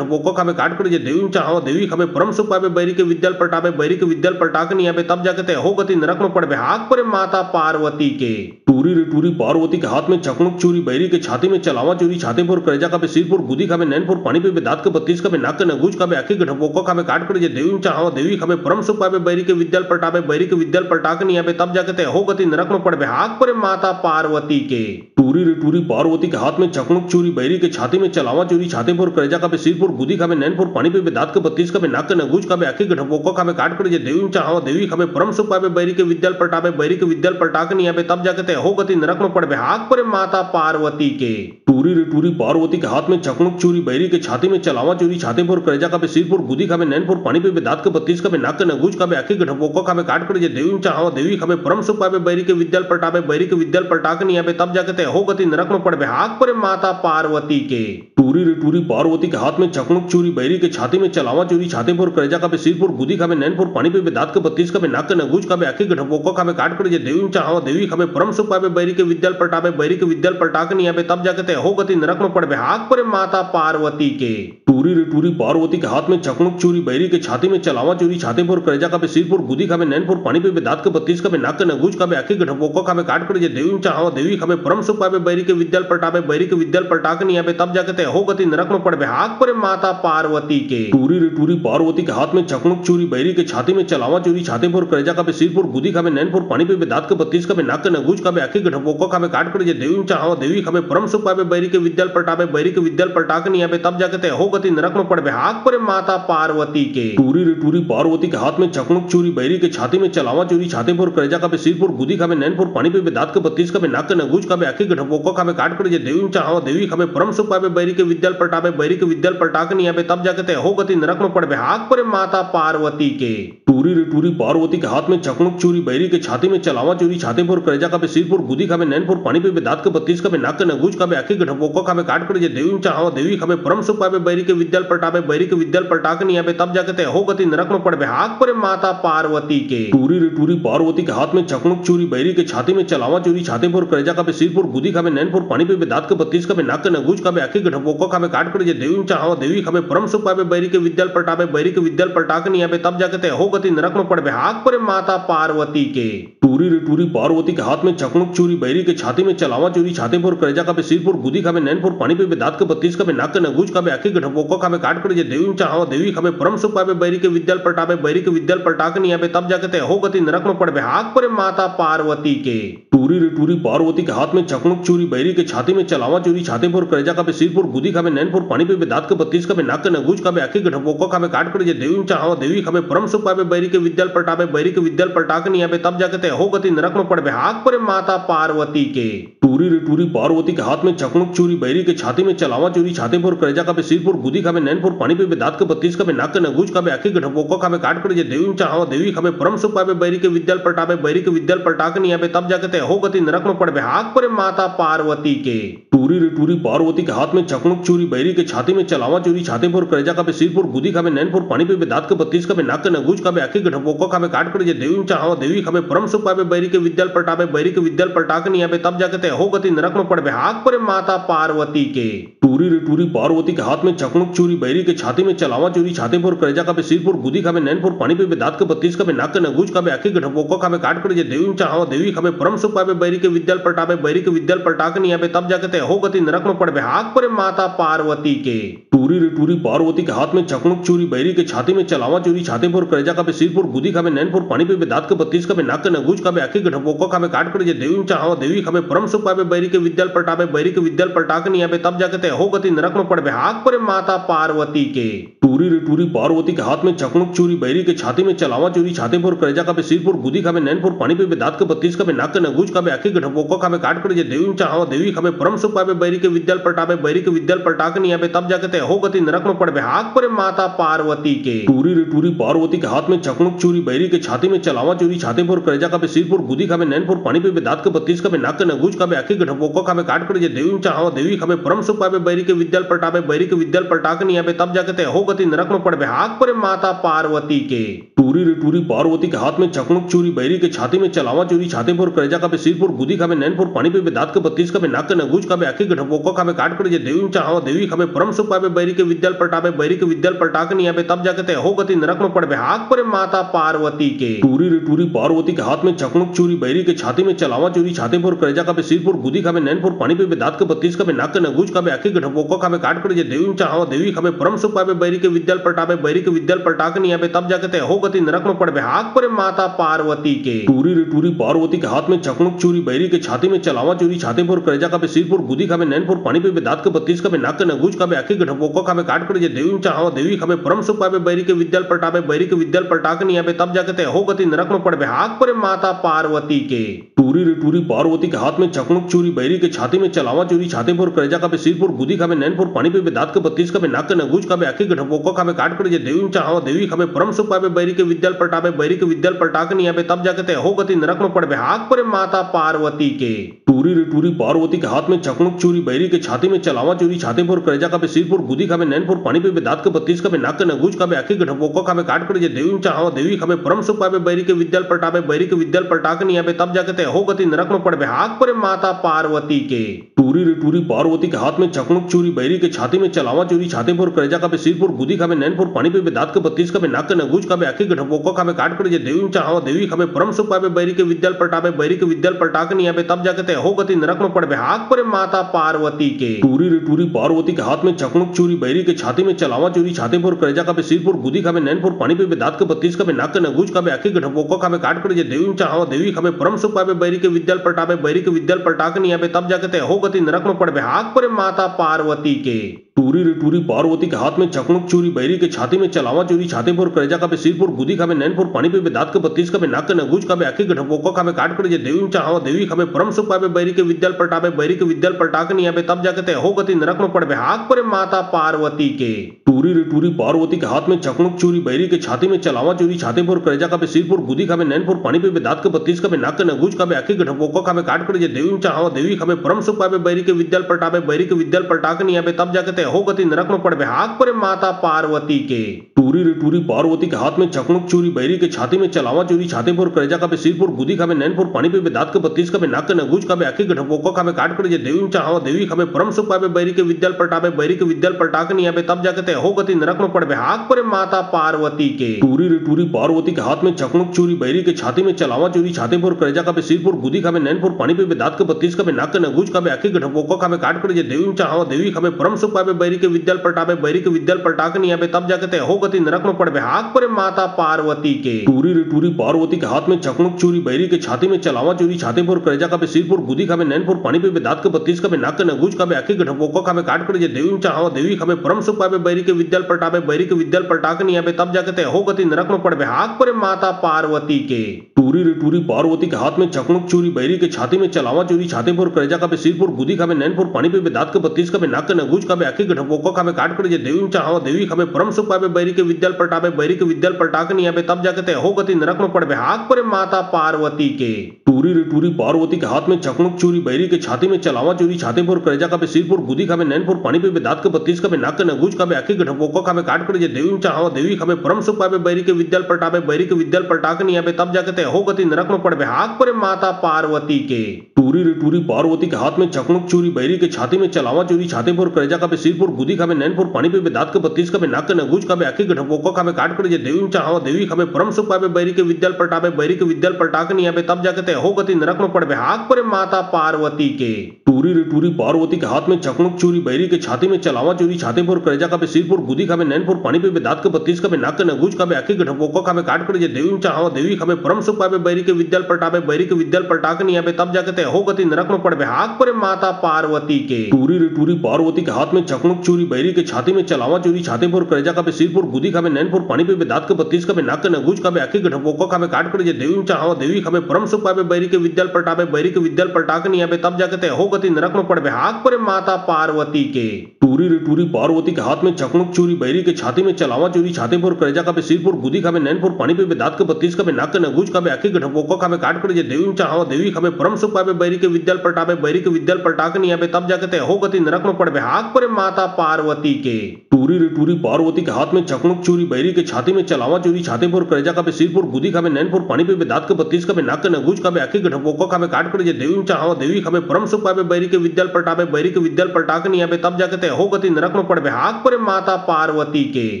ढपोका खावे काट कर जे देवी चाहवा देवी खावे परम सुख पावे बैरी के विद्याल पटावे बैरी के विद्याल पटा के नहीं आवे तब जाके ते हो गति नरक में पड़बे हाक पर माता पार्वती के टूरी रे टूरी पार्वती के हाथ में चकमुक चूरी बैरी के छाती में चलावा चूरी छाती पर करेजा का सिरपुर गुदी खावे नैनपुर पानी पे दांत के 32 का नाक के नगुज का आखी के ढपोको खावे काट कर जे देवी चाहो देवी खावे परम सुख पावे बैरी के विद्याल पटावे बैरी के विद्याल पटा के नहीं आवे तब जाके ते हो गति नरक में पड़बे हाक पर माता पार्वती के टूरी रे टूरी पार्वती के हाथ में चकमुक चूरी बैरी के छाती में चलावा चूरी छाती पर करेजा का सिरपुर गुदी खावे नैनपुर पानी पे दांत के 32 का नाक के नगुज का आखी के ढपोको खावे काट कर जे देवी चाहो देवी खावे परम सुख पावे बैरी के विद्याल पटावे बैरी के विद्याल पटा के नहीं आवे तब जाके ते हो गति नरक में पड़बे हाक पर माता पार्वती के टूरी रे टूरी पार्वती के हाथ में चकमुक चूरी बैरी के छाती में चलावा चूरी छाती पर करेजा का सिरपुर गुदी खावे नैनपुर पानी पे दांत के 32 का नाक के नगुज का आखी के ढपोको खावे काट कर जे देवी चाहो देवी खावे परम सुख पावे बैरी के विद्याल पटावे बैरी के विद्याल पटा के नहीं आवे तब जाके ते हो गति नरक में पड़बे हाक पर माता पार्वती के टूरी रे टूरी पार्वती के हाथ में चकमुक चूरी बैरी के छाती में चलावा चूरी छाती पर करेजा का सिरपुर गुदी खावे नैनपुर पानी पे दांत के 32 का नाक के नगुज का आखी के ढपोको खावे काट कर जे देवी चाहो देवी खावे परम सुख पावे बैरी के विद्याल पटावे बैरी के विद्याल पटा के नहीं आवे तब जाके ते हो गति नरक में पड़बे हाक पर माता पार्वती के टूरी रे टूरी पार्वती के हाथ में चकमुक चूरी बैरी के छाती में चलावा चूरी छाती पर करेजा का सिरपुर गुदी खावे नैनपुर पानी पे दांत के 32 का नाक के नगुज का आखी के ढपोको खावे काट कर जे देवी चाहो देवी खावे परम सुख पावे बैरी के विद्याल पटावे बैरी के विद्याल पटा के नहीं आवे तब जाके ते हो गति नरक में पड़बे हाक पर माता पार्वती के टूरी रे टूरी पार्वती के हाथ में चकमुक चूरी बैरी के छाती में चलावा चूरी छाती पर करेजा का सिरपुर गुदी खावे नैनपुर पानी पे दांत के 32 का नाक के नगुज का आखी के ढपोको खावे काट कर जे देवी चाहो देवी खावे परम सुख पावे बैरी के विद्याल पटावे बैरी के विद्याल पटा के नहीं आवे तब जाके ते हो गति नरक में पड़बे हाक पर माता पार्वती के टूरी रे टूरी पार्वती के हाथ में चकमुक चूरी बैरी के छाती में चलावा चूरी छाती पर करेजा का सिरपुर गुदी खावे नैनपुर पानी पे दांत के 32 का नाक के नगुज का आखी के ढपोको खावे काट कर जे देवी चाहो देवी खावे परम सुख पावे बैरी के विद्याल पटावे बैरी के विद्याल पटा के नहीं आवे तब जाके ते हो गति नरक में पड़बे हाक पर माता पार्वती के टूरी रे टूरी पार्वती के हाथ में चकमुक चूरी बैरी के छाती में चलावा चूरी छाती पर करेजा का सिरपुर गुदी खावे नैनपुर पानी पे दांत के 32 का नाक के नगुज का आखी के ढपोको खावे काट कर जे देवी चाहो देवी खावे परम सुख पावे बैरी के विद्याल पटावे बैरी के विद्याल पटा के नहीं आवे तब जाके ते हो गति नरक में पड़बे हाक पर माता पार्वती के टूरी रे टूरी पार्वती के हाथ में चकमुक चूरी बैरी के छाती में चलावा चूरी छाती पर करेजा का सिरपुर गुदी खावे नैनपुर पानी पे दांत के 32 का नाक के नगुज का आखी के ढपोको खावे काट कर जे देवी चाहो देवी खावे परम सुख पावे बैरी के विद्याल पटावे बैरी के विद्याल पटा के नहीं आवे तब जाके ते हो गति नरक में पड़बे हाक पर माता पार्वती के टूरी रे टूरी पार्वती के हाथ में चकमुक चूरी बैरी के छाती में चलावा चूरी छाती पर करेजा का सिरपुर गुदी खावे नैनपुर पानी पे दांत के 32 का नाक के नगुज का आखी के ढपोको खावे काट कर जे देवी चाहो देवी खावे परम सुख पावे बैरी के विद्याल पटावे बैरी के विद्याल पटा के नहीं आवे तब जाके ते हो गति नरक में पड़बे हाक पर माता पार्वती के टूरी रे टूरी पार्वती के हाथ में चकमुक चूरी बैरी के छाती में चलावा चूरी छाती पर करेजा का सिरपुर गुदी खावे नैनपुर पानी पे दांत के 32 का नाक के नगुज का आखी के ढपोको खावे काट कर जे देवी चाहो देवी खावे परम सुख पावे बैरी के विद्याल पटावे बैरी के विद्याल पटा के नहीं आवे तब जाके ते हो गति नरक में पड़बे हाक पर माता पार्वती के टूरी रे टूरी पार्वती के हाथ में चकमुक चूरी बैरी के छाती में चलावा चूरी छाती पर करेजा का सिरपुर गुदी खावे नैनपुर पानी पे दांत के 32 का नाक के नगुज का आखी के ढपोको खावे काट कर जे देवी चाहो देवी खावे परम सुख पावे बैरी के विद्याल पटावे बैरी के विद्याल पटा के नहीं आवे तब जाके ते हो गति नरक में पड़बे हाक पर माता पार्वती के टूरी रे टूरी पार्वती के हाथ में चकमुक चूरी बैरी के छाती में चलावा चूरी छाती पर करेजा का सिरपुर गुदी खावे नैनपुर पानी पे दांत के 32 का नाक के नगुज का आखी के ढपोको खावे काट कर जे देवी चाहो देवी खावे परम सुख पावे बैरी के विद्याल पटावे बैरी के विद्याल पटा के नहीं आवे तब जाके ते हो गति नरक में पड़बे हाक पर माता पार्वती के टूरी रे टूरी पार्वती के हाथ में चकमुक चूरी बैरी के छाती में चलावा चूरी छाती पर करेजा का सिरपुर गुदी खावे नैनपुर पानी पे दांत के 32 का नाक के नगुज का आखी के ढपोको खावे काट कर जे देवी चाहो देवी खावे परम सुख पावे बैरी के विद्याल पटावे बैरी के विद्याल पटा के नहीं आवे तब जाके ते हो गति नरक में पड़बे हाक पर माता पार्वती के टूरी रे टूरी पार्वती के हाथ में चकमुक चूरी बैरी के छाती में चलावा चूरी छाती पर करेजा का सिरपुर गुदी खावे नैनपुर पानी पे दांत के 32 का नाक के नगुज का आखी के ढपोको खावे काट कर जे देवी चाहो देवी खावे परम सुख पावे बैरी के विद्याल पटावे बैरी के विद्याल पटा के नहीं आवे तब जाके ते हो गति नरक में पड़बे हाक पर माता पार्वती के टूरी रे टूरी पार्वती के हाथ में चकमुक चूरी बैरी के छाती में चलावा चूरी छाती पर करेजा का सिरपुर गुदी खावे नैनपुर पानी पे दांत के 32 का नाक के नगुज का आखी के ढपोको खावे काट कर जे देवी चाहो देवी खावे परम सुख पावे बैरी के विद्याल पटावे बैरी के विद्याल पटा के नहीं आवे तब जाके ते हो गति नरक में पड़बे हाक पर माता पार्वती के टूरी रे टूरी पार्वती के हाथ में चकमुक चूरी बैरी के छाती में चलावा चूरी छाती पर करेजा का सिरपुर गुदी खावे नैनपुर पानी पे दांत के 32 का नाक के नगुज का आखी के ढपोको खावे काट कर जे देवी चाहो देवी खावे परम सुख पावे बैरी के विद्याल पटावे बैरी के विद्याल पटा के नहीं आवे तब जाके ते हो गति नरक में पड़बे हाक पर माता पार्वती के टूरी रे टूरी पार्वती के हाथ में चकमुक चूरी बैरी के छाती में चलावा चूरी छाती पर करेजा का सिरपुर गुदी खावे नैनपुर पानी पे दांत के 32 का नाक के नगुज का आखी के ढपोको खावे काट कर जे देवी चाहो देवी खावे परम सुख पावे बैरी बैरी के विद्याल पलटावे बैरी के विद्याल पलटा के नहीं आवे तब जाके ते हो गति नरक में पड़बे हाक पर माता पार्वती के टूरी रे टूरी पार्वती के हाथ में चकमक चूरी बैरी के छाती में चलावा चूरी छाते पर करेजा का सिरपुर गुदी खावे नैनपुर पानी पे दांत के 32 का नाक के नगूज का आखी के ढपोका खावे काट कर देवी चाहो देवी खावे परम सुख पावे बैरी के विद्याल पलटावे बैरी के विद्याल पलटा के नहीं आवे तब जाके ते हो गति नरक में पड़बे हाक पर माता पार्वती के टूरी रे टूरी पार्वती के हाथ में चकमक चूरी बैरी के छाती में चलावा चूरी छाते पर करेजा का सिरपुर गुदी खावे नैनपुर पानी पे दांत के 32 का नाक के नगूज का आखी के ढपोका खावे काट कर देवी चाहो देवी खावे परम सुख पावे बैरी के विद्याल पलटावे बैरी के विद्याल पलटा के नहीं आवे तब जाके ते हो गति नरक में पड़बे हाक पर माता पार्वती के टूरी रे टूरी पार्वती के हाथ में चकमक चूरी बैरी के छाती में चलावा चूरी छाते पर करेजा का सिरपुर गुदी खावे नैनपुर पानी पे दांत के 32 का नाक के नगूज का आखी के ढपोका खावे काट कर देवी चाहो देवी खावे परम सुख पावे बैरी के विद्याल पलटावे बैरी के विद्याल पलटा के नहीं आवे तब जाके ते हो गति नरक में पड़बे हाक पर माता पार्वती के टूरी रे टूरी पार्वती के हाथ में चकमक चूरी बैरी के छाती में चलावा चूरी छाते पर करेजा का सिरपुर गुदी खावे नैनपुर पानी पे दांत के 32 का नाक के नगूज का आखी के ढपोका खावे काट कर देवी चाहो देवी खावे परम सुख पावे बैरी के विद्याल पलटावे बैरी के विद्याल पलटा के नहीं आवे तब जाके ते हो गति नरक में पड़बे हाक पर माता पार्वती के टूरी रे टूरी पार्वती के हाथ में चकमक चूरी बैरी के छाती में चलावा चूरी छाते पर करेजा का सिरपुर गुदी खावे नैनपुर पानी पे दांत के 32 का नाक के नगूज का आखी के ढपोका खावे काट कर देवी चाहो देवी खावे परम सुख पावे बैरी के विद्याल पलटावे बैरी के विद्याल पलटा के नहीं आवे तब जाके ते हो गति नरक में पड़बे हाक पर माता पार्वती के टूरी रे टूरी पार्वती के हाथ में चकमक चूरी बैरी के छाती में चलावा चूरी छाते पर करेजा का सिरपुर गुदी खावे नैनपुर पानी पे दांत के 32 का नाक के नगूज का आखी के ढपोका खावे काट कर देवी चाहो देवी खावे परम सुख पावे बैरी के विद्याल पलटावे बैरी के विद्याल पलटा के नहीं आवे तब जाके ते हो गति नरक में पड़बे हाक पर माता पार्वती के टूरी रे टूरी पार्वती के हाथ में चकमक चूरी बैरी के छाती में चलावा चूरी छाते पर करेजा का सिरपुर गुदी खावे नैनपुर पानी पे दांत के 32 का नाक के नगूज का आखी के ढपोका खावे काट कर देवी चाहो देवी खावे परम सुख पावे बैरी के विद्याल पलटावे बैरी के विद्याल पलटा के नहीं आवे तब जाके ते हो गति नरक में पड़बे हाक पर माता पार्वती के टूरी रे टूरी पार्वती के हाथ में चकमक चूरी बैरी के छाती में चलावा चूरी छाते पर करेजा का सिरपुर गुदी खावे नैनपुर पानी पे दांत के 32 का नाक के नगूज का आखी के ढपोका खावे काट कर देवी चाहो देवी खावे परम सुख पावे बैरी के विद्याल पलटावे बैरी के विद्याल पलटा के नहीं आवे तब जाके ते हो गति नरक में पड़बे हाक पर माता पार्वती के टूरी रे टूरी पार्वती के हाथ में चकमक चूरी बैरी के छाती में चलावा चूरी छाते पर करेजा का सिरपुर गुदी खावे नैनपुर पानी पे दांत के 32 का नाक के नगूज का आखी के ढपोका खावे काट कर देवी चाहो देवी खावे परम सुख पावे बैरी के विद्याल पलटावे बैरी के विद्याल पलटा के नहीं आवे तब जाके ते हो गति नरक में पड़बे हाक पर माता पार्वती के टूरी रे टूरी पार्वती के हाथ में चकमक चूरी बैरी के छाती में चलावा चूरी छाते पर करेजा का सिरपुर गुदी खावे नैनपुर पानी पे दांत के 32 का नाक के नगूज का आखी के ढपोका खावे काट कर देवी चाहो देवी खावे परम सुख पावे बैरी के विद्याल पलटावे बैरी के विद्याल पलटा के नहीं आवे तब जाके ते हो गति नरक में पड़बे हाक पर माता पार्वती के टूरी रे टूरी पार्वती के हाथ में चकमक चूरी बैरी के छाती में चलावा चूरी छाते पर करेजा का सिरपुर गुदी खावे नैनपुर पानी पे दांत के 32 का नाक के नगूज का आखी के ढपोका खावे काट कर देवी चाहो देवी खावे परम सुख पावे बैरी के विद्याल पलटावे बैरी के विद्याल पलटा के नहीं आवे तब जाके ते हो गति नरक में पड़बे हाक पर माता पार्वती के टूरी रे टूरी पार्वती के हाथ में चकमक चूरी बैरी के छाती में चलावा चूरी छाते पर करेजा का सिरपुर गुदी खावे नैनपुर पानी पे दांत के 32 का नाक के नगूज का आखी के ढपोका खावे काट कर देवी चाहो देवी खावे परम सुख पावे बैरी के विद्याल पलटावे बैरी के विद्याल पलटा के नहीं आवे तब जाके ते हो गति नरक में पड़बे हाक पर माता पार्वती के टूरी रे टूरी पार्वती के हाथ में चकमक चूरी बैरी के छाती में चलावा चूरी छाते पर करेजा का सिरपुर गुदी खावे नैनपुर पानी पे दांत के 32 का नाक के नगूज का आखी के ढपोका खावे काट कर देवी चाहो देवी खावे परम सुख पावे बैरी के विद्याल पलटावे बैरी के विद्याल पलटा के नहीं आवे तब जाके ते हो गति नरक में पड़बे हाक पर माता पार्वती के टूरी रे टूरी पार्वती के हाथ में चकमक चूरी बैरी के छाती में चलावा चूरी छाते पर करेजा का सिरपुर गुदी खावे नैनपुर पानी पे दांत के 32 का नाक के नगूज का आखी के ढपोका खावे काट कर देवी चाहो देवी खावे परम सुख पावे बैरी के विद्याल पलटावे बैरी के विद्याल पलटा के नहीं आवे तब जाके ते हो गति नरक में पड़बे हाक पर माता पार्वती के टूरी रे टूरी पार्वती के हाथ में चकमक चूरी बैरी के छाती में चलावा चूरी छाते पर करेजा का सिरपुर गुदी खावे नैनपुर पानी पे दांत के 32 का नाक के नगूज का आखी के ढपोका खावे काट कर देवी चाहो देवी खावे परम सुख पावे बैरी के विद्याल पलटावे बैरी के विद्याल पलटा के नहीं आवे तब जाके ते हो गति नरक में पड़बे हाक पर माता पार्वती के टूरी रे टूरी पार्वती के हाथ में चकमक चूरी बैरी के छाती में चलावा चूरी छाते पर करेजा का सिरपुर गुदी खावे नैनपुर पानी पे दांत के 32 का नाक के नगूज का आखी के ढपोका खावे काट कर देवी चाहो देवी खावे परम सुख पावे बैरी के विद्याल पलटावे बैरी के विद्याल पलटा के नहीं आवे तब जाके ते हो गति नरक में पड़बे हाक पर माता पार्वती के टूरी रे टूरी पार्वती के हाथ में चकमक चूरी बैरी के छाती में चलावा चूरी छाते पर करेजा का सिरपुर गुदी खावे नैनपुर पानी पे दांत के 32 का नाक के नगूज का आखी के ढपोका खावे काट कर देवी चाहो देवी खावे परम सुख पावे बैरी के विद्याल पलटावे बैरी के विद्याल पलटा के नहीं आवे तब जाके ते हो गति नरक में पड़बे हाक पर माता पार्वती के टूरी रे टूरी पार्वती के हाथ में चकमक चूरी, बैरी के छाती में चलावा चूरी, छाते पर करेजा खाबे, सिर पर गुदी खाबे, नैन पर पानी पे दांत के 32 खाबे, नाक के नगूज खाबे, आंखी के ढपोका खाबे, काट कर जे देवी में चढ़ावा देवी खाबे, परम सुख पाबे, बैरी के विद्याल पलटाबे, बैरी के विद्याल पलटा के नहीं आबे, तब जाके ते हो गति नरक में पड़बे, हाक परे माता पार्वती के।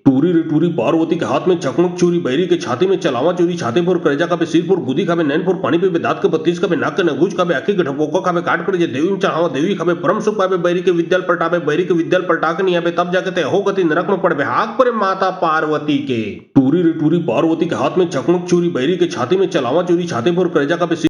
टूरी रे टूरी पार्वती के हाथ में चकमक चूरी, बैरी के छाती में चलावा चूरी, छाते पर करेजा खाबे, सिर पर गुदी खाबे, नैन पर पानी पे दांत के 32 खाबे, नाक के नगूज खाबे, आंखी के ढपोका खाबे, काट कर जे देवी में चढ़ावा देवी खाबे, परम सुख पाबे, बैरी के विद्याल पलटाबे, बैरी के विद्याल पलटा के नहीं आबे, तब जाके ते हो गति नरक में पड़बे, हाक परे माता पार्वती के। टूरी रे टूरी पार्वती के हाथ में चकमक चूरी, बैरी के छाती में चलावा चूरी, छाते पर करेजा खाबे,